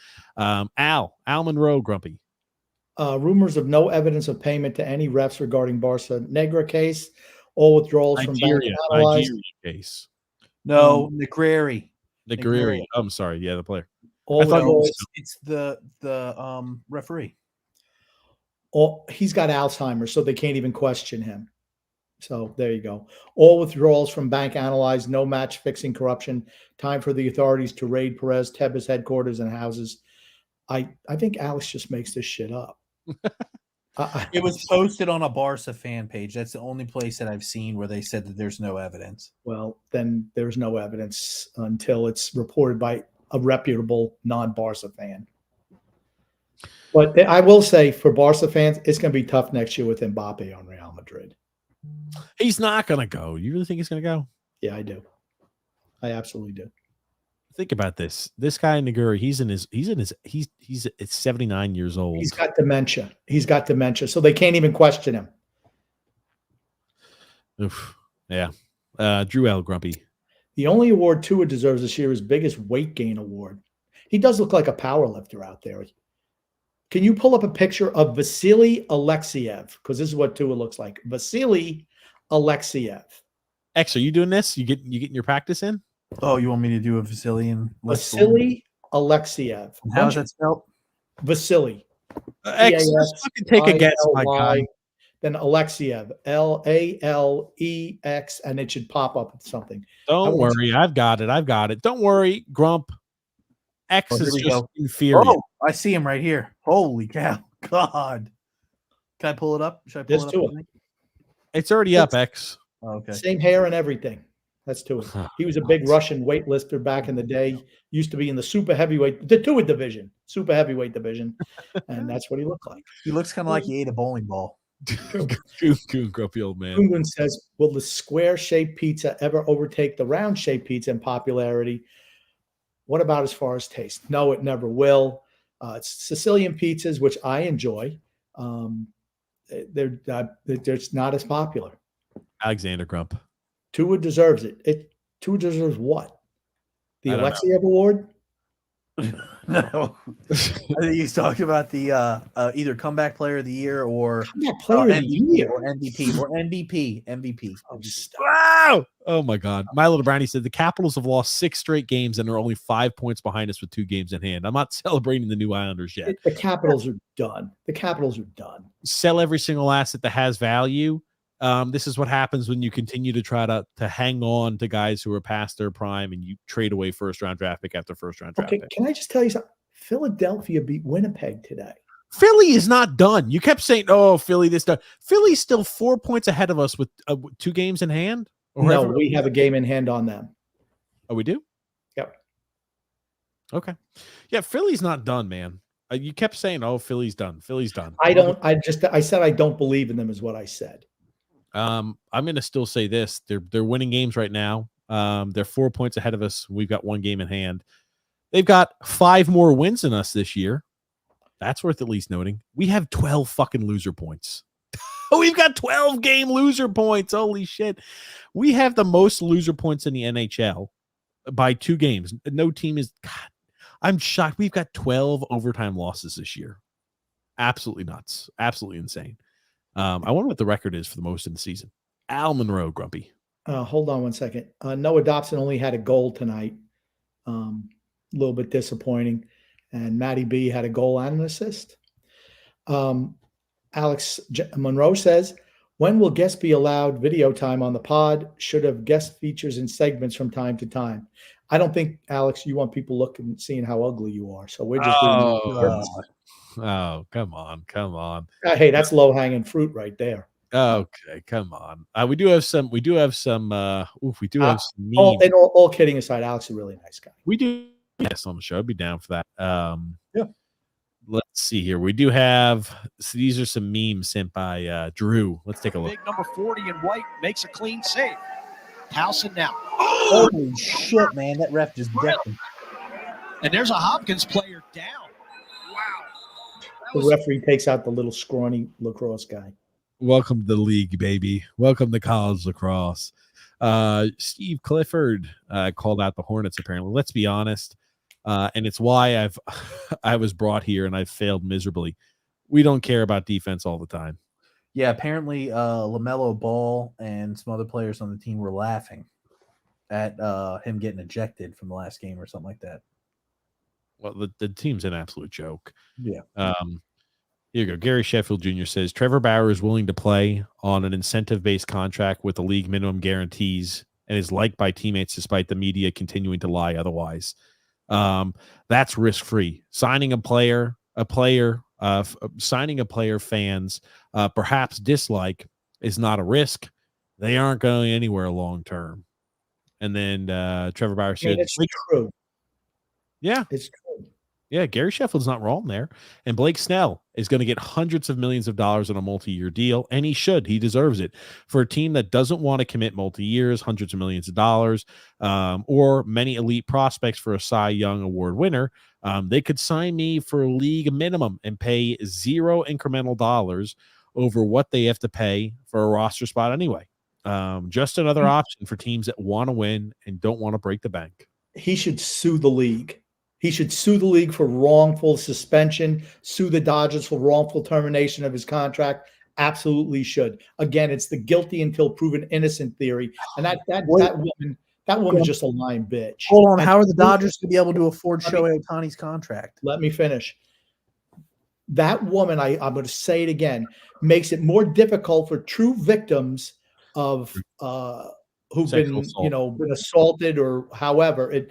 Al Monroe, Grumpy. Rumors of no evidence of payment to any refs regarding Barca Negra case. All withdrawals from Nigeria case. No, Negreri. I'm sorry. Yeah, the player. All it's the referee. He's got Alzheimer's, so they can't even question him. So there you go. All withdrawals from bank analyzed, no match fixing corruption. Time for the authorities to raid Perez Tebas headquarters and houses. I think Alex just makes this shit up. It was posted on a Barca fan page. That's the only place that I've seen where they said that there's no evidence. Well, then there's no evidence until it's reported by a reputable non-Barca fan. But I will say for Barca fans, it's going to be tough next year with Mbappe on Real Madrid. He's not going to go. You really think he's going to go? Yeah, I do. I absolutely do. Think about this. This guy Neguri, he's 79 years old. He's got dementia. So they can't even question him. Oof. Yeah. Drew L. Grumpy. The only award Tua deserves this year is biggest weight gain award. He does look like a power lifter out there. Can you pull up a picture of Vasily Alexiev? Because this is what Tua looks like. Vasily Alexiev. X, are you doing this? You getting your practice in? Oh, you want me to do a Vasily and Vasily Alexiev. How is that spelled? Vasily. X, just fucking take a guess, my guy. Then Alexiev, L-A-L-E-X, and it should pop up with something. Don't worry, I've got it. Don't worry, Grump. X is just inferior. Oh, I see him right here. Holy cow. God. Can I pull it up? Should I pull it up? It's already up, X. Oh, okay. Same hair and everything. That's Tua. He was a big Russian weightlifter back in the day. Used to be in the super heavyweight division, and that's what he looked like. He looks kind of like he ate a bowling ball. Grumpy old man. Goongun says, will the square-shaped pizza ever overtake the round-shaped pizza in popularity? What about as far as taste? No, it never will. It's Sicilian pizzas, which I enjoy. They're just not as popular. Alexander Grump. Tua deserves it. Tua deserves what? The Alexiev Award? No. I think he's talking about the either comeback player of the year or MVP or MVP. Wow! Oh my God. My little Brownie said the Capitals have lost 6 straight games and are only 5 points behind us with 2 games in hand. I'm not celebrating the new Islanders yet. The Capitals are done. Sell every single asset that has value. This is what happens when you continue to try to hang on to guys who are past their prime and you trade away first-round draft pick after first-round draft pick. Can I just tell you something? Philadelphia beat Winnipeg today. Philly is not done. You kept saying, "Oh, Philly this done." Philly's still 4 points ahead of us with 2 games in hand. No, we have a game in hand on them. Oh, we do? Yep. Okay. Yeah, Philly's not done, man. You kept saying, "Oh, Philly's done. Philly's done." I said I don't believe in them is what I said. I'm going to still say this. They're winning games right now. They're 4 points ahead of us. We've got 1 game in hand. They've got 5 more wins than us this year. That's worth at least noting. We have 12 fucking loser points. We've got 12 game loser points. Holy shit. We have the most loser points in the NHL by 2 games. No team is. God, I'm shocked. We've got 12 overtime losses this year. Absolutely nuts. Absolutely insane. I wonder what the record is for the most in the season. Al Monroe, Grumpy. Hold on one second. Noah Dobson only had a goal tonight. A little bit disappointing. And Matty B had a goal and an assist. Alex Monroe says, when will guests be allowed video time on the pod? Should have guest features and segments from time to time. I don't think, Alex, you want people looking and seeing how ugly you are. So we're just doing Oh, come on. Hey, that's low-hanging fruit right there. Okay, come on. We do have some memes. All kidding aside, Alex is a really nice guy. We do yes on the show. I'd be down for that. Yeah. Let's see here. We do have these are some memes sent by Drew. Let's take a look. Big number 40 in white makes a clean save. Towson now. Holy shit, man. That ref just decked him. And there's a Hopkins player down. The referee takes out the little scrawny lacrosse guy. Welcome to the league, baby. Welcome to college lacrosse. Steve Clifford called out the Hornets, apparently. Let's be honest. And it's why I was brought here and I've failed miserably. We don't care about defense all the time. Yeah, apparently LaMelo Ball and some other players on the team were laughing at him getting ejected from the last game or something like that. Well, the team's an absolute joke. Yeah. Here you go. Gary Sheffield Jr. says Trevor Bauer is willing to play on an incentive-based contract with the league minimum guarantees and is liked by teammates despite the media continuing to lie otherwise. That's risk-free. Signing a player fans perhaps dislike is not a risk. They aren't going anywhere long-term. And then Trevor Bauer said, it's true. Yeah. It's true. Yeah, Gary Sheffield's not wrong there. And Blake Snell is going to get hundreds of millions of dollars on a multi-year deal, and he should. He deserves it. For a team that doesn't want to commit multi-years, hundreds of millions of dollars, or many elite prospects for a Cy Young Award winner, they could sign me for a league minimum and pay zero incremental dollars over what they have to pay for a roster spot anyway. Just another option for teams that want to win and don't want to break the bank. He should sue the league. He should sue the league for wrongful suspension, sue the Dodgers for wrongful termination of his contract. Absolutely should. Again, it's the guilty until proven innocent theory. And that woman's just a lying bitch. Hold on. How are the Dodgers going to be able to afford Shohei Ohtani's contract? Let me finish. That woman, I'm going to say it again, makes it more difficult for true victims of who've Sexual been, assault. been assaulted or however,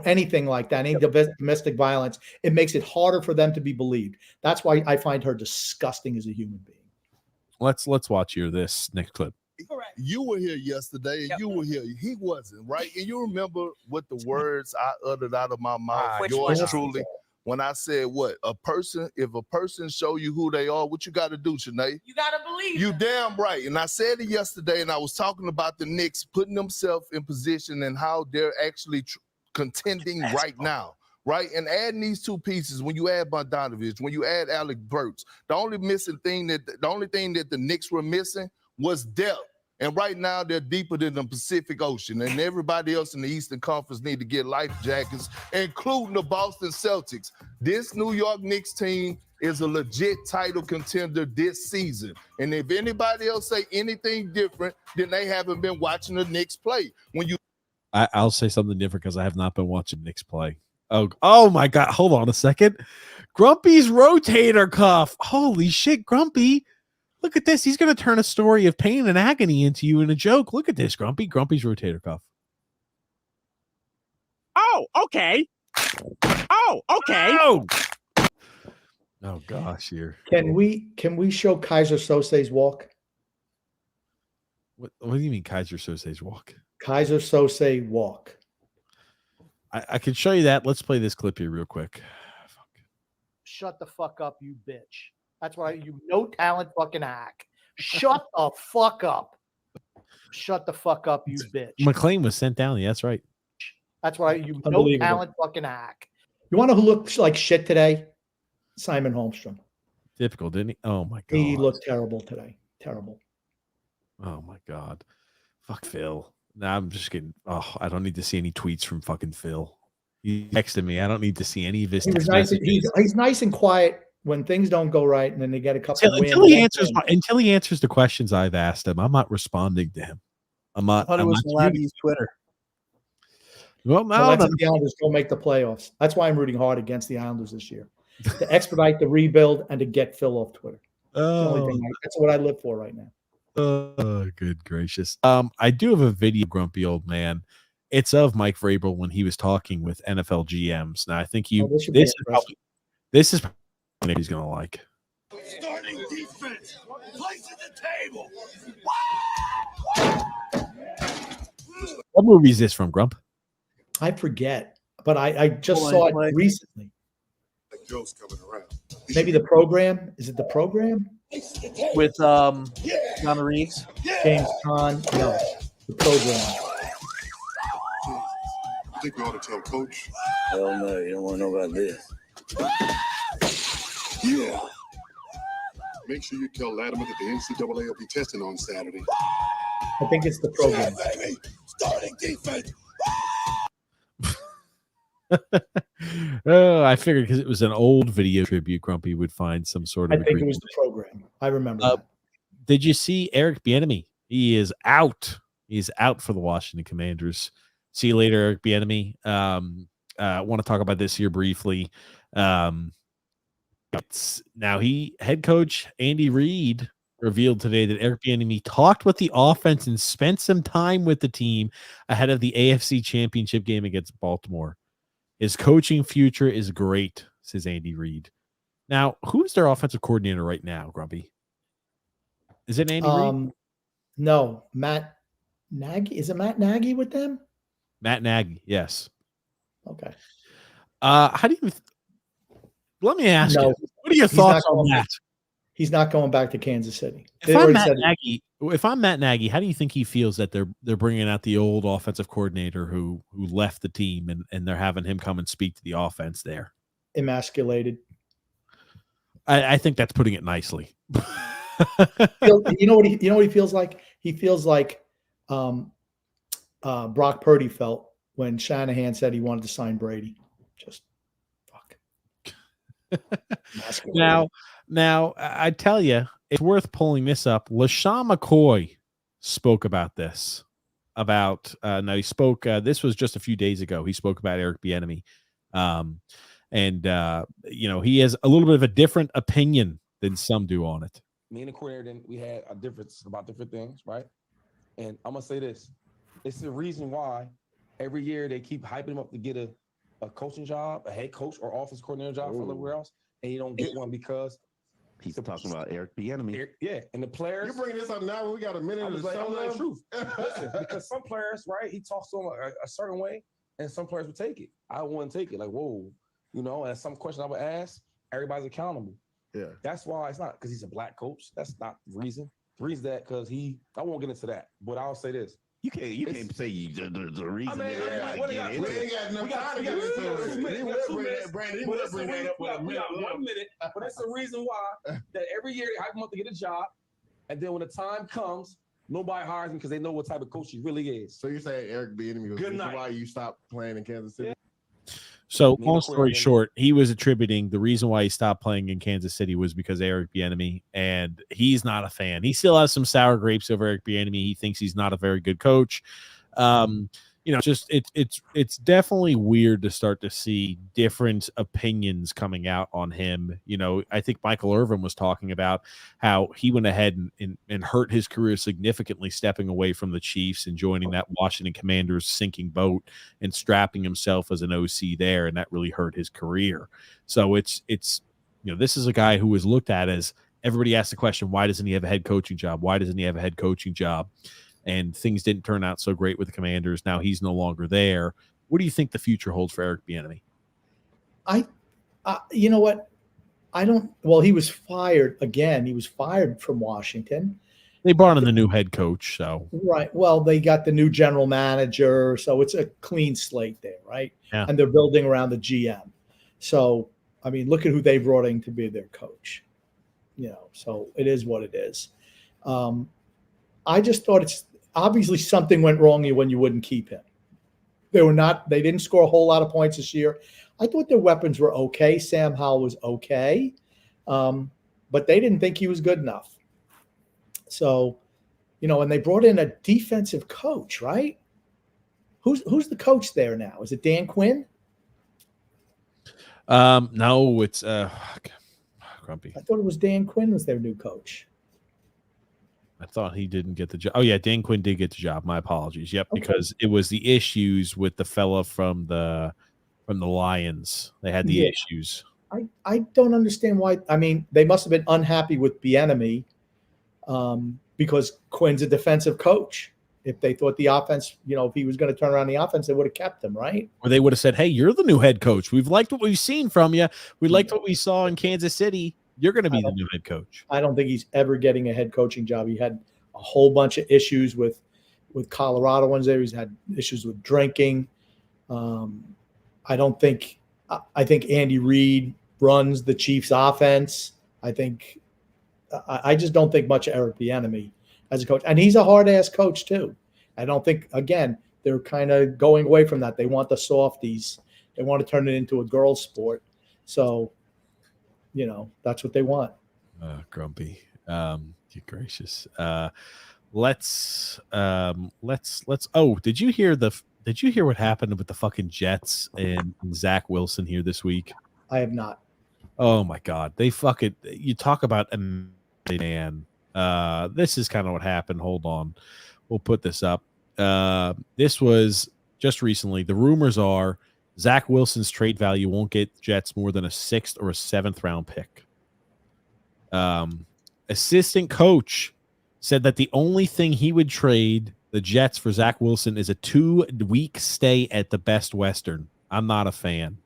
anything like that, any domestic violence. It makes it harder for them to be believed. That's why I find her disgusting as a human being. Let's watch this next clip. You were here yesterday, and you were here. He wasn't, right? And you remember what the words I uttered out of my mouth, yours truly, when I said what? If a person show you who they are, what you got to do, Shanae? You gotta believe You them. damn right. And I said it yesterday, and I was talking about the Knicks putting themselves in position and how they're actually contending right now, right? And adding these two pieces, when you add Bogdanovich, when you add Alec Burks, the only thing that the Knicks were missing was depth. And right now they're deeper than the Pacific Ocean, and everybody else in the Eastern Conference need to get life jackets, including the Boston Celtics. This New York Knicks team is a legit title contender this season. And if anybody else say anything different, then they haven't been watching the Knicks play. I'll say something different because I have not been watching Knicks play. Oh my God. Hold on a second. Grumpy's rotator cuff. Holy shit, Grumpy. Look at this. He's going to turn a story of pain and agony into you in a joke. Look at this, Grumpy. Grumpy's rotator cuff. Oh, okay. Oh, okay. Oh gosh, here. Can we show Kaiser Sose's walk? What do you mean Kaiser Sose's walk? Kaiser Sose walk. I can show you that. Let's play this clip here real quick. Shut the fuck up, you bitch. That's why you no talent fucking hack. Shut the fuck up. Shut the fuck up, you bitch. McLean was sent down. Yeah, that's right. That's why you no talent fucking hack. You want to know who looks like shit today? Simon Holmstrom. Typical, didn't he? Oh my God. He looked terrible today. Terrible. Oh my God. Fuck Phil. Now I'm just getting. I don't need to see any tweets from fucking Phil. He texted me. I don't need to see any of his text messages. He's nice and quiet when things don't go right, and then they get a couple of wins. Until he answers the questions I've asked him, I'm not responding to him. I'm not. I thought he wasn't allowed to use Twitter. Well, no, that's if the Islanders don't make the playoffs. That's why I'm rooting hard against the Islanders this year, to expedite the rebuild and to get Phil off Twitter. That's what I live for right now. Oh, good gracious. I do have a video, Grumpy Old Man. It's of Mike Vrabel when he was talking with NFL GMs. Now, I think this is what he's gonna like. Starting defense, place at the table. What movie is this from, Grump? I forget, but I just saw it recently. Joe's coming around. Maybe The Program. Is it The Program? With Keanu Reeves? James Caan. No, The Program. I think we ought to tell Coach. Hell no, you don't want to know about this. Yeah. Make sure you tell Latimer that the NCAA will be testing on Saturday. I think it's The Program. Yeah, baby. Starting defense. I figured because it was an old video tribute, Grumpy would find some sort of. I think it was The Program. I remember that. Did you see Eric Bieniemy? He is out. He's out for the Washington Commanders. See you later, Eric Bieniemy. I want to talk about this here briefly. Now, head coach Andy Reid revealed today that Eric Bieniemy talked with the offense and spent some time with the team ahead of the AFC Championship game against Baltimore. His coaching future is great, says Andy Reid. Now, who's their offensive coordinator right now, Grumpy? Is it Andy Reid? No, Matt Nagy. Is it Matt Nagy with them? Matt Nagy, yes. Okay. How do you? Let me ask you. What are your he's thoughts not on going that? back- He's not going back to Kansas City. If I'm Matt Nagy, how do you think he feels that they're bringing out the old offensive coordinator who left the team and they're having him come and speak to the offense there? Emasculated. I think that's putting it nicely. You know what he feels like? He feels like Brock Purdy felt when Shanahan said he wanted to sign Brady. Just fuck. Now, I tell you, it's worth pulling this up. LaShawn McCoy spoke about this. He spoke. This was just a few days ago. He spoke about Eric Bieniemy, he has a little bit of a different opinion than some do on it. Me and the coordinator, we had a difference about different things, right? And I'm gonna say this: it's the reason why every year they keep hyping him up to get a coaching job, a head coach or office coordinator job for everywhere else, and you don't get one because he's talking about Eric Bieniemy. Yeah, and the players. You're bringing this up now. We got a minute. I'm like the truth. Listen, because some players, right? He talks to them a certain way, and some players would take it. I wouldn't take it. Like, whoa, And some question I would ask, everybody's accountable. Yeah, that's why it's not because he's a black coach. That's not the reason. The reason that because I won't get into that, but I'll say this. You can't say the reason. We ain't got enough time to get into it. We got 1 minute, but that's the reason why that every year they hype him up to get a job, and then when the time comes, nobody hires him because they know what type of coach he really is. So you're saying Eric Bieniemy was the reason why you stopped playing in Kansas City? So, long story short, he was attributing the reason why he stopped playing in Kansas City was because Eric Bieniemy, and he's not a fan. He still has some sour grapes over Eric Bieniemy. He thinks he's not a very good coach. It's definitely weird to start to see different opinions coming out on him. I think Michael Irvin was talking about how he went ahead and hurt his career significantly, stepping away from the Chiefs and joining that Washington Commanders sinking boat and strapping himself as an OC there, and that really hurt his career. So it's this is a guy who was looked at as, everybody asked the question, why doesn't he have a head coaching job? Why doesn't he have a head coaching job? And things didn't turn out so great with the Commanders. Now he's no longer there. What do you think the future holds for Eric Bieniemy? You know what? He was fired again. He was fired from Washington. They brought in the new head coach, so. Right. Well, they got the new general manager, so it's a clean slate there, right? Yeah. And they're building around the GM. So, look at who they brought in to be their coach. So it is what it is. I just thought it's obviously something went wrong when you wouldn't keep him. They didn't score a whole lot of points this year. I thought their weapons were okay. Sam Howell was okay. But they didn't think he was good enough. So, and they brought in a defensive coach, right? Who's the coach there now? Is it Dan Quinn? No, it's Grumpy. I thought it was Dan Quinn was their new coach. I thought he didn't get the job. Oh yeah, Dan Quinn did get the job. My apologies. Yep, okay. Because it was the issues with the fella from the Lions. They had the issues. I don't understand why. They must have been unhappy with Bieniemy because Quinn's a defensive coach. If they thought the offense, if he was going to turn around the offense, they would have kept him, right? Or they would have said, "Hey, you're the new head coach. We've liked what we've seen from you. We liked what we saw in Kansas City. You're going to be the new head coach." I don't think he's ever getting a head coaching job. He had a whole bunch of issues with Colorado ones there. He's had issues with drinking. I think Andy Reid runs the Chiefs offense. I just don't think much of Eric Bieniemy as a coach. And he's a hard-ass coach too. I don't think, again, they're kind of going away from that. They want the softies. They want to turn it into a girls' sport. So, that's what they want. Grumpy. You're gracious. Let's did you hear what happened with the fucking Jets and Zach Wilson here this week? I have not. Oh my God, they fuck it. You talk about a man. This is kind of what happened. Hold on, we'll put this up. This was just recently. The rumors are Zach Wilson's trade value won't get Jets more than a 6th or a 7th round pick. Assistant coach said that the only thing he would trade the Jets for Zach Wilson is a 2-week stay at the Best Western. I'm not a fan.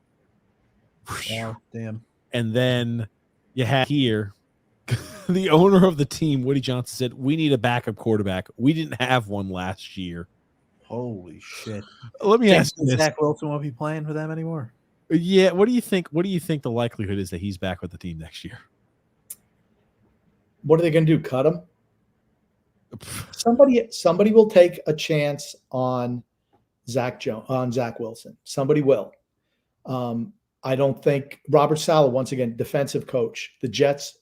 Oh, damn. And then you have here the owner of the team, Woody Johnson, said, we need a backup quarterback. We didn't have one last year. Holy shit. Let me ask you this. Zach Wilson won't be playing for them anymore. Yeah, what do you think? What do you think the likelihood is that he's back with the team next year? What are they going to do? Cut him? Somebody will take a chance on Zach Wilson. Somebody will. I don't think Robert Saleh, once again, defensive coach, the Jets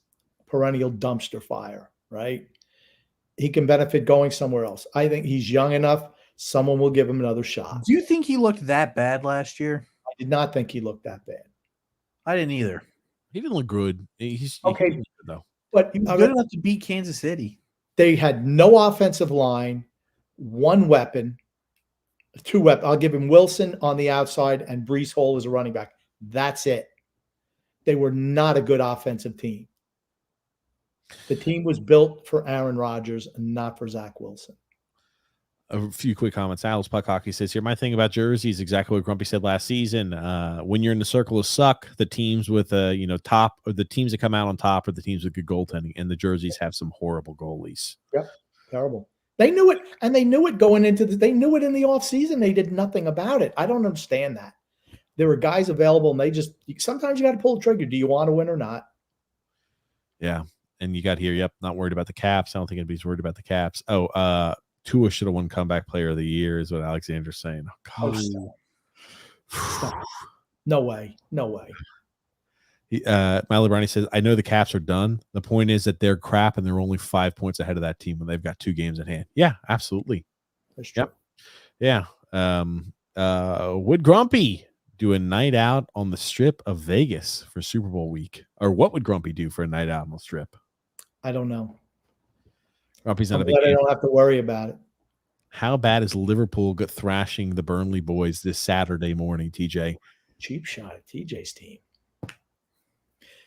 perennial dumpster fire, right? He can benefit going somewhere else. I think he's young enough. Someone will give him another shot. Do you think he looked that bad last year? I did not think he looked that bad. I didn't either. He didn't look good. He's okay, good, though. But he was good enough to beat Kansas City. They had no offensive line, one weapon, 2 weapons. I'll give him Wilson on the outside and Breece Hall as a running back. That's it. They were not a good offensive team. The team was built for Aaron Rodgers and not for Zach Wilson. A few quick comments. Alice Puck Hockey says here, my thing about jerseys, exactly what Grumpy said last season. When you're in the circle of suck, the teams with top, or the teams that come out on top are the teams with good goaltending, and the jerseys have some horrible goalies. Yep, terrible. They knew it, and they knew it going into they knew it in the offseason. They did nothing about it. I don't understand that. There were guys available, and they just sometimes you got to pull the trigger. Do you want to win or not? Yeah, and you got here. Yep, not worried about the Caps. I don't think anybody's worried about the Caps. Tua should have won comeback player of the year, is what Alexander's saying. Oh, God. Stop. No way. No way. Miley Brownie says, I know the Caps are done. The point is that they're crap and they're only 5 points ahead of that team when they've got 2 games in hand. Yeah, absolutely. That's true. Yep. Yeah. Would Grumpy do a night out on the Strip of Vegas for Super Bowl week? Or what would Grumpy do for a night out on the Strip? I don't know. Grumpy's not I don't have to worry about it. How bad is Liverpool thrashing the Burnley boys this Saturday morning, TJ? Cheap shot at TJ's team.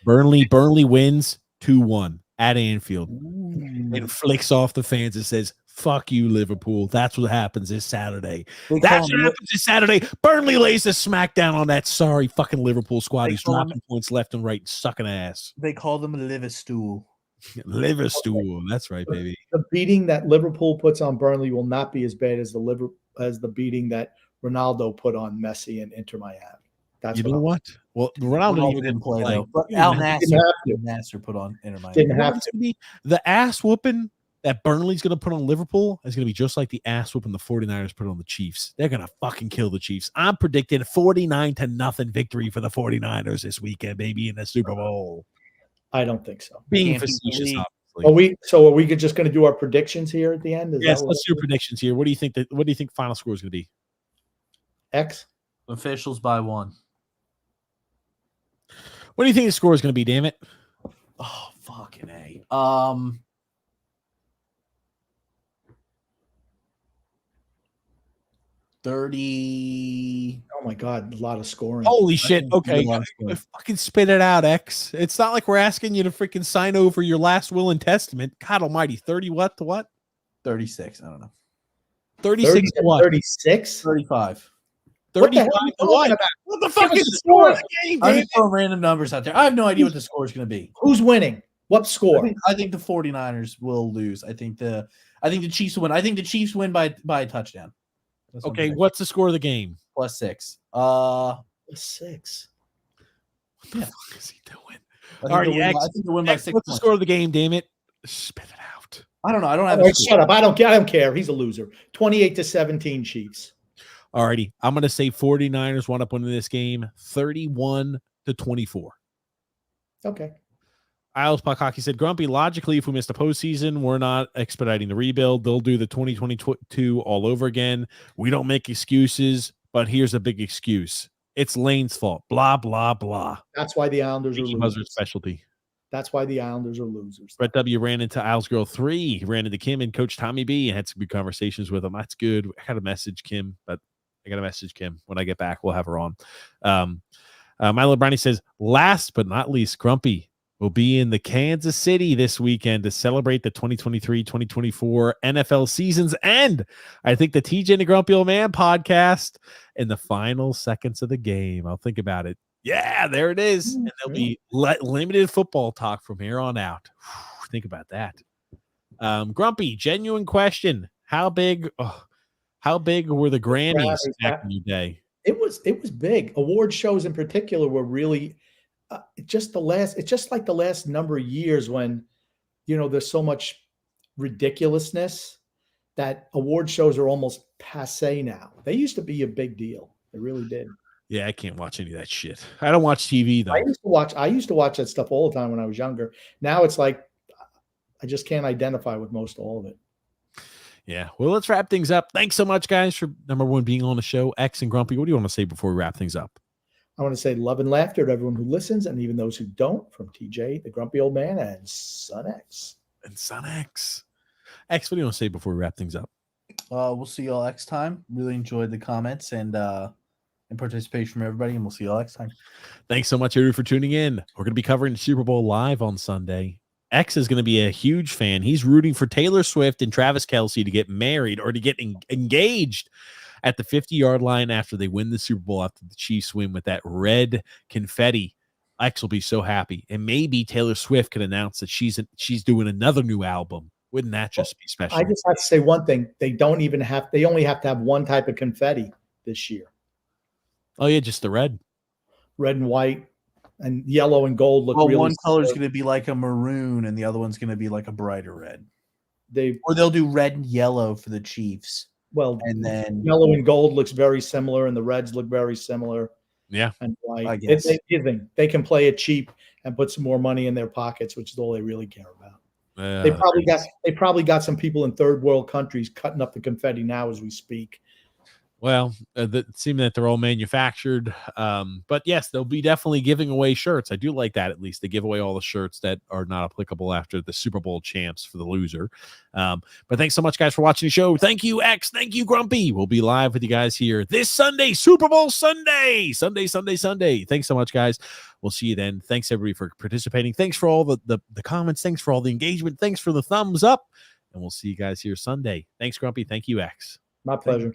Burnley wins 2-1 at Anfield. And flicks off the fans and says, fuck you, Liverpool. That's what happens this Saturday. That's what happens this Saturday. Burnley lays a smackdown on that sorry fucking Liverpool squad who's dropping points left and right and sucking ass. They call them a Liverstool. Liverstool. That's right, baby. The beating that Liverpool puts on Burnley will not be as bad as the beating that Ronaldo put on Messi and Inter Miami. That's you know what? Well, Ronaldo didn't play though. But Al Nasser put on Inter Miami. Didn't have to be the ass whooping that Burnley's going to put on Liverpool is going to be just like the ass whooping the 49ers put on the Chiefs. They're going to fucking kill the Chiefs. I'm predicting 49-0 victory for the 49ers this weekend, baby, in the Super Bowl. I don't think so. Being facetious, obviously. Are we just going to do our predictions here at the end? Yes, let's do predictions here. What do you think the final score is going to be? X. Officials by 1. What do you think the score is going to be, damn it? Oh, fucking A. 30. Oh my God, a lot of scoring. Holy shit. Okay. Fucking spit it out, X. It's not like we're asking you to freaking sign over your last will and testament. God almighty. 30 what to what? 36. I don't know. 36 to what? 36? 35. 35 to what? What the fuck is the score of the game, I'm just throwing random numbers out there. I have no idea what the score is going to be. Who's winning? What score? I think the 49ers will lose. I think the Chiefs will win. I think the Chiefs win by a touchdown. Okay, what's the score of the game? +6. +6. What the fuck is he doing? I think they'll win by 6 What's the points. score of the game, damn it? Spit it out. I don't know. I don't have All right, shut up. I don't care. He's a loser. 28-17 Chiefs. All righty. I'm going to say 49ers wound up winning this game 31-24. Okay. Isles Puck Hockey said, Grumpy, logically, if we missed the postseason, we're not expediting the rebuild. They'll do the 2022 all over again. We don't make excuses, but here's a big excuse. It's Lane's fault. Blah, blah, blah. That's why the Islanders are Mickey Buzzard's losers. specialty. That's why the Islanders are losers. Brett W. ran into Isles Girl 3. He ran into Kim and Coach Tommy B and had some good conversations with him. That's good. I got to message Kim, but I got to message Kim when I get back. We'll have her on. Milo Brownie says, last but not least, Grumpy will be in the Kansas City this weekend to celebrate the 2023-2024 NFL season's end. I think the TJ and the Grumpy Old Man podcast in the final seconds of the game. I'll think about it. Yeah, there it is. And there'll be limited football talk from here on out. Think about that. Grumpy, genuine question. How big were the Grammys back in your day? It was big. Award shows in particular were really it's just like the last number of years when, there's so much ridiculousness that award shows are almost passé now. They used to be a big deal. They really did. Yeah, I can't watch any of that shit. I don't watch TV though. I used to watch that stuff all the time when I was younger. Now it's like I just can't identify with most all of it. Yeah. Well, let's wrap things up. Thanks so much, guys, for number one being on the show. X and Grumpy, what do you want to say before we wrap things up? I want to say love and laughter to everyone who listens and even those who don't, from TJ, the Grumpy Old Man, and Son X. X, what do you want to say before we wrap things up? We'll see you all next time. Really enjoyed the comments and participation from everybody, and we'll see you all next time. Thanks so much, everybody, for tuning in. We're going to be covering the Super Bowl live on Sunday. X is going to be a huge fan. He's rooting for Taylor Swift and Travis Kelce to get married or to get engaged at the 50-yard line after they win the Super Bowl, after the Chiefs win with that red confetti. X will be so happy. And maybe Taylor Swift can announce that she's doing another new album. Wouldn't that just be special? I just have to say one thing. They only have to have one type of confetti this year. Oh, yeah, just the red. Red and white. And yellow and gold look really one color is going to be like a maroon and the other one's going to be like a brighter red. Or they'll do red and yellow for the Chiefs. Well, and then yellow and gold looks very similar and the reds look very similar. Yeah. And white. I guess. They can play it cheap and put some more money in their pockets, which is all they really care about. They probably got some people in third world countries cutting up the confetti now as we speak. Well, it seems that they're all manufactured. But yes, they'll be definitely giving away shirts. I do like that. At least they give away all the shirts that are not applicable after the Super Bowl champs for the loser. But thanks so much, guys, for watching the show. Thank you, X. Thank you, Grumpy. We'll be live with you guys here this Sunday, Super Bowl Sunday. Sunday. Thanks so much, guys. We'll see you then. Thanks, everybody, for participating. Thanks for all the comments. Thanks for all the engagement. Thanks for the thumbs up. And we'll see you guys here Sunday. Thanks, Grumpy. Thank you, X. My pleasure.